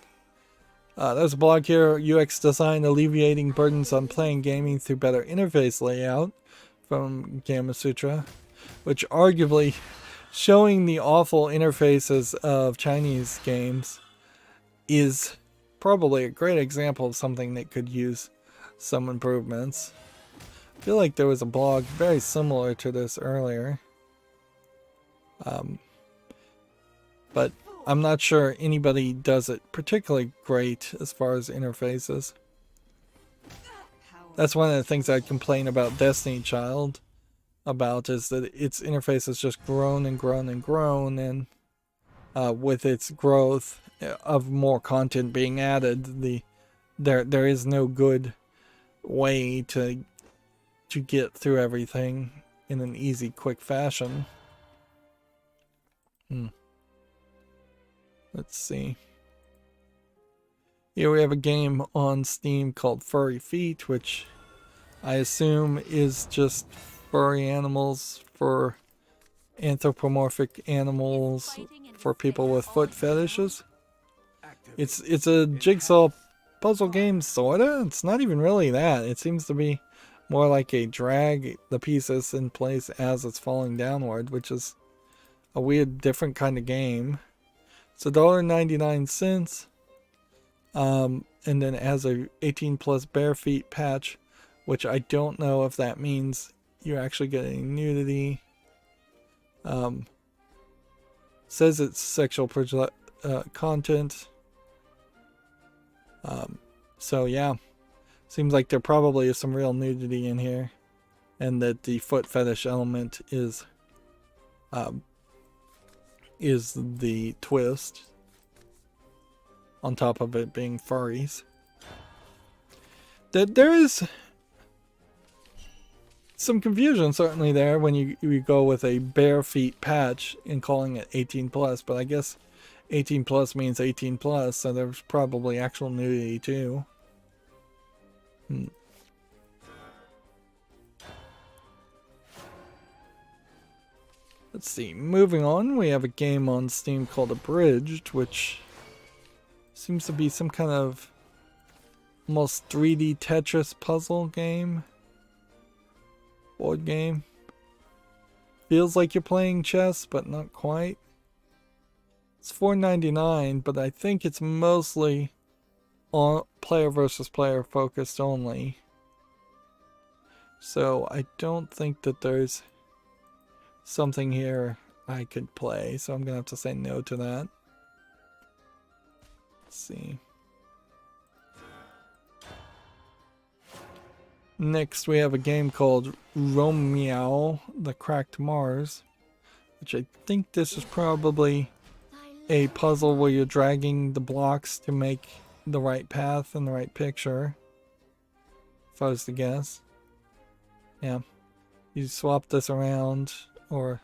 There's a blog here. UX design alleviating burdens on playing gaming through better interface layout from Gamma Sutra, which arguably showing the awful interfaces of Chinese games is probably a great example of something that could use some improvements. I feel like there was a blog very similar to this earlier. But I'm not sure anybody does it particularly great as far as interfaces. That's one of the things I complain about Destiny Child about, is that its interface has just grown and grown and grown, and with its growth of more content being added, the there is no good way to get through everything in an easy, quick fashion. Let's see. Here we have a game on Steam called Furry Feet, which I assume is just furry animals for anthropomorphic animals for people with foot fetishes. It's a jigsaw puzzle game, sorta. It's not even really that. It seems to be more like a drag the pieces in place as it's falling downward, which is a weird, different kind of game. It's $1.99. And then it has a 18 plus bare feet patch, which I don't know if that means you're actually getting nudity. Says it's sexual content. So yeah, seems like there probably is some real nudity in here, and that the foot fetish element is the twist, on top of it being furries. There is some confusion certainly there when you go with a bare feet patch and calling it 18 plus, but I guess 18 plus means 18 plus, so there's probably actual nudity too. Let's see, moving on, we have a game on Steam called Abridged, which seems to be some kind of almost 3D Tetris puzzle game. Board game. Feels like you're playing chess, but not quite. It's $4.99, but I think it's mostly on player versus player focused only. So I don't think that there's something here I could play, so I'm gonna have to say no to that. Let's see. Next we have a game called Romeo the Cracked Mars, which I think this is probably a puzzle where you're dragging the blocks to make the right path and the right picture, if I was to guess. Yeah, you swap this around, or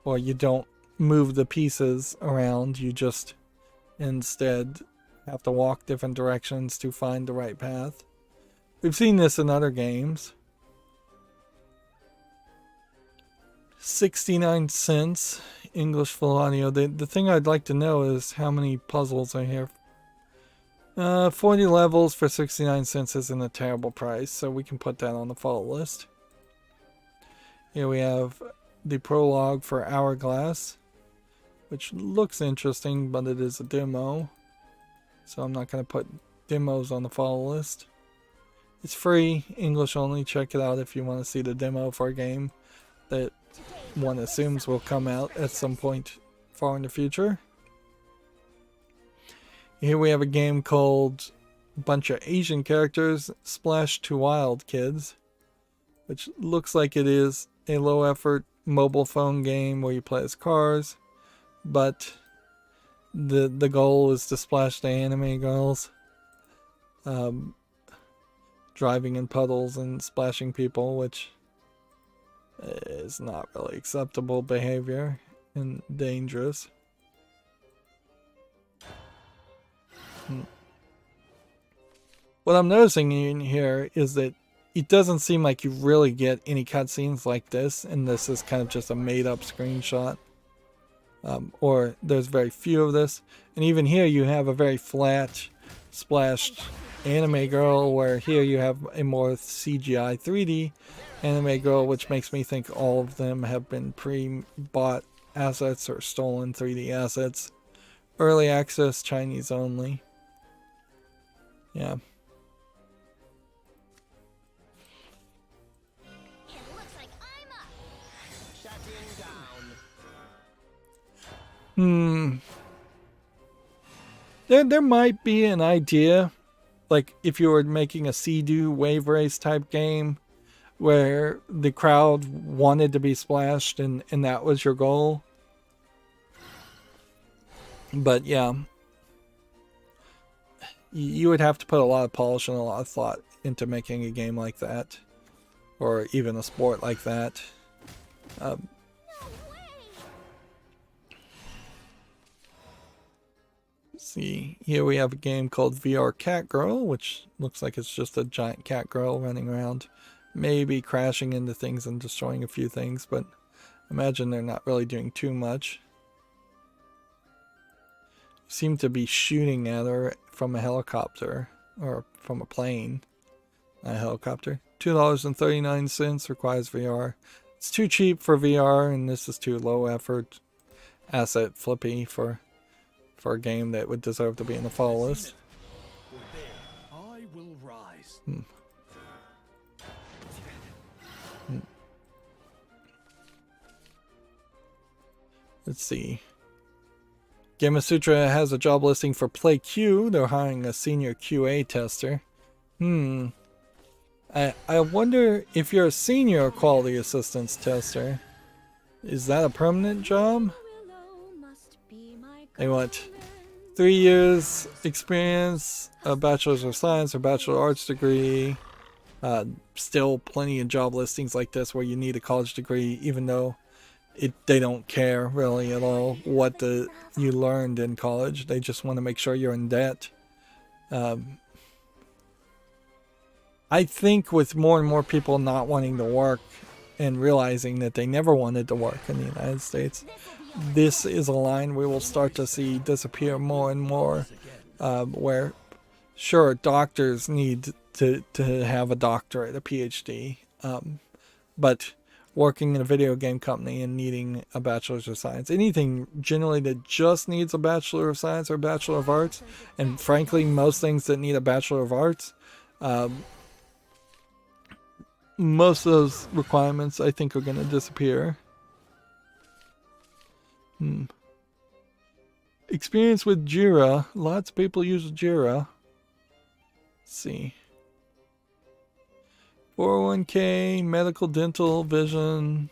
you don't move the pieces around, you just instead have to walk different directions to find the right path. We've seen this in other games. 69 cents English full audio. The thing I'd like to know is how many puzzles are here. 40 levels for 69 cents isn't a terrible price, so we can put that on the follow list. Here we have the prologue for Hourglass, which looks interesting, but it is a demo, so I'm not going to put demos on the follow list. It's free, English only. Check it out if you want to see the demo for a game that one assumes will come out at some point far in the future. Here we have a game called Bunch of Asian Characters Splash to Wild Kids, which looks like it is a low effort mobile phone game where you play as cars, but the goal is to splash the anime girls, driving in puddles and splashing people, which is not really acceptable behavior and dangerous. What I'm noticing in here is that it doesn't seem like you really get any cutscenes like this, and this is kind of just a made-up screenshot. Or there's very few of this. And even here you have a very flat, splashed anime girl, where here you have a more CGI 3D anime girl, which makes me think all of them have been pre-bought assets or stolen 3D assets. Early access, Chinese only. Yeah. It looks like I'm up. Shutting down. There might be an idea, like if you were making a Sea-Doo wave race type game, where the crowd wanted to be splashed and that was your goal. But yeah. you would have to put a lot of polish and a lot of thought into making a game like that, or even a sport like that. See, here we have a game called VR Cat Girl, which looks like it's just a giant cat girl running around, maybe crashing into things and destroying a few things, but imagine they're not really doing too much. Seem to be shooting at her from a helicopter, or from a plane. A helicopter. $2.39 requires VR. It's too cheap for VR, and this is too low effort, asset flippy for a game that would deserve to be in the fall list. I will rise. Let's see. Gamasutra has a job listing for Play Q. They're hiring a senior QA tester. I wonder if you're a senior quality assistance tester. Is that a permanent job? They want 3 years experience, a bachelor's of science or bachelor of arts degree. Still plenty of job listings like this where you need a college degree, even though they don't care really at all what you learned in college. They just want to make sure you're in debt. I think with more and more people not wanting to work and realizing that they never wanted to work in the United States, this is a line we will start to see disappear more and more, where sure, doctors need to have a doctorate, a PhD, but working in a video game company and needing a bachelor's of science, anything generally that just needs a bachelor of science or a bachelor of arts, and frankly most things that need a bachelor of arts, most of those requirements I think are going to disappear. Experience with Jira. Lots of people use Jira. Let's see. 401k, medical, dental, vision,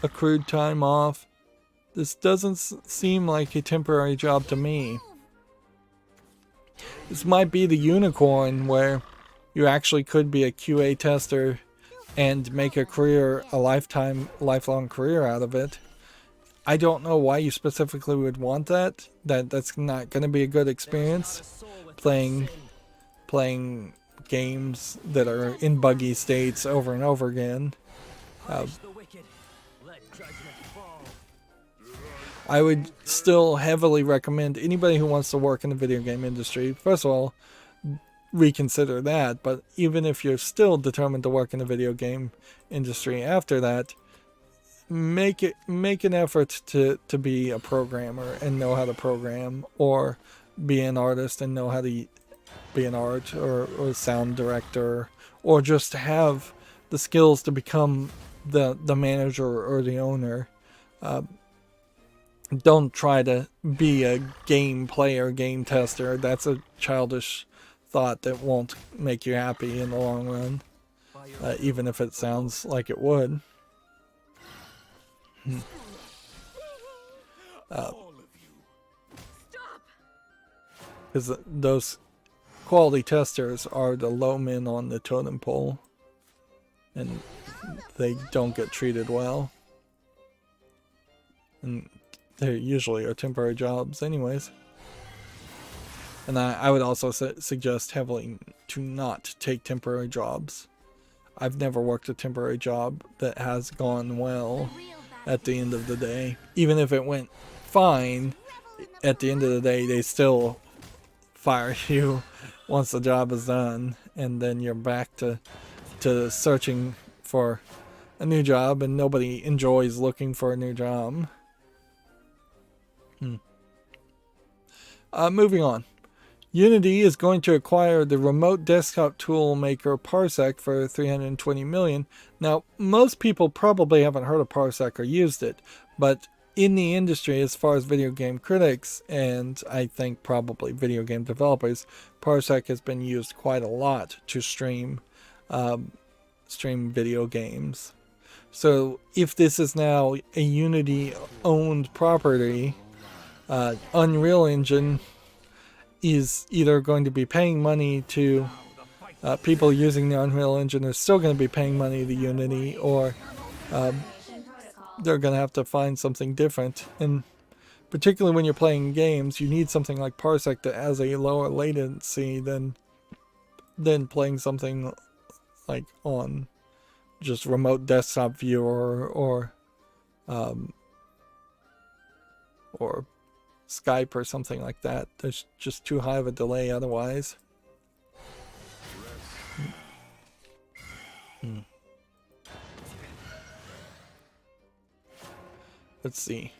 accrued time off. This doesn't seem like a temporary job to me. This might be the unicorn where you actually could be a QA tester and make a career, a lifelong career out of it. I don't know why you specifically would want that. That's not going to be a good experience. Playing games that are in buggy states over and over again. I would still heavily recommend anybody who wants to work in the video game industry, first of all, reconsider that. But even if you're still determined to work in the video game industry after that, make an effort to be a programmer and know how to program, or be an artist and know how to be an art or sound director, or just have the skills to become the manager or the owner. Don't try to be a game player, game tester. That's a childish thought that won't make you happy in the long run, even if it sounds like it would. Because those quality testers are the low men on the totem pole, and they don't get treated well, and they usually are temporary jobs anyways. And I would also suggest heavily to not take temporary jobs. I've never worked a temporary job that has gone well at the end of the day. Even if it went fine, at the end of the day, they still fire you once the job is done, and then you're back to searching for a new job, and nobody enjoys looking for a new job. Moving on. Unity is going to acquire the remote desktop tool maker Parsec for $320 million. Now, most people probably haven't heard of Parsec or used it, but in the industry, as far as video game critics, and I think probably video game developers, Parsec has been used quite a lot to stream video games. So if this is now a Unity-owned property, Unreal Engine is either going to be paying money to people using the Unreal Engine are still going to be paying money to Unity, or they're going to have to find something different. And particularly when you're playing games, you need something like Parsec that has a lower latency than playing something like on just remote desktop viewer or Skype or something like that. There's just too high of a delay otherwise. Let's see.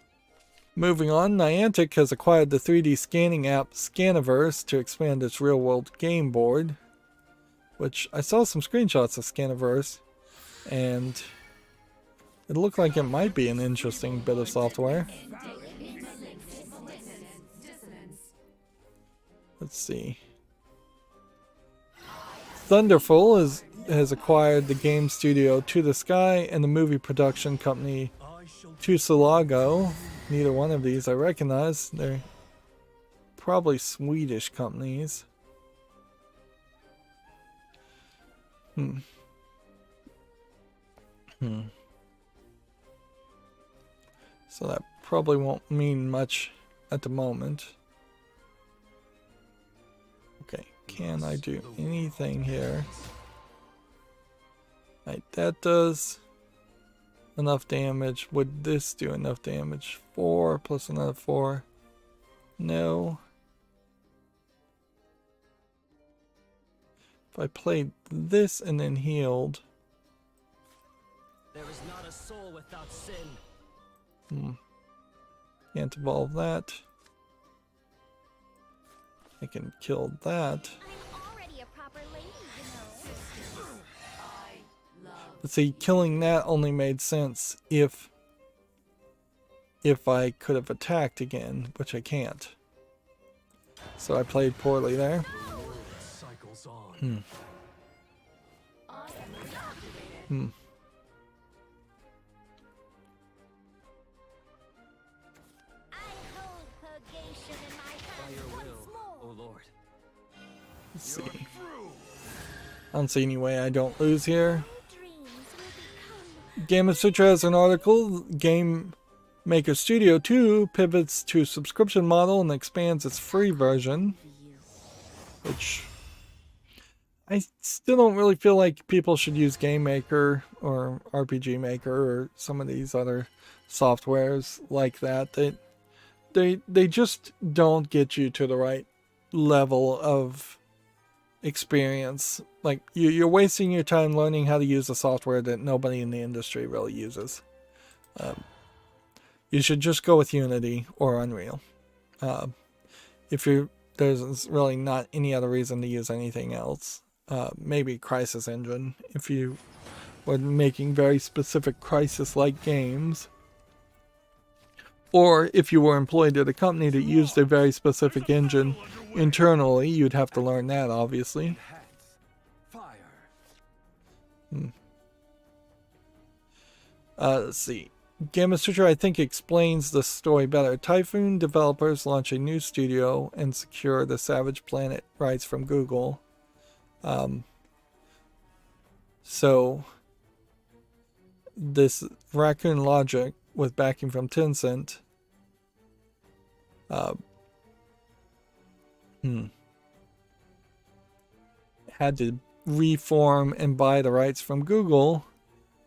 Moving on, Niantic has acquired the 3D scanning app Shadowverse to expand its real-world game board, which I saw some screenshots of Shadowverse, and it looked like it might be an interesting bit of software. Let's see. Thunderful has acquired the game studio To the Sky and the movie production company Tusolago. Neither one of these I recognize. They're probably Swedish companies. So that probably won't mean much at the moment. Okay, can I do anything here? Right, that does enough damage. Would this do enough damage? 4 plus another 4. No. If I played this and then healed. There is not a soul without sin. Can't evolve that. I can kill that. I'm already a proper lady, you know. But see, killing that only made sense if I could have attacked again, which I can't. So I played poorly there. Cycles on. I hold purgation in my By hand your once will, O more. Lord. Let's see. I don't see any way I don't lose here. Dreams will become Game of Sutra has an article. Game Maker Studio 2 pivots to subscription model and expands its free version, which I still don't really feel like people should use Game Maker or RPG Maker or some of these other softwares like that. They just don't get you to the right level of experience. Like you're wasting your time learning how to use a software that nobody in the industry really uses. You should just go with Unity or Unreal. There's really not any other reason to use anything else. Maybe Crisis Engine if you were making very specific Crisis-like games. Or if you were employed at a company that used a very specific engine internally, you'd have to learn that, obviously. Fire. Let's see. Game of Sutra, I think, explains the story better. Typhoon developers launch a new studio and secure the Savage Planet rights from Google. So, this Raccoon Logic, with backing from Tencent, had to reform and buy the rights from Google,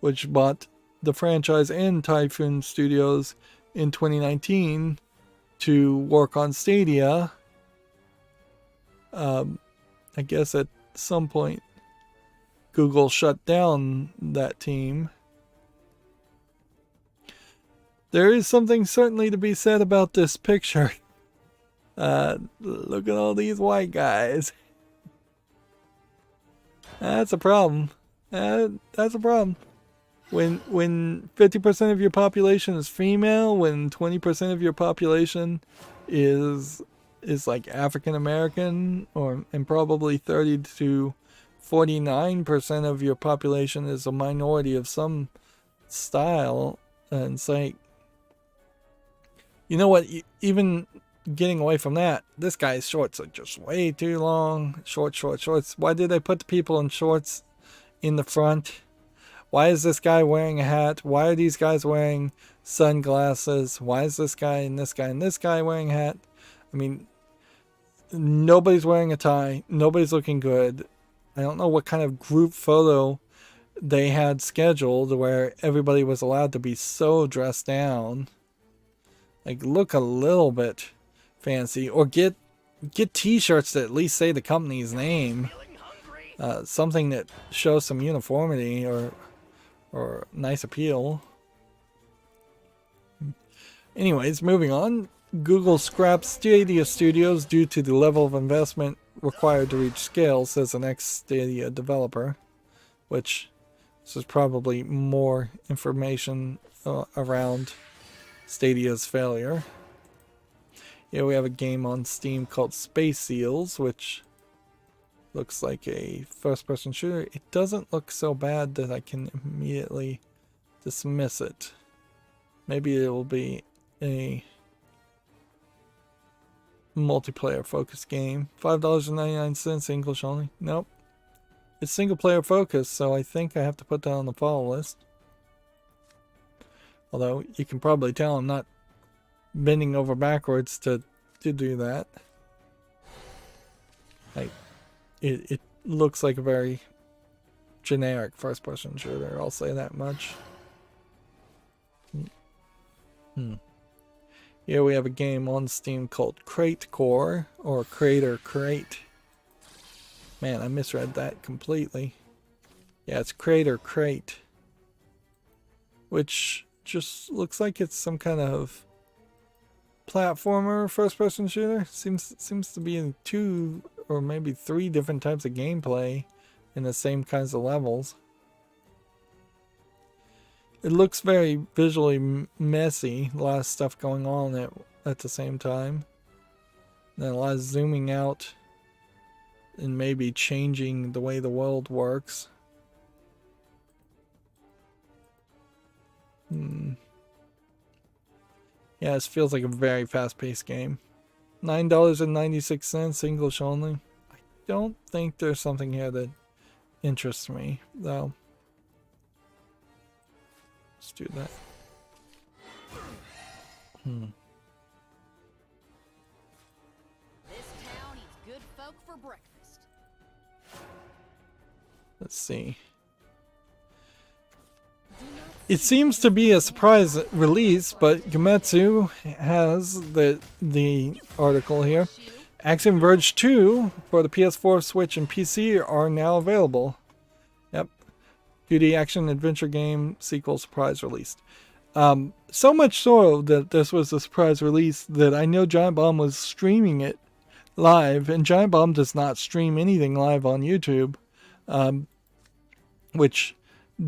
which bought the franchise and Typhoon Studios in 2019 to work on Stadia. I guess at some point Google shut down that team. There is something certainly to be said about this picture. Look at all these white guys. That's a problem. That's a problem. When 50% of your population is female, when 20% of your population is like African American, and probably 30 to 49% of your population is a minority of some style, and it's like, you know what? Even getting away from that, this guy's shorts are just way too long. Shorts. Why did they put the people in shorts in the front? Why is this guy wearing a hat? Why are these guys wearing sunglasses? Why is this guy and this guy and this guy wearing a hat? I mean, nobody's wearing a tie. Nobody's looking good. I don't know what kind of group photo they had scheduled where everybody was allowed to be so dressed down. Like, look a little bit fancy, or get t-shirts that at least say the company's name. Something that shows some uniformity or nice appeal. Anyways, moving on. Google scraps Stadia Studios due to the level of investment required to reach scale, says an ex-Stadia developer. Which, this is probably more information around Stadia's failure. Yeah, we have a game on Steam called Space Seals, which looks like a first-person shooter. It doesn't look so bad that I can immediately dismiss it. Maybe it will be a multiplayer-focused game. $5.99, English only. Nope. It's single-player focused, so I think I have to put that on the follow list. Although, you can probably tell I'm not bending over backwards to do that. Like, it looks like a very generic first-person shooter, I'll say that much. Here we have a game on Steam called Crate Core, or Crater Crate. Man, I misread that completely. Yeah, it's Crater Crate. Which just looks like it's some kind of platformer first-person shooter. Seems to be in 2 or maybe 3 different types of gameplay in the same kinds of levels. It looks very visually messy. A lot of stuff going on at the same time. And then a lot of zooming out and maybe changing the way the world works. Yeah, this feels like a very fast-paced game. $9.96, English only. I don't think there's something here that interests me, though. Let's do that. This town eats good folk for breakfast. Let's see. It seems to be a surprise release, but Gametsu has the article here. Axiom Verge 2 for the PS4, Switch, and PC are now available. Yep. 2D action adventure game sequel surprise released. So much so that this was a surprise release that I know Giant Bomb was streaming it live, and Giant Bomb does not stream anything live on YouTube, which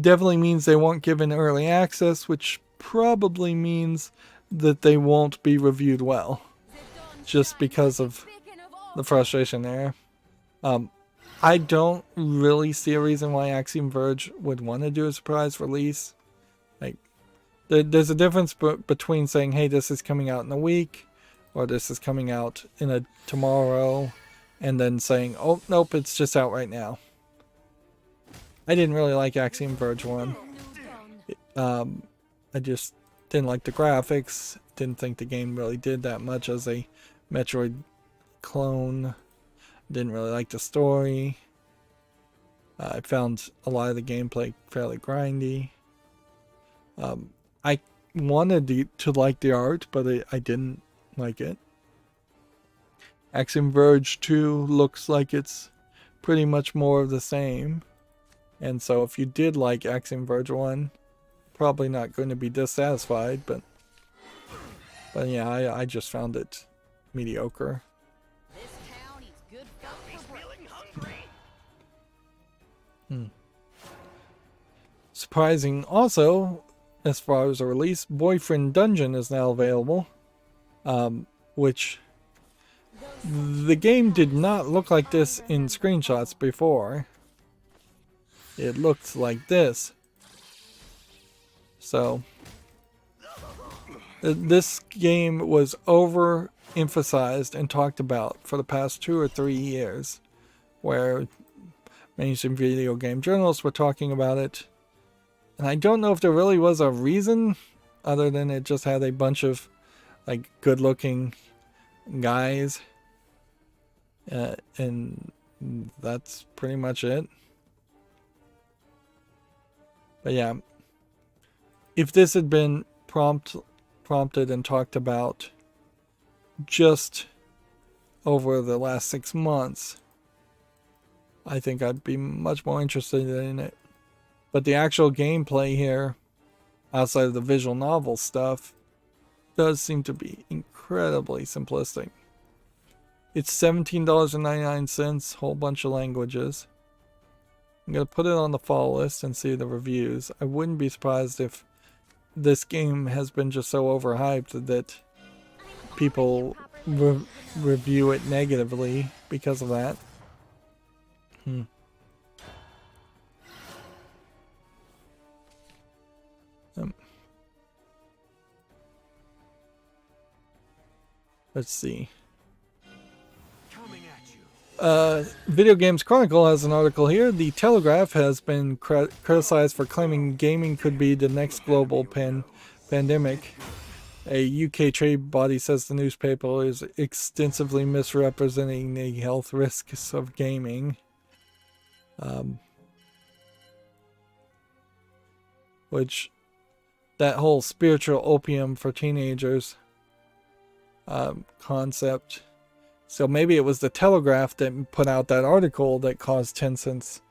definitely means they won't give an early access, which probably means that they won't be reviewed well, just because of the frustration there. I don't really see a reason why Axiom Verge would want to do a surprise release. Like, there's a difference between saying, hey, this is coming out in a week, or this is coming out in a tomorrow, and then saying, oh, nope, it's just out right now. I didn't really like Axiom Verge 1. I just didn't like the graphics. Didn't think the game really did that much as a Metroid clone. Didn't really like the story. I found a lot of the gameplay fairly grindy. I wanted to like the art, but I didn't like it. Axiom Verge 2 looks like it's pretty much more of the same. And so if you did like Axiom Verge 1, probably not going to be dissatisfied, but yeah, I just found it mediocre. This town eats good folk for breakfast. Surprising also, as far as a release, Boyfriend Dungeon is now available, which the game did not look like this in screenshots before. It looked like this. So this game was over emphasized and talked about for the past 2 or 3 years, where mainstream video game journalists were talking about it. And I don't know if there really was a reason other than it just had a bunch of like good looking guys. And that's pretty much it. But yeah, if this had been prompted and talked about just over the last 6 months, I think I'd be much more interested in it. But the actual gameplay here, outside of the visual novel stuff, does seem to be incredibly simplistic. It's $17.99, whole bunch of languages. I'm going to put it on the follow list and see the reviews. I wouldn't be surprised if this game has been just so overhyped that people review it negatively because of that. Let's see. Coming at you. Video Games Chronicle has an article here. The Telegraph has been criticized for claiming gaming could be the next global pandemic. A UK trade body says the newspaper is extensively misrepresenting the health risks of gaming. Which, that whole spiritual opium for teenagers concept. So maybe it was the Telegraph that put out that article that caused Tencent's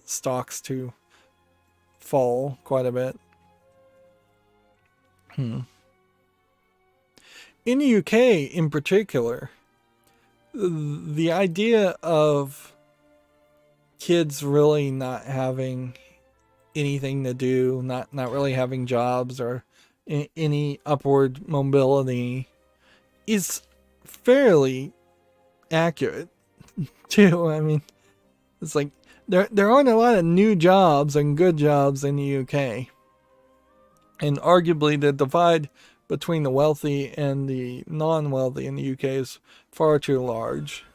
stocks to fall quite a bit. In the UK in particular, the idea of kids really not having anything to do, not really having jobs or any upward mobility is fairly accurate too. I mean, it's like there aren't a lot of new jobs and good jobs in the UK, and arguably the divide between the wealthy and the non-wealthy in the UK is far too large.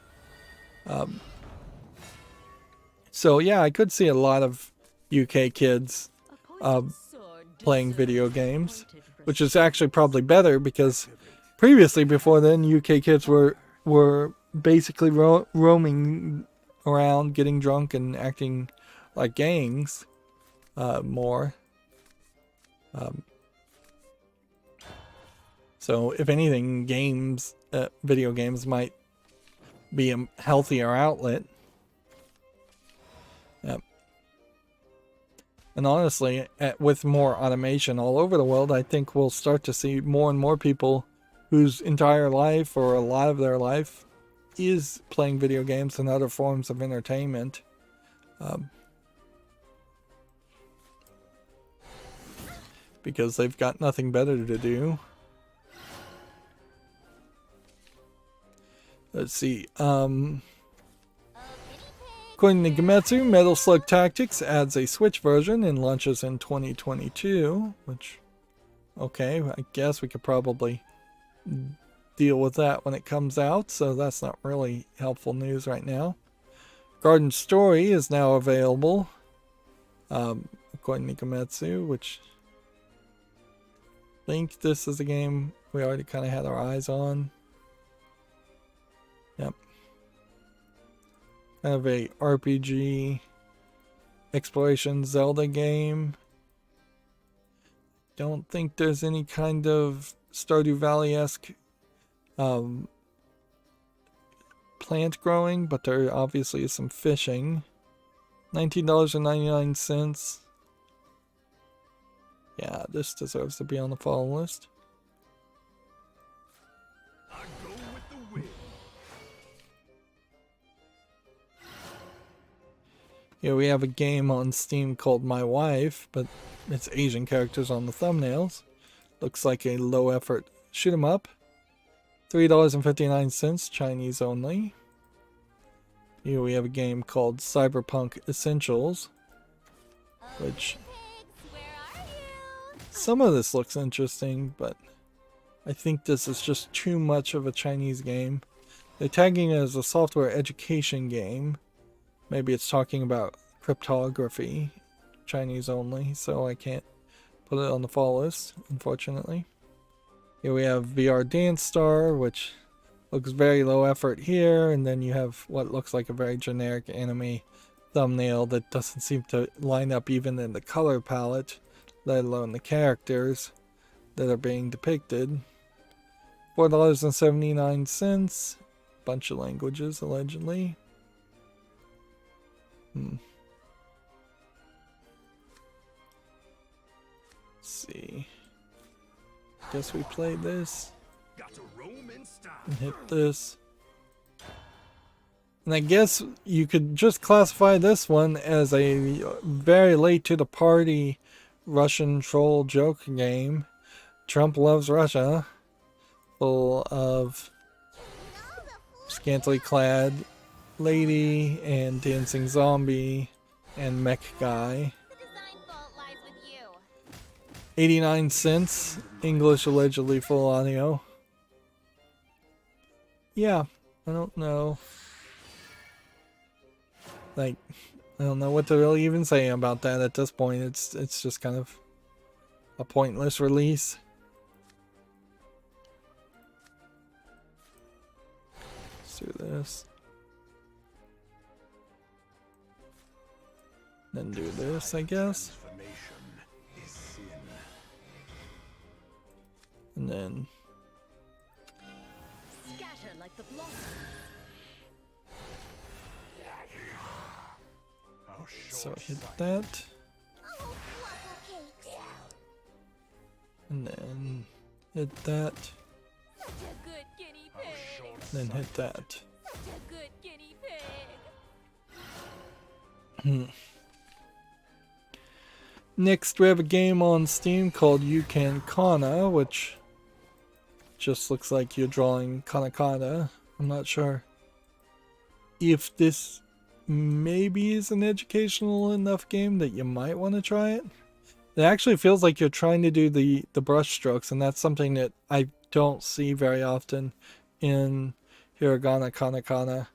So yeah, I could see a lot of UK kids playing video games, which is actually probably better because previously, before then, UK kids were basically roaming around, getting drunk and acting like gangs more. So if anything, video games might be a healthier outlet. Yep. And honestly, with more automation all over the world, I think we'll start to see more and more people whose entire life or a lot of their life is playing video games and other forms of entertainment. Because they've got nothing better to do. Let's see. According to Gemetsu, Metal Slug Tactics adds a Switch version and launches in 2022, which, okay, I guess we could probably deal with that when it comes out, so that's not really helpful news right now. Garden Story is now available, according to Gemetsu, which I think this is a game we already kind of had our eyes on. Yep. Kind of a RPG exploration Zelda game. Don't think there's any kind of Stardew Valley-esque plant growing, but there obviously is some fishing. $19.99. Yeah, this deserves to be on the follow list. I go with the wind. Here we have a game on Steam called My Wife, but it's Asian characters on the thumbnails. Looks like a low effort shoot 'em up. $3.59, Chinese only. Here we have a game called Cyberpunk Essentials, which some of this looks interesting, but I think this is just too much of a Chinese game. They're tagging it as a software education game. Maybe it's talking about cryptography, Chinese only, so I can't put it on the fall list, unfortunately. Here we have VR Dance Star, which looks very low effort here, and then you have what looks like a very generic anime thumbnail that doesn't seem to line up even in the color palette, let alone the characters that are being depicted. $4.79, bunch of languages allegedly. Let's see. Guess we play this Got to roam in style. and hit this. And I guess you could just classify this one as a very late to the party Russian troll joke game. Trump loves Russia, full of scantily clad lady and dancing zombie and mech guy. The design fault lies with you. 89 cents, English allegedly full audio. Yeah, I don't know. Like, I don't know what to really even say about that at this point. It's just kind of a pointless release. Let's do this. Then do this, I guess. Transformation is sin. And then Scatter like the blossom. How so short hit sight. that. Oh, waffle cakes. And then hit that. Such a good guinea How pig. short Then sight. hit that. Such a good guinea pig. Next, we have a game on Steam called You Can Kana, which just looks like you're drawing katakana. I'm not sure if this maybe is an educational enough game that you might want to try it. It actually feels like you're trying to do the brush strokes, and that's something that I don't see very often in hiragana katakana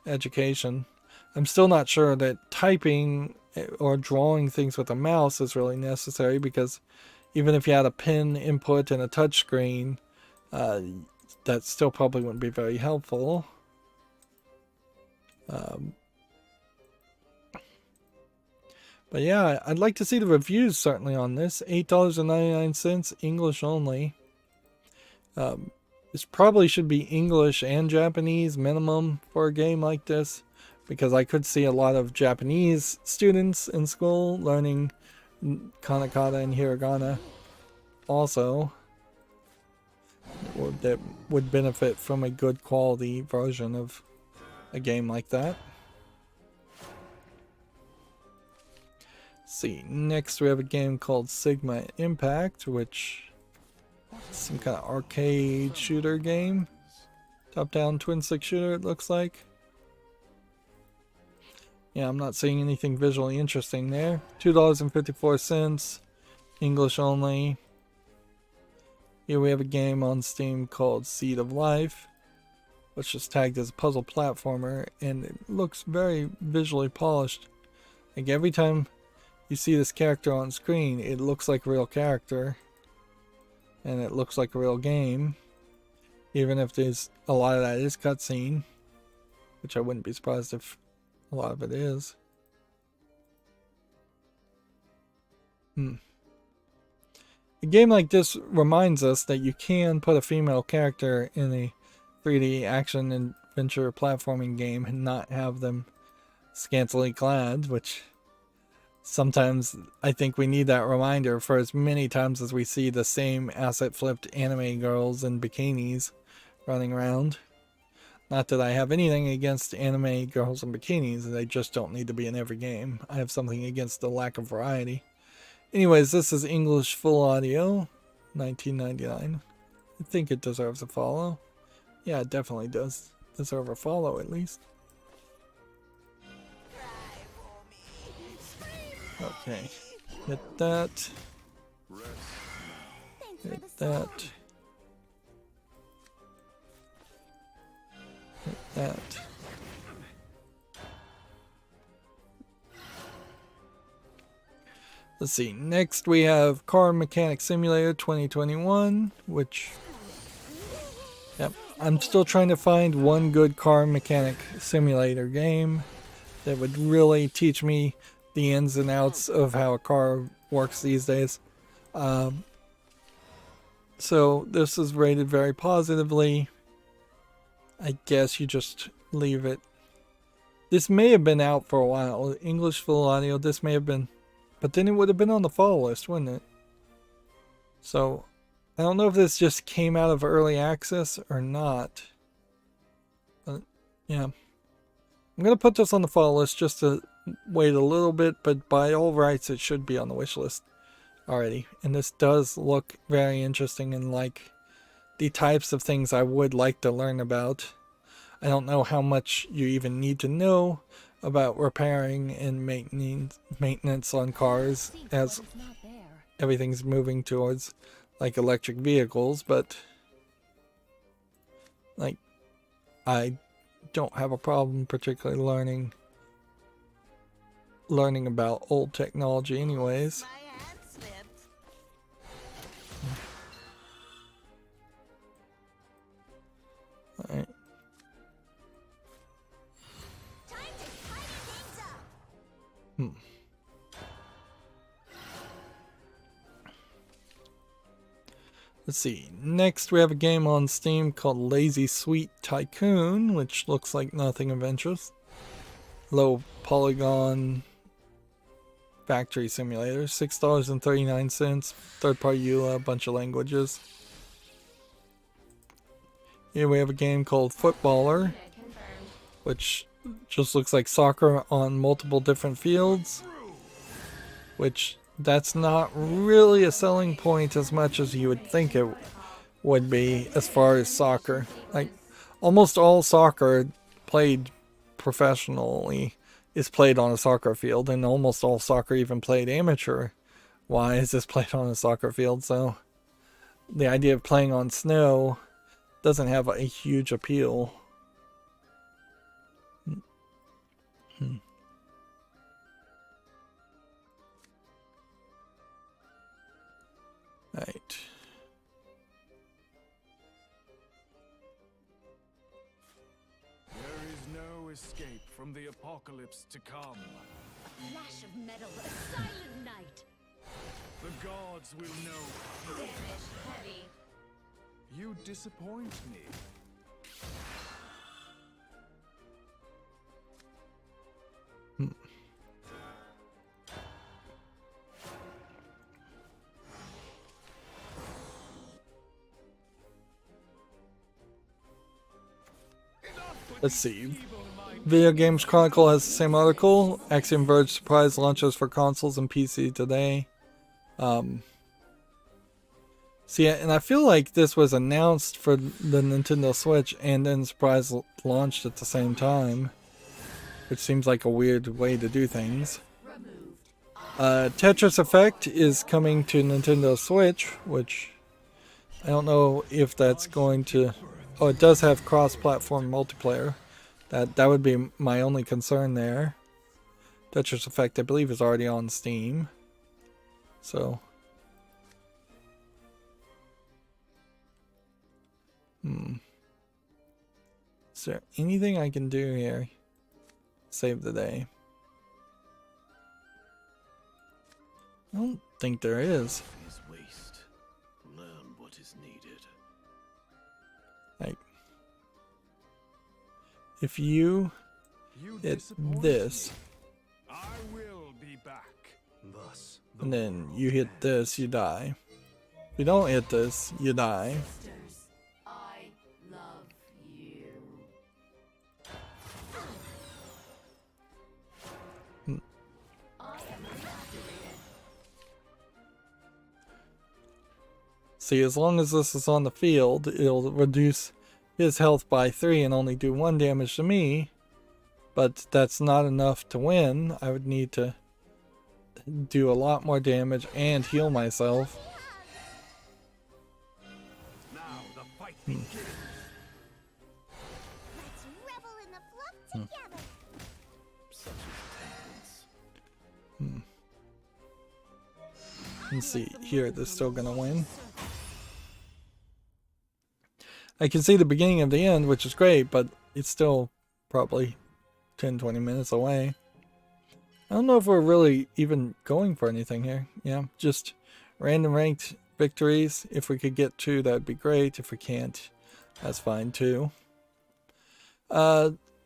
education. I'm still not sure that typing or drawing things with a mouse is really necessary, because even if you had a pen input and a touch screen, that still probably wouldn't be very helpful. But yeah, I'd like to see the reviews certainly on this. $8.99, English only. This probably should be English and Japanese minimum for a game like this, because I could see a lot of Japanese students in school learning katakana and hiragana also, that would benefit from a good quality version of a game like that. Let's see, next we have a game called Sigma Impact, which is some kind of arcade shooter game. Top-down twin-stick shooter, it looks like. Yeah, I'm not seeing anything visually interesting there. $2.54, English only. Here we have a game on Steam called Seed of Life, which is tagged as a puzzle platformer, and it looks very visually polished. Like every time you see this character on screen, it looks like a real character, and it looks like a real game, even if there's a lot of that is cutscene, which I wouldn't be surprised if a lot of it is. A game like this reminds us that you can put a female character in a 3D action adventure platforming game and not have them scantily clad, which sometimes I think we need that reminder for as many times as we see the same asset flipped anime girls in bikinis running around. Not that I have anything against anime girls in bikinis, they just don't need to be in every game. I have something against the lack of variety. Anyways, this is English full audio, $19.99. I think it deserves a follow. Yeah, it definitely does deserve a follow at least. Okay, hit that. Thanks for the Hit song. that. that. Let's see. Next we have Car Mechanic Simulator 2021, which, yep, I'm still trying to find one good car mechanic simulator game that would really teach me the ins and outs of how a car works these days. So this is rated very positively. I guess you just leave it. This may have been out for a while. English full audio, this may have been. But then it would have been on the fall list, wouldn't it? So, I don't know if this just came out of early access or not. But, yeah. I'm going to put this on the fall list just to wait a little bit, but by all rights it should be on the wish list already. And this does look very interesting and like the types of things I would like to learn about. I don't know how much you even need to know about repairing and maintenance on cars as everything's moving towards like electric vehicles, but like I don't have a problem particularly learning about old technology anyways. My hand slipped. All right. Let's see. Next we have a game on Steam called Lazy Sweet Tycoon, which looks like nothing of interest. Low polygon factory simulator. $6.39. Third party EULA, a bunch of languages. Here we have a game called Footballer, which just looks like soccer on multiple different fields, which that's not really a selling point as much as you would think it would be as far as soccer. Like almost all soccer played professionally is played on a soccer field, and almost all soccer even played amateur wise is played on a soccer field. So the idea of playing on snow doesn't have a huge appeal. Right. There is no escape from the apocalypse to come. Flash of metal, a silent night. The gods will know. Vanish heavy. You disappoint me. Let's see. Video Games Chronicle has the same article. Axiom Verge surprise launches for consoles and PC today. See, and I feel like this was announced for the Nintendo Switch and then surprise launched at the same time, which seems like a weird way to do things. Tetris Effect is coming to Nintendo Switch, which I don't know if that's going to... Oh, it does have cross-platform multiplayer. That would be my only concern there. Tetris Effect, I believe, is already on Steam. So... Is there anything I can do here? Save the day. I don't think there is. Is waste. Learn what is needed. Like, if you hit this, I will be back. Thus, and then you hit this, you die. If you don't hit this, you die. I love you. See, as long as this is on the field, it'll reduce his health by 3 and only do 1 damage to me. But that's not enough to win. I would need to do a lot more damage and heal myself. now the fight begins. Let's revel the fluff together. Such as tales. Let's see here. They're still gonna win. I can see the beginning of the end, which is great, but it's still probably 10-20 minutes away. I don't know if we're really even going for anything here. Yeah, just random ranked victories. If we could get 2, that'd be great. If we can't, that's fine too.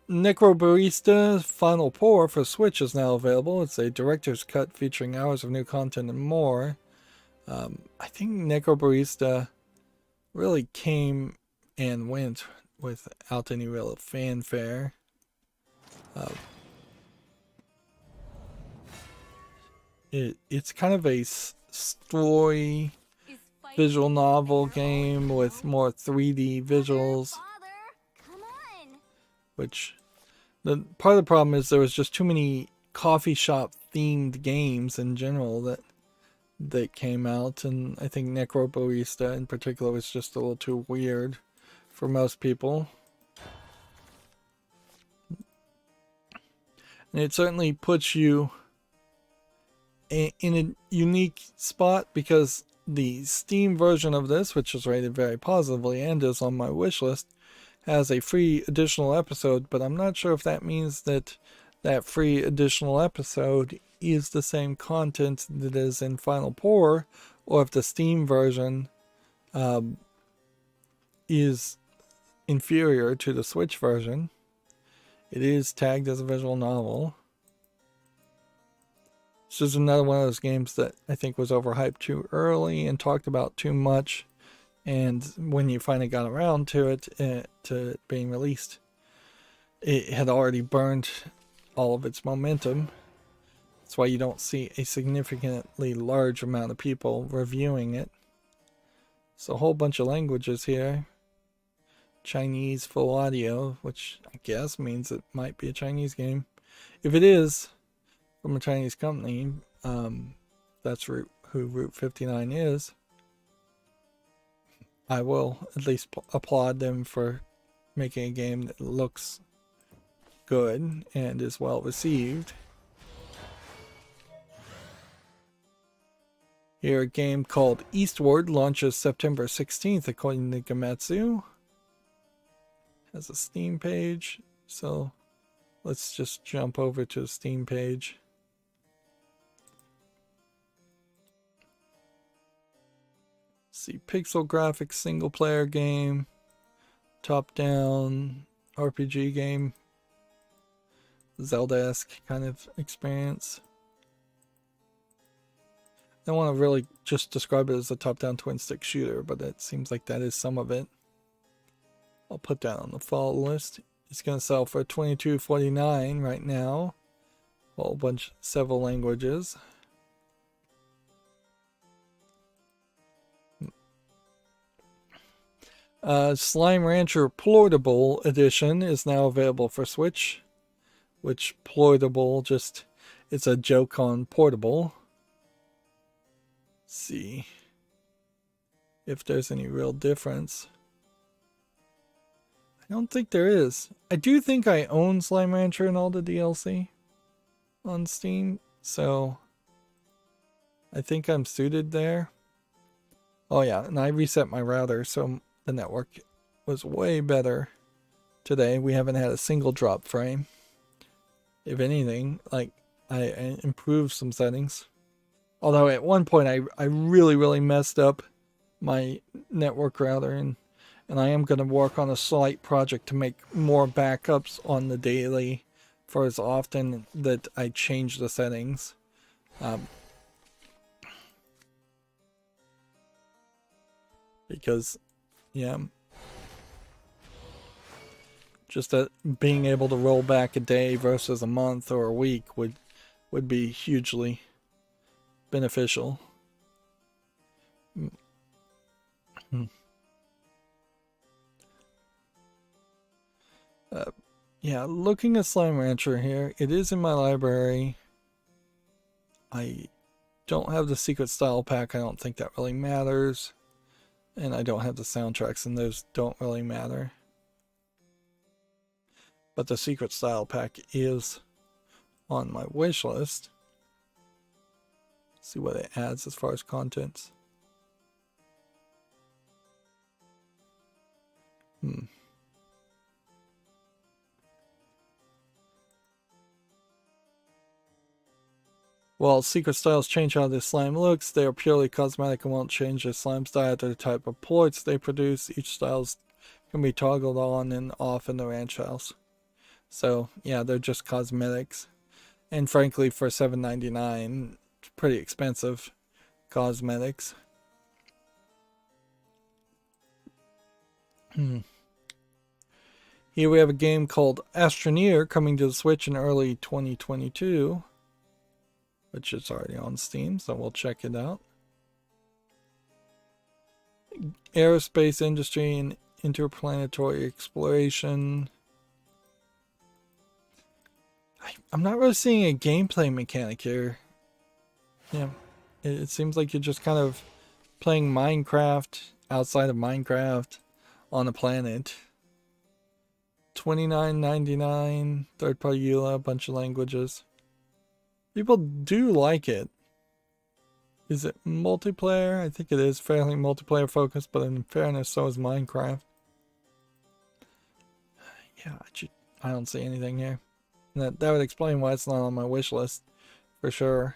Necrobarista Final Pour for Switch is now available. It's a director's cut featuring hours of new content and more. I think Necrobarista really came and went without any real fanfare. It's kind of a story visual novel game with more 3D visuals, Come on. which the part of the problem is there was just too many coffee shop themed games in general that came out, and I think Necrobarista in particular was just a little too weird for most people. And it certainly puts you in a unique spot because the Steam version of this, which is rated very positively and is on my wish list, has a free additional episode, but I'm not sure if that means that that free additional episode is the same content that is in Final Pour, or if the Steam version is inferior to the Switch version. It is tagged as a visual novel. This is another one of those games that I think was overhyped too early and talked about too much. And when you finally got around to it, to it being released, it had already burned all of its momentum. That's why you don't see a significantly large amount of people reviewing it. It's a whole bunch of languages here. Chinese full audio, which I guess means it might be a Chinese game. If it is from a Chinese company, that's who Route 59 is, I will at least applaud them for making a game that looks good and is well received. Here, a game called Eastward launches September 16th, according to Gametsu. Has a Steam page, so let's just jump over to the Steam page. See, pixel graphics, single player game, top down RPG game, Zelda-esque kind of experience. I don't want to really just describe it as a top down twin stick shooter, but it seems like that is some of it. I'll put that on the fall list. It's going to sell for $22.49 right now. A whole bunch, several languages. Slime Rancher Portable Edition is now available for Switch. Which portable, just, it's a joke on portable. Let's see if there's any real difference. I don't think there is. I do think I own Slime Rancher and all the DLC on Steam, so I think I'm suited there. Oh yeah, and I reset my router, so the network was way better today. We haven't had a single drop frame. If anything, like, I improved some settings. Although at one point I really messed up my network router, and I am going to work on a slight project to make more backups on the daily for as often that I change the settings. Because, yeah, just that being able to roll back a day versus a month or a week would be hugely beneficial. Yeah, looking at Slime Rancher here, it is in my library. I don't have the secret style pack. I don't think that really matters. And I don't have the soundtracks, and those don't really matter. But the secret style pack is on my wish list. See what it adds as far as contents. While secret styles change how the slime looks, they are purely cosmetic and won't change the slime's diet or the type of plots they produce. Each style can be toggled on and off in the ranch house. So yeah, they're just cosmetics. And frankly, for $7.99, it's pretty expensive cosmetics. Here we have a game called Astroneer coming to the Switch in early 2022. Which is already on Steam, so we'll check it out. Aerospace industry and interplanetary exploration. I'm not really seeing a gameplay mechanic here. Yeah, it seems like you're just kind of playing Minecraft outside of Minecraft on a planet. $29.99, third-party EULA, a bunch of languages. People do like it. Is it multiplayer? I think it is fairly multiplayer focused, but in fairness, so is Minecraft. Yeah, I don't see anything here. That would explain why it's not on my wish list, for sure.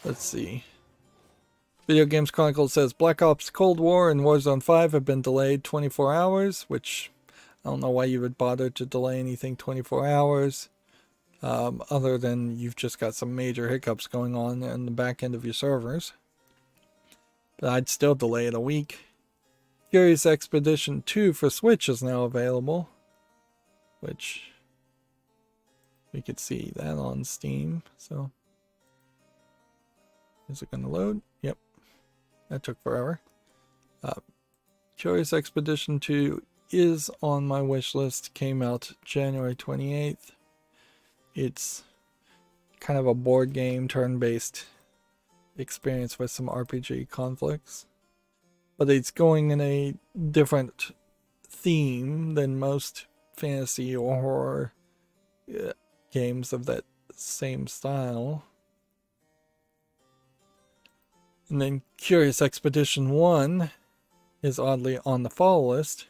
Let's see. Video Games Chronicle says Black Ops Cold War and Warzone 5 have been delayed 24 hours, which I don't know why you would bother to delay anything 24 hours, other than you've just got some major hiccups going on in the back end of your servers. But I'd still delay it a week. Curious Expedition 2 for Switch is now available, which we could see that on Steam. So, is it going to load? Yep, that took forever. Curious Expedition 2 is on my wish list. Came out January 28th. It's kind of a board game, turn-based experience with some RPG conflicts. But it's going in a different theme than most fantasy or horror games of that same style. And then Curious Expedition 1 is oddly on the fall list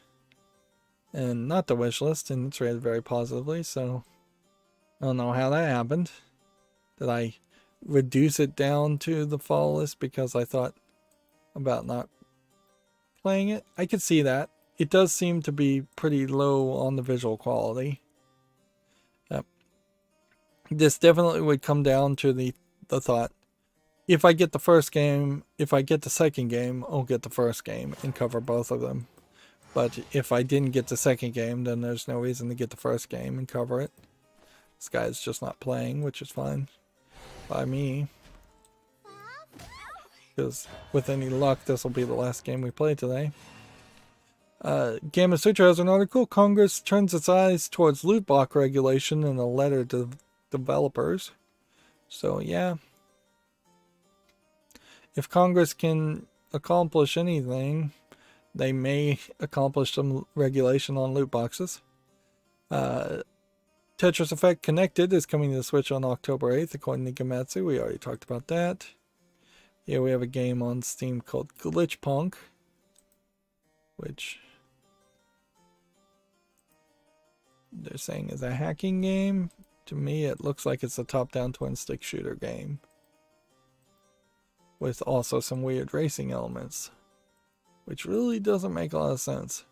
and not the wish list, and it's rated very positively, so I don't know how that happened. Did I reduce it down to the fall list because I thought about not playing it? I could see that. It does seem to be pretty low on the visual quality. This definitely would come down to the thought, if I get the first game, if I get the second game, I'll get the first game and cover both of them. But if I didn't get the second game, then there's no reason to get the first game and cover it. This guy's just not playing, which is fine by me. Because with any luck, this will be the last game we play today. Gamma Sutra has an article. Congress turns its eyes towards loot box regulation in a letter to developers. So yeah. If Congress can accomplish anything, they may accomplish some regulation on loot boxes. Tetris Effect Connected is coming to the Switch on October 8th, according to Gamatsu. We already talked about that. Here we have a game on Steam called Glitch Punk, which they're saying is a hacking game. To me, it looks like it's a top-down twin-stick shooter game, with also some weird racing elements, which really doesn't make a lot of sense.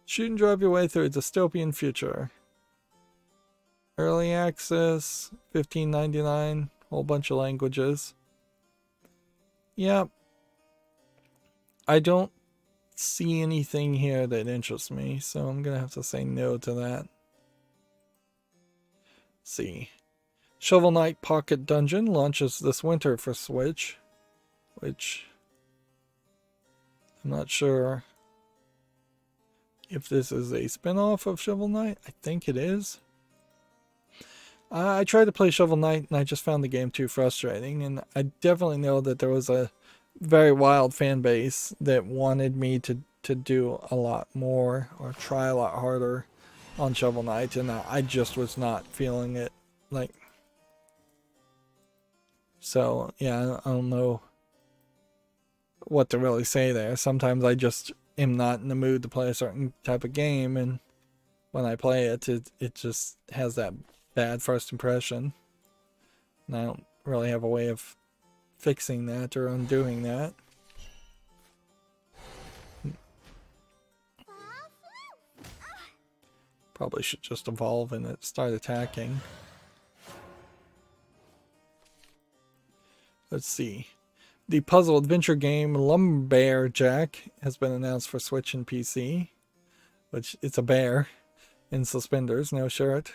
Shoot and drive your way through a dystopian future. Early access, $15.99, whole bunch of languages. Yeah, I don't see anything here that interests me, so I'm gonna have to say no to that. Let's see. Shovel Knight Pocket Dungeon launches this winter for Switch, which I'm not sure if this is a spin-off of Shovel Knight. I think it is. I tried to play Shovel Knight and I just found the game too frustrating, and I definitely know that there was a very wild fan base that wanted me to do a lot more or try a lot harder on Shovel Knight, and I just was not feeling it. Like, so yeah, I don't know what to really say there. Sometimes I just am not in the mood to play a certain type of game, and when I play it, it just has that bad first impression. And I don't really have a way of fixing that or undoing that. Probably should just evolve and start attacking. Let's see. The puzzle adventure game Lumberjack has been announced for Switch and PC. Which, it's a bear in suspenders, no shirt.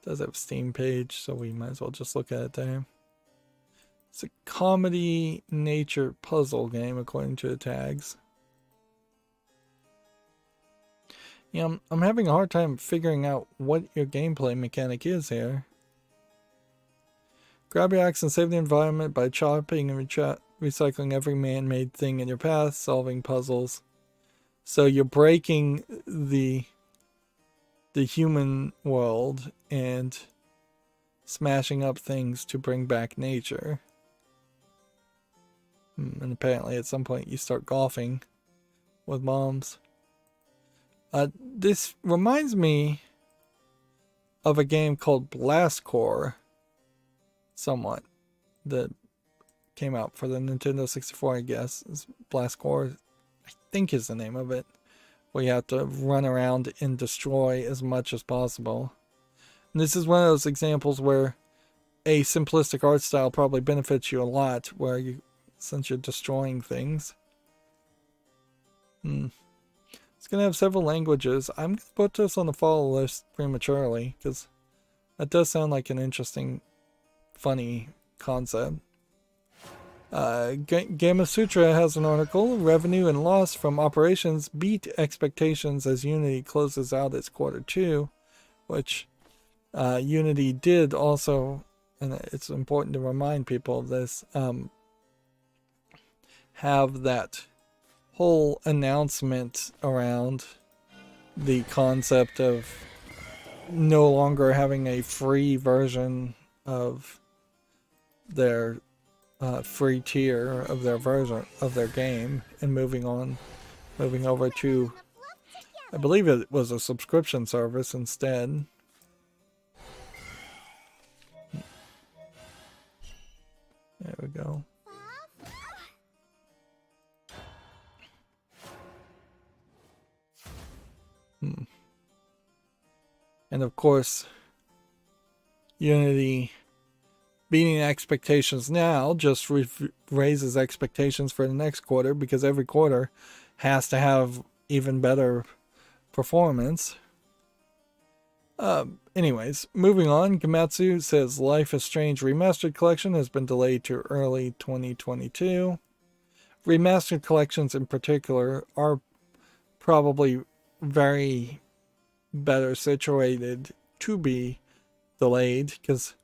Does have a Steam page, so we might as well just look at it there. It's a comedy nature puzzle game according to the tags. Yeah, I'm having a hard time figuring out what your gameplay mechanic is here. Grab your axe and save the environment by chopping and recycling every man-made thing in your path, solving puzzles. So you're breaking the human world and smashing up things to bring back nature. And apparently at some point you start golfing with moms. This reminds me of a game called Blast Core, somewhat, that came out for the Nintendo 64, I guess. It's Blast Core, I think is the name of it, where you have to run around and destroy as much as possible. And this is one of those examples where a simplistic art style probably benefits you a lot, where you, since you're destroying things. It's going to have several languages. I'm going to put this on the follow list prematurely, because that does sound like an interesting, funny concept. Gamma Sutra has an article. Revenue and loss from operations beat expectations as Unity closes out its Q2, which Unity did also, and it's important to remind people of this, have that whole announcement around the concept of no longer having a free version of their free tier of their version of their game, and moving over to, I believe it was a subscription service instead. There we go. And of course, Unity beating expectations now just raises expectations for the next quarter, because every quarter has to have even better performance. Anyways, moving on, Gamatsu says Life is Strange Remastered Collection has been delayed to early 2022. Remastered collections in particular are probably very better situated to be delayed, because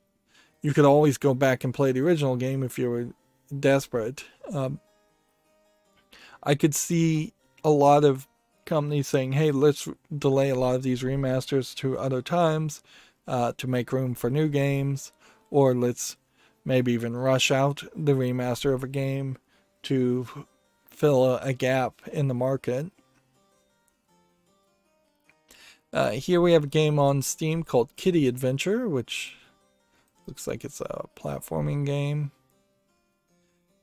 you could always go back and play the original game if you were desperate. I could see a lot of companies saying, hey, let's delay a lot of these remasters to other times to make room for new games, or let's maybe even rush out the remaster of a game to fill a gap in the market. Here we have a game on Steam called Kitty Adventure, which looks like it's a platforming game.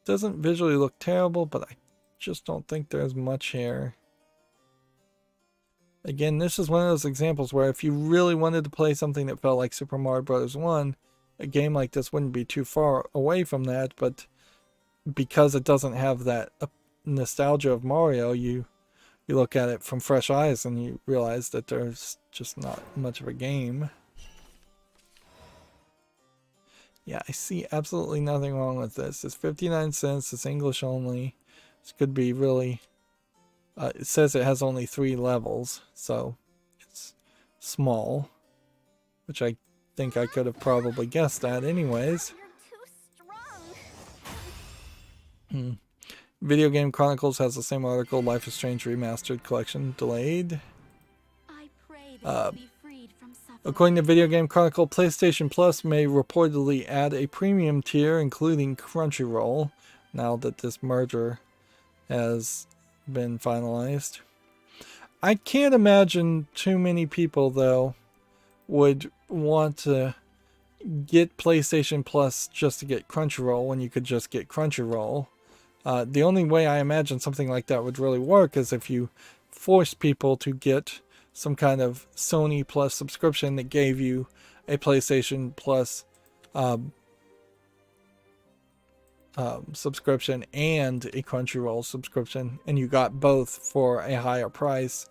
Doesn't visually look terrible, but I just don't think there's much here. Again, this is one of those examples where if you really wanted to play something that felt like Super Mario Bros. 1, a game like this wouldn't be too far away from that, but because it doesn't have that nostalgia of Mario, you look at it from fresh eyes and you realize that there's just not much of a game. Yeah, I see absolutely nothing wrong with this. It's 59 cents. It's English only. This could be really... it says it has only 3 levels, so it's small, which I think I could have probably guessed that anyways. You're too Video Game Chronicles has the same article. Life is Strange Remastered Collection delayed. I pray that you be freed from suffering. According to Video Game Chronicle, PlayStation Plus may reportedly add a premium tier, including Crunchyroll, now that this merger has been finalized. I can't imagine too many people, though, would want to get PlayStation Plus just to get Crunchyroll when you could just get Crunchyroll. The only way I imagine something like that would really work is if you force people to get some kind of Sony Plus subscription that gave you a PlayStation Plus subscription and a Crunchyroll subscription, and you got both for a higher price,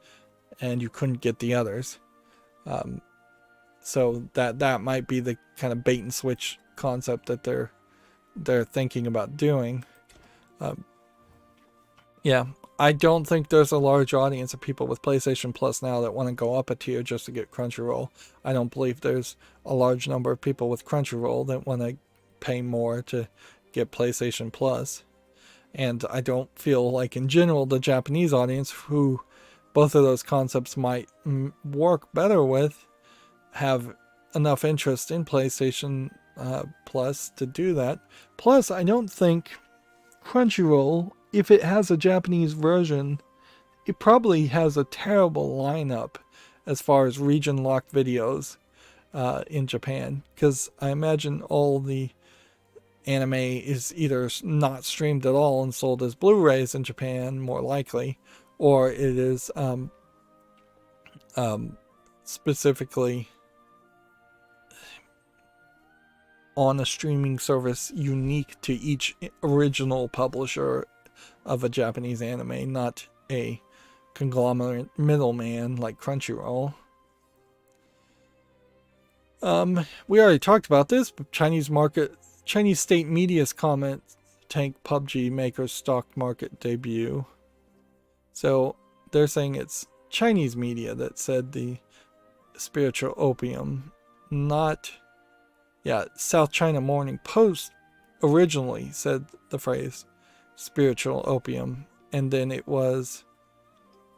and you couldn't get the others. So that might be the kind of bait and switch concept that they're thinking about doing. Yeah, I don't think there's a large audience of people with PlayStation Plus now that want to go up a tier just to get Crunchyroll. I don't believe there's a large number of people with Crunchyroll that want to pay more to get PlayStation Plus. And I don't feel like in general the Japanese audience, who both of those concepts might work better with, have enough interest in PlayStation Plus to do that. Plus, I don't think Crunchyroll, if it has a Japanese version, it probably has a terrible lineup as far as region locked videos in Japan, because I imagine all the anime is either not streamed at all and sold as Blu-rays in Japan, more likely, or it is specifically on a streaming service unique to each original publisher of a Japanese anime, not a conglomerate middleman like Crunchyroll. We already talked about this, but Chinese state media's comment tank PUBG maker's stock market debut. So they're saying it's Chinese media that said the spiritual opium, not... Yeah, South China Morning Post originally said the phrase spiritual opium, and then it was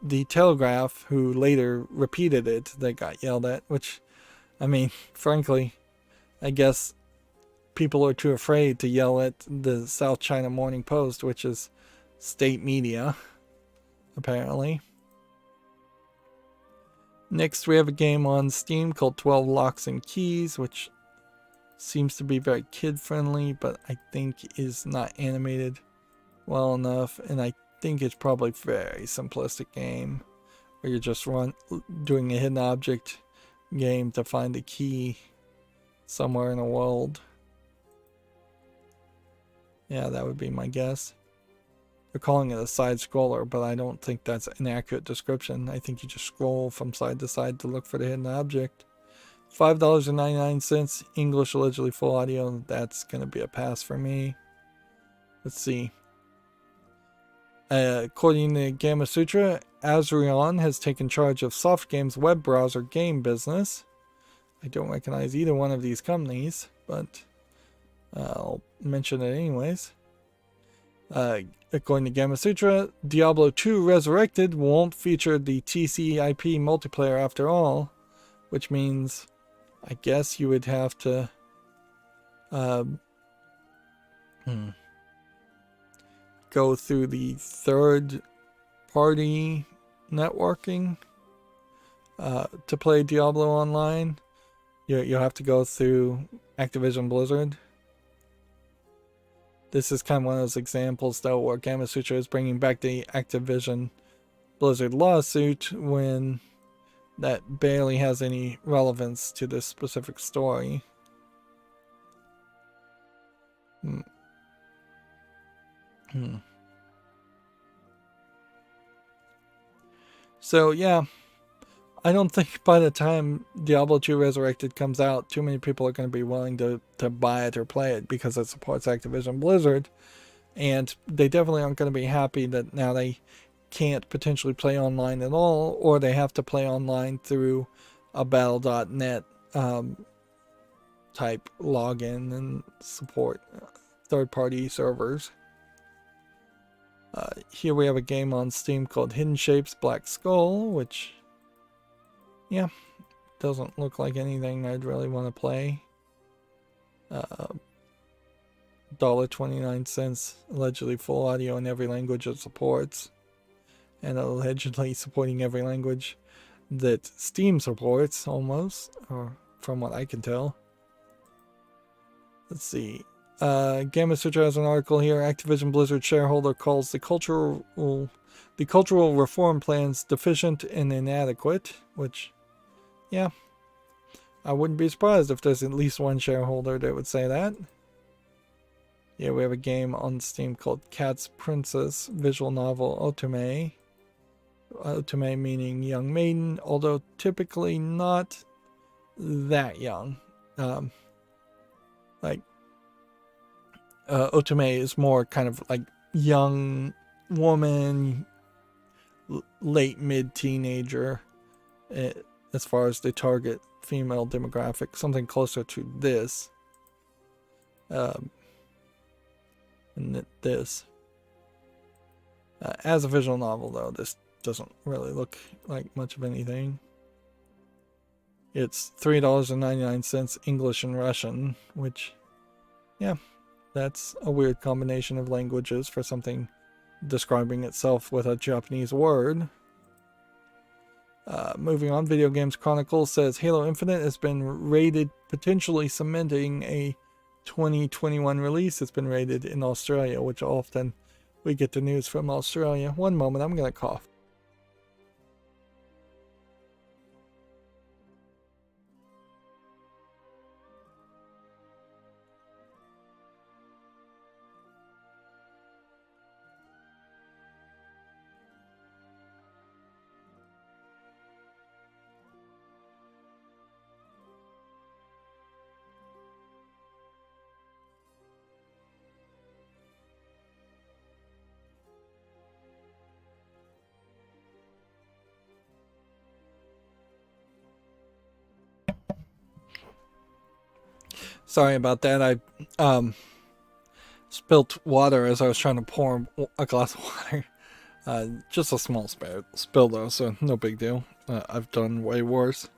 the Telegraph who later repeated it that got yelled at, which, I mean, frankly, I guess people are too afraid to yell at the South China Morning Post, which is state media, apparently. Next, we have a game on Steam called 12 Locks and Keys, which seems to be very kid-friendly, but I think is not animated well enough, and I think it's probably a very simplistic game where you're just doing a hidden object game to find a key somewhere in the world. Yeah, that would be my guess. They're calling it a side scroller, but I don't think that's an accurate description. I think you just scroll from side to side to look for the hidden object. $5.99, English allegedly full audio. That's going to be a pass for me. Let's see. According to Gamma Sutra, Azrion has taken charge of SoftGame's web browser game business. I don't recognize either one of these companies, but I'll mention it anyways. According to Gamma Sutra, Diablo 2 Resurrected won't feature the TCP multiplayer after all, which means I guess you would have to go through the third-party networking to play Diablo Online. You'll have to go through Activision Blizzard. This is kind of one of those examples, though, where Gamma Sutra is bringing back the Activision Blizzard lawsuit when that barely has any relevance to this specific story. So, yeah, I don't think by the time Diablo 2 Resurrected comes out, too many people are going to be willing to buy it or play it because it supports Activision Blizzard. And they definitely aren't going to be happy that now they can't potentially play online at all, or they have to play online through a battle.net type login and support third-party servers. Here we have a game on Steam called Hidden Shapes Black Skull, which, yeah, doesn't look like anything I'd really want to play. $1.29, allegedly full audio in every language it supports, and allegedly supporting every language that Steam supports, almost, or from what I can tell. Let's see. Gamma Sutra has an article here. Activision Blizzard shareholder calls the cultural reform plans deficient and inadequate, which, yeah, I wouldn't be surprised if there's at least one shareholder that would say that. Yeah, we have a game on Steam called Cat's Princess, visual novel Otome. Otome meaning young maiden, although typically not that young. Otome is more kind of like young woman, late mid-teenager, as far as the target female demographic, something closer to this. And this. As a visual novel, though, this doesn't really look like much of anything. It's $3.99 English and Russian, which, yeah, that's a weird combination of languages for something describing itself with a Japanese word. Moving on, Video Games Chronicle says Halo Infinite has been rated, potentially cementing a 2021 release. It's been rated in Australia, which often we get the news from Australia. One moment, I'm going to cough. Sorry about that. I spilt water as I was trying to pour a glass of water. Just a small spill though, so no big deal. I've done way worse.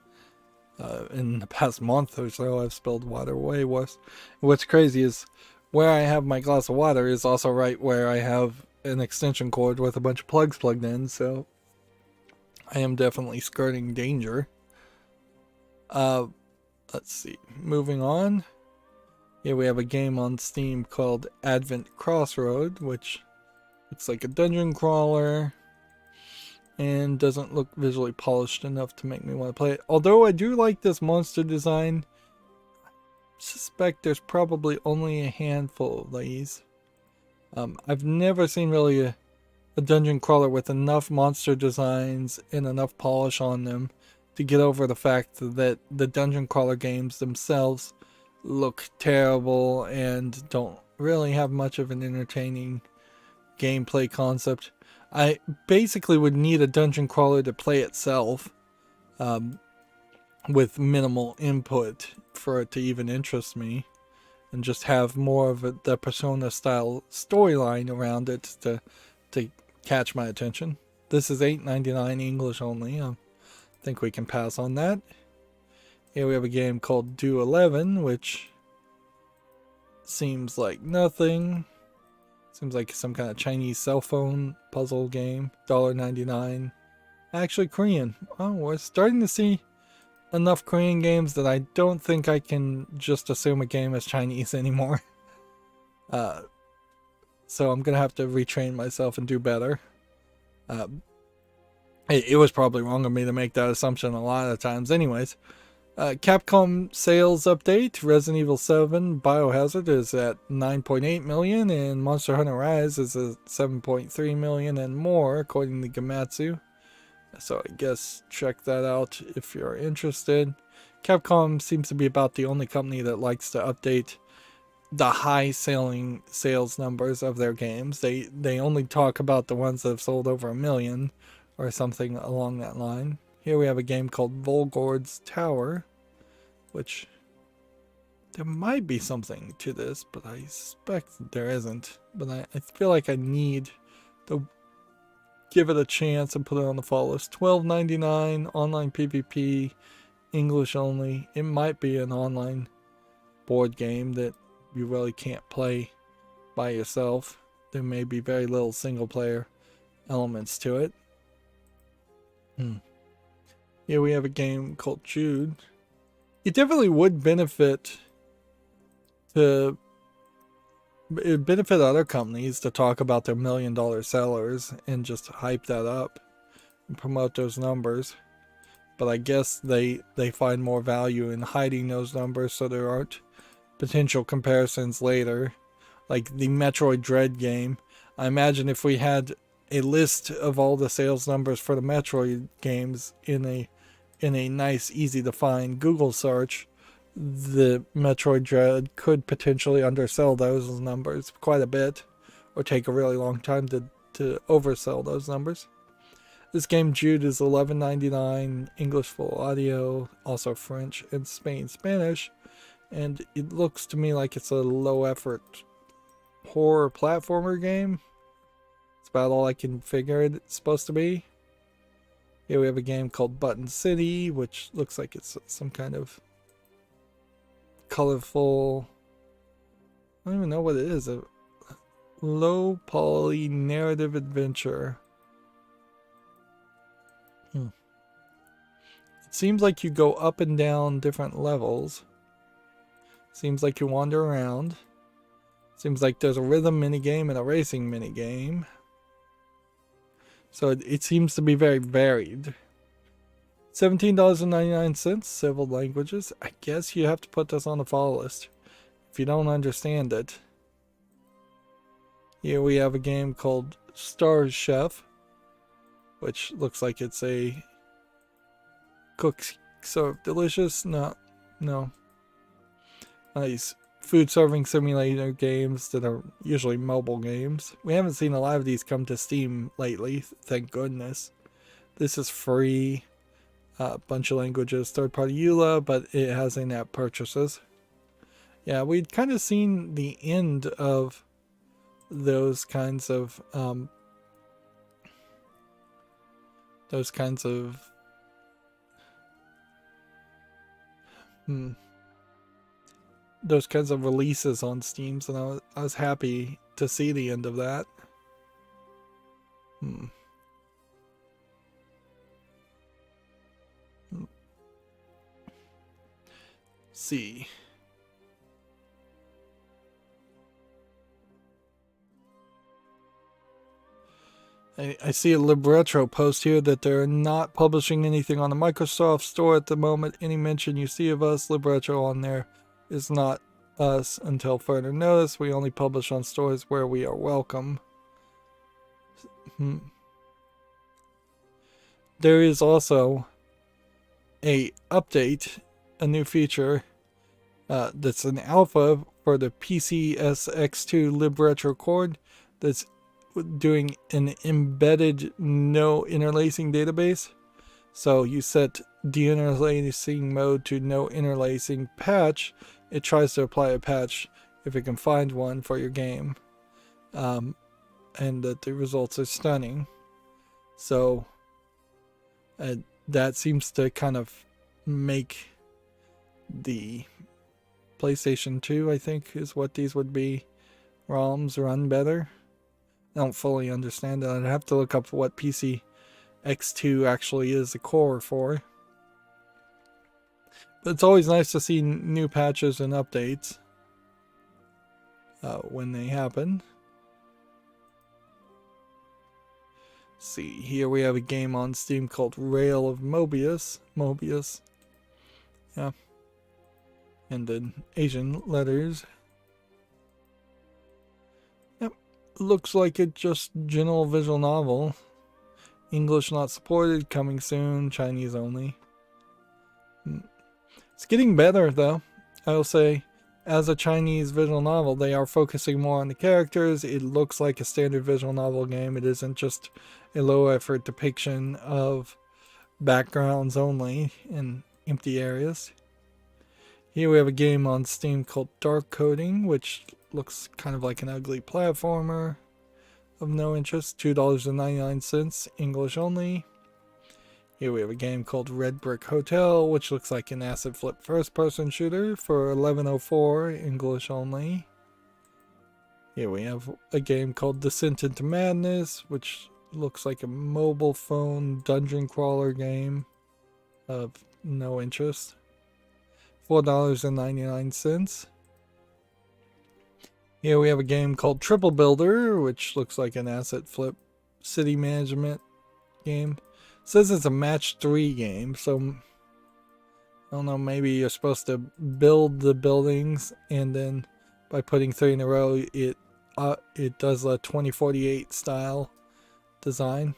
In the past month or so, I've spilled water way worse. What's crazy is where I have my glass of water is also right where I have an extension cord with a bunch of plugs plugged in, so I am definitely skirting danger. Let's see. Moving on. Here we have a game on Steam called Advent Crossroad, which looks like a dungeon crawler and doesn't look visually polished enough to make me want to play it. Although I do like this monster design, I suspect there's probably only a handful of these. I've never seen really a dungeon crawler with enough monster designs and enough polish on them to get over the fact that the dungeon crawler games themselves look terrible and don't really have much of an entertaining gameplay concept. I basically would need a dungeon crawler to play itself, with minimal input for it to even interest me, and just have more of the Persona style storyline around it to catch my attention. This is $8.99 English only. I think we can pass on that. Here we have a game called Do 11, which seems like nothing. Seems like some kind of Chinese cell phone puzzle game. $1.99. Actually Korean. Oh, we're starting to see enough Korean games that I don't think I can just assume a game is Chinese anymore. So I'm going to have to retrain myself and do better. It was probably wrong of me to make that assumption a lot of times anyways. Capcom sales update. Resident Evil 7 Biohazard is at 9.8 million and Monster Hunter Rise is at 7.3 million and more according to Gamatsu. So I guess check that out if you're interested. Capcom seems to be about the only company that likes to update the high selling sales numbers of their games. They only talk about the ones that have sold over 1 million or something along that line. Here we have a game called Volgord's Tower, which there might be something to this, but I suspect there isn't. But I feel like I need they'll give it a chance and put it on the fall list. $12.99 online PvP, English only. It might be an online board game that you really can't play by yourself. There may be very little single player elements to it. Here we have a game called Jude. It definitely would benefit other companies to talk about their $1 million sellers and just hype that up and promote those numbers. But I guess they find more value in hiding those numbers so there aren't potential comparisons later. Like the Metroid Dread game. I imagine if we had a list of all the sales numbers for the Metroid games in a nice, easy to find Google search, the Metroid Dread could potentially undersell those numbers quite a bit, or take a really long time to oversell those numbers. This game, Jude, is $11.99, English full audio, also French and Spanish, and it looks to me like it's a low effort horror platformer game. It's about all I can figure it's supposed to be. Here we have a game called Button City, which looks like it's some kind of colorful, I don't even know what it is, a low poly narrative adventure. It seems like you go up and down different levels. Seems like you wander around. Seems like there's a rhythm minigame and a racing minigame. So it seems to be very varied. $17.99, several languages. I guess you have to put this on the follow list if you don't understand it. Here we have a game called Star Chef, which looks like it's a cook so delicious. No. Nice food serving simulator games that are usually mobile games. We haven't seen a lot of these come to Steam lately, thank goodness. This is free. A bunch of languages, third party EULA, but it has in-app purchases. Yeah, we'd kind of seen the end of those kinds of releases on Steam, and I was happy to see the end of that. See. I see a Libretro post here that they're not publishing anything on the Microsoft Store at the moment. Any mention you see of us, Libretro, on there is not us until further notice. We only publish on stores where we are welcome. There is also a update, a new feature that's an alpha for the PCSX2 Libretro cord that's doing an embedded no interlacing database. So you set deinterlacing mode to no interlacing patch. It tries to apply a patch if it can find one for your game, and that the results are stunning. So that seems to kind of make the PlayStation 2, I think is what these would be, ROMs run better. I don't fully understand it. I'd have to look up what PC X2 actually is the core for. But it's always nice to see new patches and updates when they happen. Let's see, here we have a game on Steam called Rail of Mobius. Yeah. And then Asian letters. Yep. Looks like it's just general visual novel. English not supported, coming soon, Chinese only. It's getting better though, I will say. As a Chinese visual novel, they are focusing more on the characters. It looks like a standard visual novel game. It isn't just a low effort depiction of backgrounds only in empty areas. Here we have a game on Steam called Dark Coding, which looks kind of like an ugly platformer. of no interest, $2.99, English only. Here we have a game called Red Brick Hotel, which looks like an asset flip first-person shooter for $11.04, English only. Here we have a game called Descent into Madness, which looks like a mobile phone dungeon crawler game of no interest. $4.99. Here we have a game called Triple Builder, which looks like an asset flip city management game. It says it's a match 3 game, so I don't know, maybe you're supposed to build the buildings and then by putting 3 in a row it does a 2048 style design.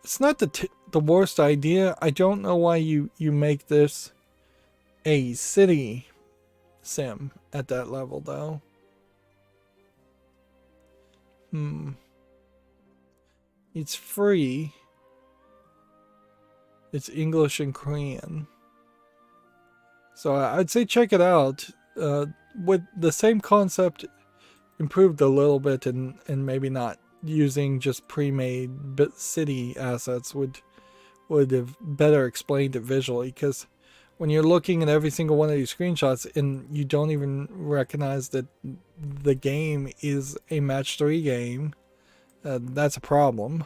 It's not the worst idea. I don't know why you make this a city sim at that level though. It's free. It's English and Korean. So I'd say check it out. With the same concept improved a little bit and maybe not using just pre-made city assets would have better explained it visually, because when you're looking at every single one of these screenshots and you don't even recognize that the game is a match 3 game, that's a problem.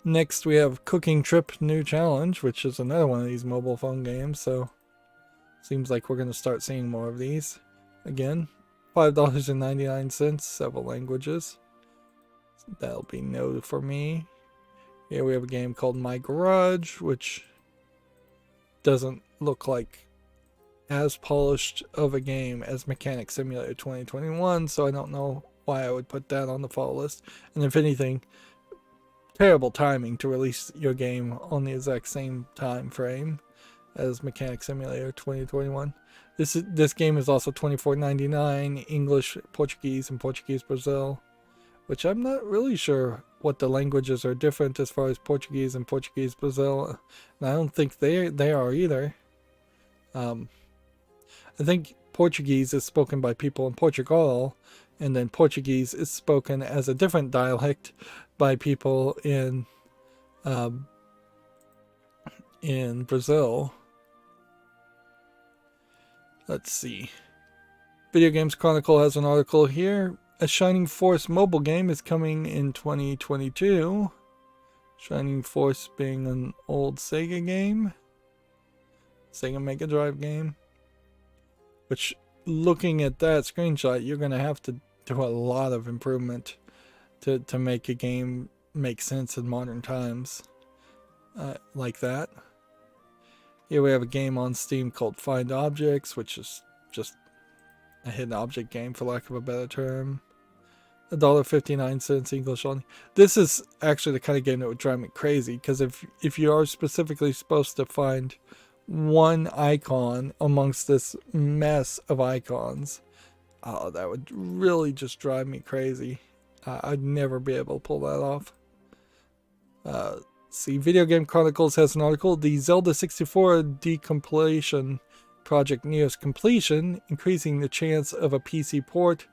Next we have Cooking Trip New Challenge, which is another one of these mobile phone games, so seems like we're going to start seeing more of these. Again, $5.99, several languages. That'll be no for me. Here we have a game called My Garage, which doesn't look like as polished of a game as Mechanic Simulator 2021, so I don't know why I would put that on the fall list. And if anything, terrible timing to release your game on the exact same time frame as Mechanic Simulator 2021. This game is also $24.99, English, Portuguese, and Portuguese Brazil, which I'm not really sure what the languages are different as far as Portuguese and Portuguese Brazil, and I don't think they are either. I think Portuguese is spoken by people in Portugal, and then Portuguese is spoken as a different dialect by people in Brazil. Let's see. Video Games Chronicle has an article here. A Shining Force mobile game is coming in 2022. Shining Force being an old Sega game. Sega Mega Drive game. Which, looking at that screenshot, you're going to have to do a lot of improvement to make a game make sense in modern times. Like that. Here we have a game on Steam called Find Objects, which is just a hidden object game for lack of a better term. $1.59 English only. This is actually the kind of game that would drive me crazy, because if you are specifically supposed to find one icon amongst this mess of icons, that would really just drive me crazy. I'd never be able to pull that off. See, Video Game Chronicles has an article. The Zelda 64 decompilation project nears completion, increasing the chance of a PC port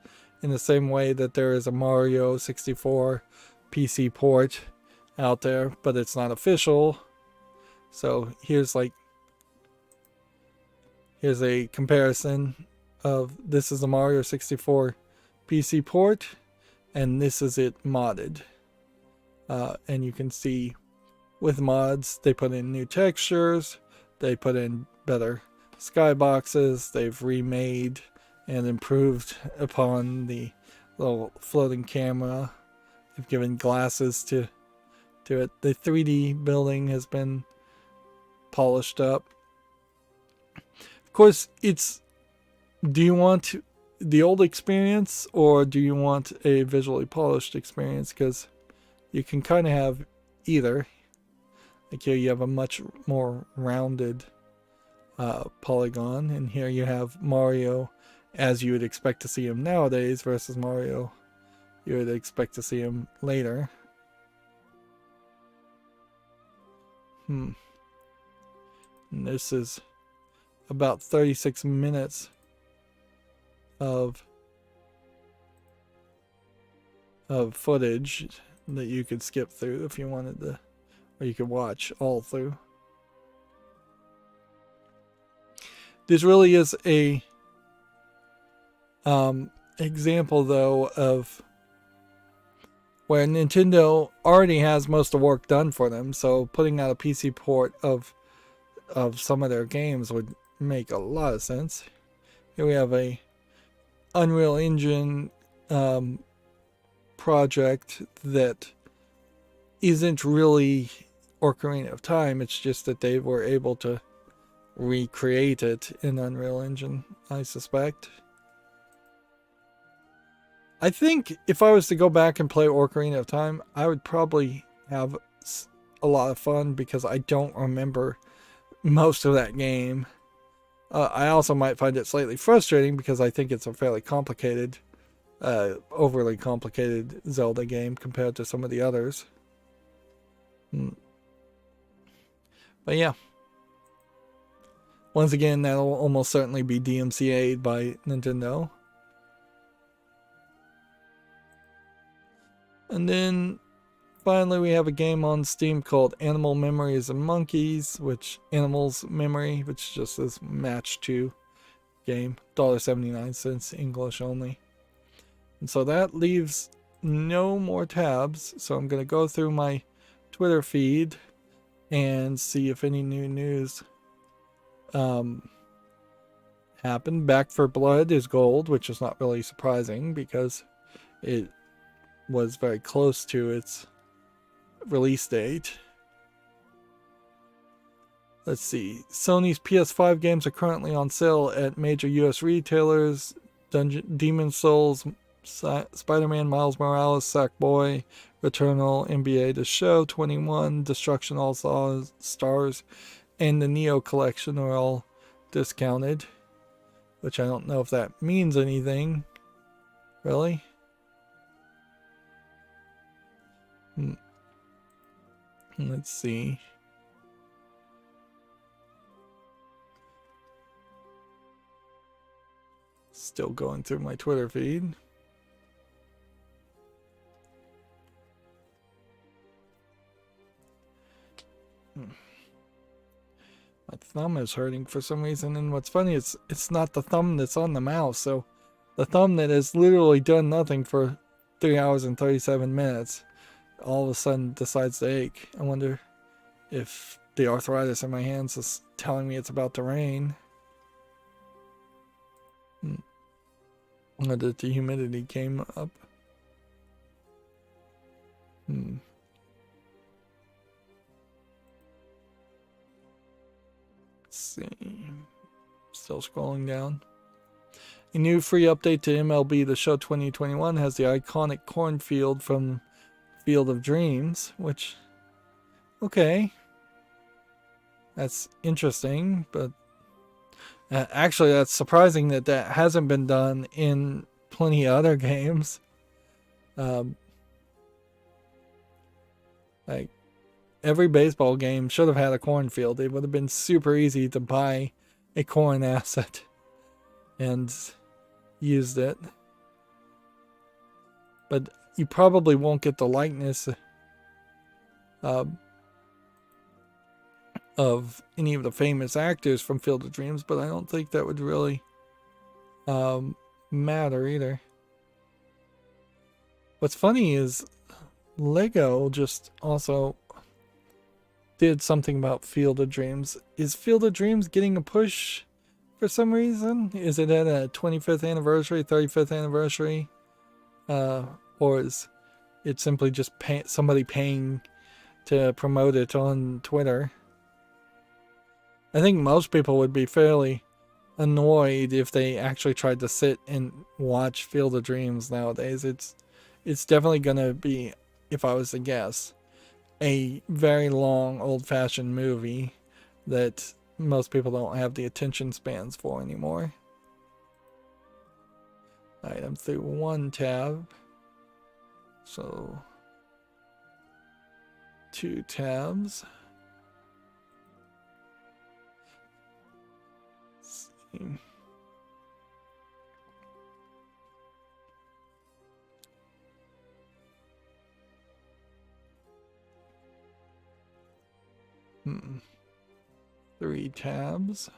in the same way that there is a Mario 64 PC port out there, but it's not official. So here's a comparison of this is a Mario 64 PC port, and this is it modded. And you can see with mods, they put in new textures, they put in better skyboxes, they've remade and improved upon the little floating camera. They've given glasses to it. The 3D building has been polished up. Of course, do you want the old experience or do you want a visually polished experience? Because you can kind of have either. Like here you have a much more rounded polygon, and here you have Mario as you would expect to see him nowadays versus Mario you would expect to see him later. And this is about 36 minutes of of footage that you could skip through if you wanted to, or you could watch all through. This really is a example, though, of where Nintendo already has most of the work done for them, so putting out a PC port of some of their games would make a lot of sense. Here we have a Unreal Engine project that isn't really Ocarina of Time. It's just that they were able to recreate it in Unreal Engine, I suspect. I think if I was to go back and play Ocarina of Time, I would probably have a lot of fun because I don't remember most of that game. I also might find it slightly frustrating because I think it's a fairly complicated, overly complicated Zelda game compared to some of the others. But yeah. Once again, that'll almost certainly be DMCA'd by Nintendo. And then finally we have a game on Steam called Animal Memories and Monkeys, which Animals Memory, which just is match 2 game, $1.79 English only. And so that leaves no more tabs, so I'm going to go through my Twitter feed and see if any new news happened. Back for Blood is gold, which is not really surprising because it was very close to its release date. Let's see. Sony's PS5 games are currently on sale at major US retailers. Demon Souls, Spider-Man, Miles Morales, Sackboy, Returnal, NBA The Show, 21, Destruction All Stars, and the Neo Collection are all discounted. Which I don't know if that means anything. Really? Let's see. Still going through my Twitter feed. My thumb is hurting for some reason, and what's funny is it's not the thumb that's on the mouse, so the thumb that has literally done nothing for 3 hours and 37 minutes all of a sudden decides to ache. I wonder if the arthritis in my hands is telling me it's about to rain. Or that the humidity came up. Let's see. Still scrolling down. A new free update to MLB The Show 2021 has the iconic cornfield from Field of Dreams, which, okay, that's interesting, but actually that's surprising that that hasn't been done in plenty of other games. Like every baseball game should have had a cornfield. It would have been super easy to buy a corn asset and used it. But you probably won't get the likeness of any of the famous actors from Field of Dreams, but I don't think that would really matter either. What's funny is Lego just also did something about Field of Dreams. Is Field of Dreams getting a push for some reason? Is it at a 25th anniversary, 35th anniversary? Or is it simply just somebody paying to promote it on Twitter? I think most people would be fairly annoyed if they actually tried to sit and watch Field of Dreams nowadays. It's definitely going to be, if I was to guess, a very long, old-fashioned movie that most people don't have the attention spans for anymore. Alright, I'm through one tab. So, 2 tabs. Let's see. 3 tabs.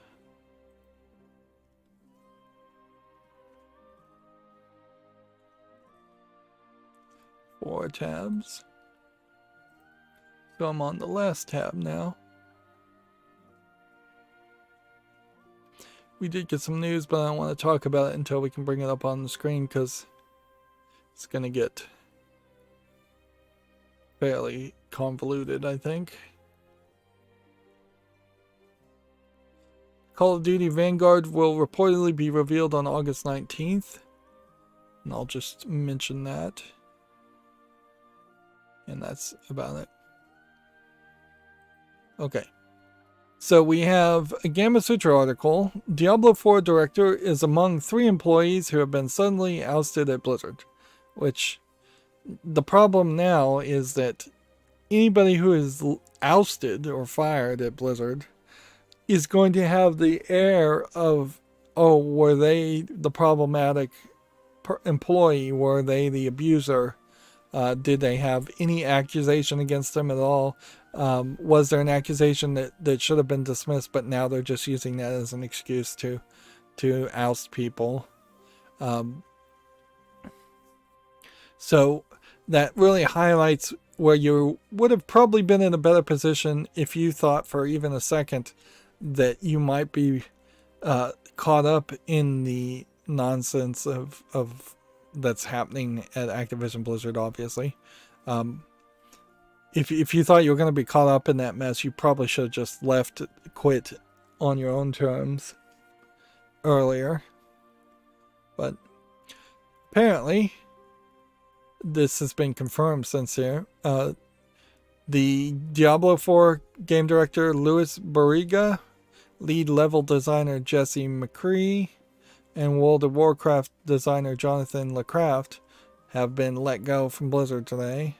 4 tabs. So I'm on the last tab now. We did get some news, but I don't want to talk about it until we can bring it up on the screen because it's going to get fairly convoluted, I think. Call of Duty Vanguard will reportedly be revealed on August 19th. And I'll just mention that. And that's about it. Okay. So we have a Gamma Sutra article. Diablo 4 director is among 3 employees who have been suddenly ousted at Blizzard. Which, the problem now is that anybody who is ousted or fired at Blizzard is going to have the air of, oh, were they the problematic employee? Were they the abuser? Did they have any accusation against them at all? Was there an accusation that should have been dismissed, but now they're just using that as an excuse to oust people? So that really highlights where you would have probably been in a better position if you thought for even a second that you might be caught up in the nonsense of that's happening at Activision Blizzard, obviously. If you thought you were going to be caught up in that mess, you probably should have just quit on your own terms earlier. But apparently, this has been confirmed since here. The Diablo 4 game director Louis Barriga, lead level designer Jesse McCree, and World of Warcraft designer Jonathan LeCraft have been let go from Blizzard today.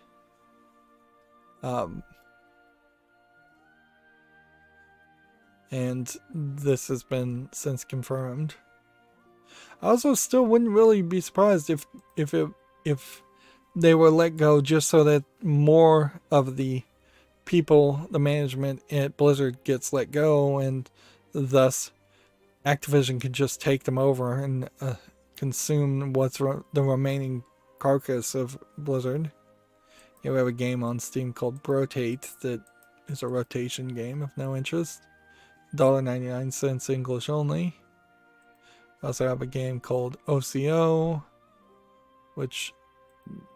And this has been since confirmed. I also still wouldn't really be surprised if they were let go just so that more of the people, the management at Blizzard gets let go, and thus Activision can just take them over and consume what's the remaining carcass of Blizzard. We have a game on Steam called Rotate that is a rotation game of no interest. $1.99 English only. We also have a game called OCO, which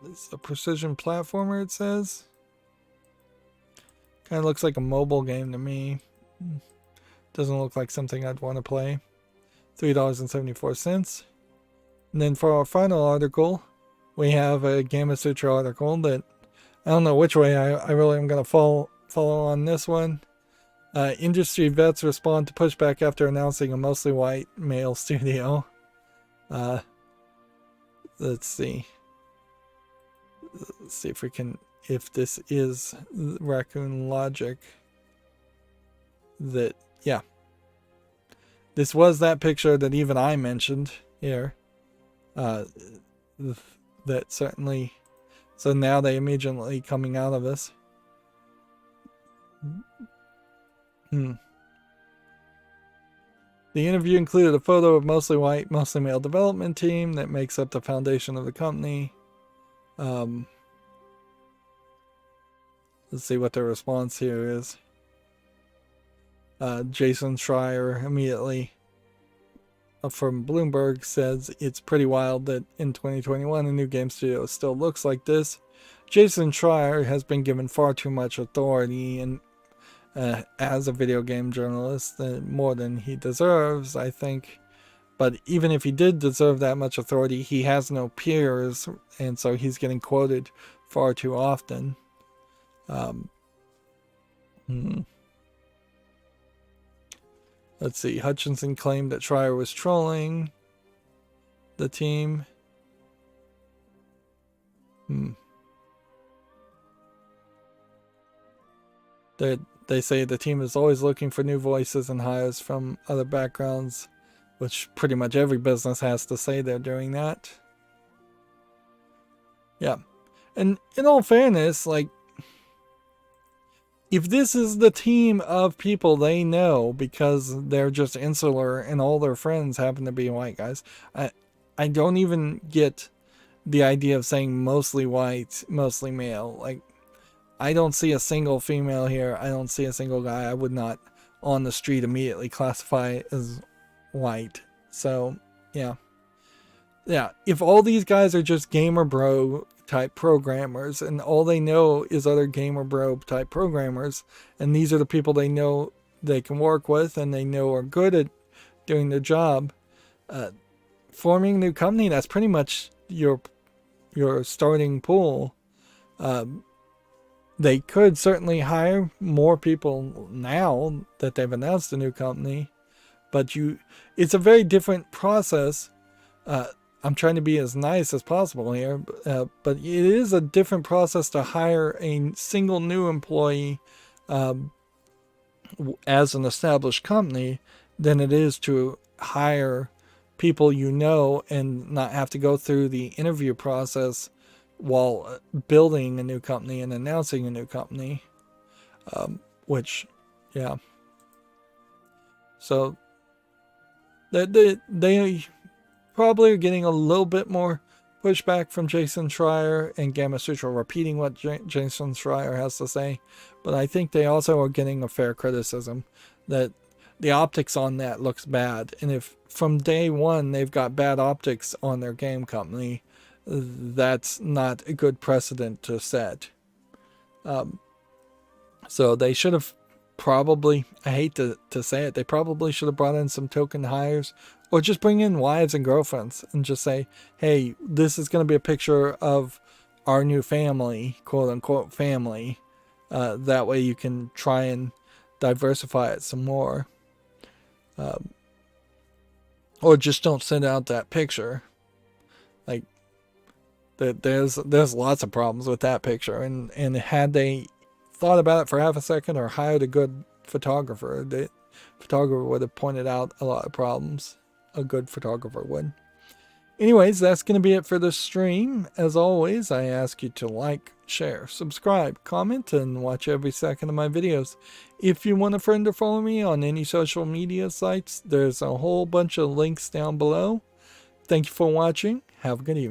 is a precision platformer, it says. Kind of looks like a mobile game to me. Doesn't look like something I'd want to play. $3.74. And then for our final article, we have a Gamma Sutra article that I don't know which way I really am going to follow on this one. Industry vets respond to pushback after announcing a mostly white male studio. Let's see. Let's see if this is Raccoon Logic. That, yeah. This was that picture that even I mentioned here. That certainly... So now they immediately coming out of this. The interview included a photo of mostly white, mostly male development team that makes up the foundation of the company. Let's see what their response here is. Jason Schreier immediately from Bloomberg says it's pretty wild that in 2021 a new game studio still looks like this. Jason Schreier has been given far too much authority and as a video game journalist, more than he deserves, I think. But even if he did deserve that much authority, he has no peers, and so he's getting quoted far too often. Let's see. Hutchinson claimed that Schreier was trolling the team. They say the team is always looking for new voices and hires from other backgrounds, which pretty much every business has to say they're doing that. Yeah. And in all fairness, like, if this is the team of people they know because they're just insular and all their friends happen to be white guys, I don't even get the idea of saying mostly white, mostly male. Like, I don't see a single female here. I don't see a single guy. I would not on the street immediately classify as white. So, yeah. Yeah, if all these guys are just gamer bro type programmers and all they know is other gamer bro type programmers, and these are the people they know they can work with and they know are good at doing their job, forming a new company, that's pretty much your starting pool. They could certainly hire more people now that they've announced a new company, but it's a very different process. I'm trying to be as nice as possible here, but it is a different process to hire a single new employee as an established company than it is to hire people you know and not have to go through the interview process while building a new company and announcing a new company, which, yeah. So they probably are getting a little bit more pushback from Jason Schreier and Gamma Sutra repeating what Jason Schreier has to say, but I think they also are getting a fair criticism that the optics on that looks bad, and if from day one they've got bad optics on their game company, that's not a good precedent to set. So they should have probably, I hate to say it, they probably should have brought in some token hires, or just bring in wives and girlfriends and just say, hey, this is going to be a picture of our new family, quote unquote family. That way you can try and diversify it some more. Or just don't send out that picture. Like, there's lots of problems with that picture, and had they thought about it for half a second or hired a good photographer, the photographer would have pointed out a lot of problems. A good photographer would. Anyways, that's going to be it for the stream. As always, I ask you to like, share, subscribe, comment, and watch every second of my videos. If you want a friend or follow me on any social media sites, there's a whole bunch of links down below. Thank you for watching. Have a good evening.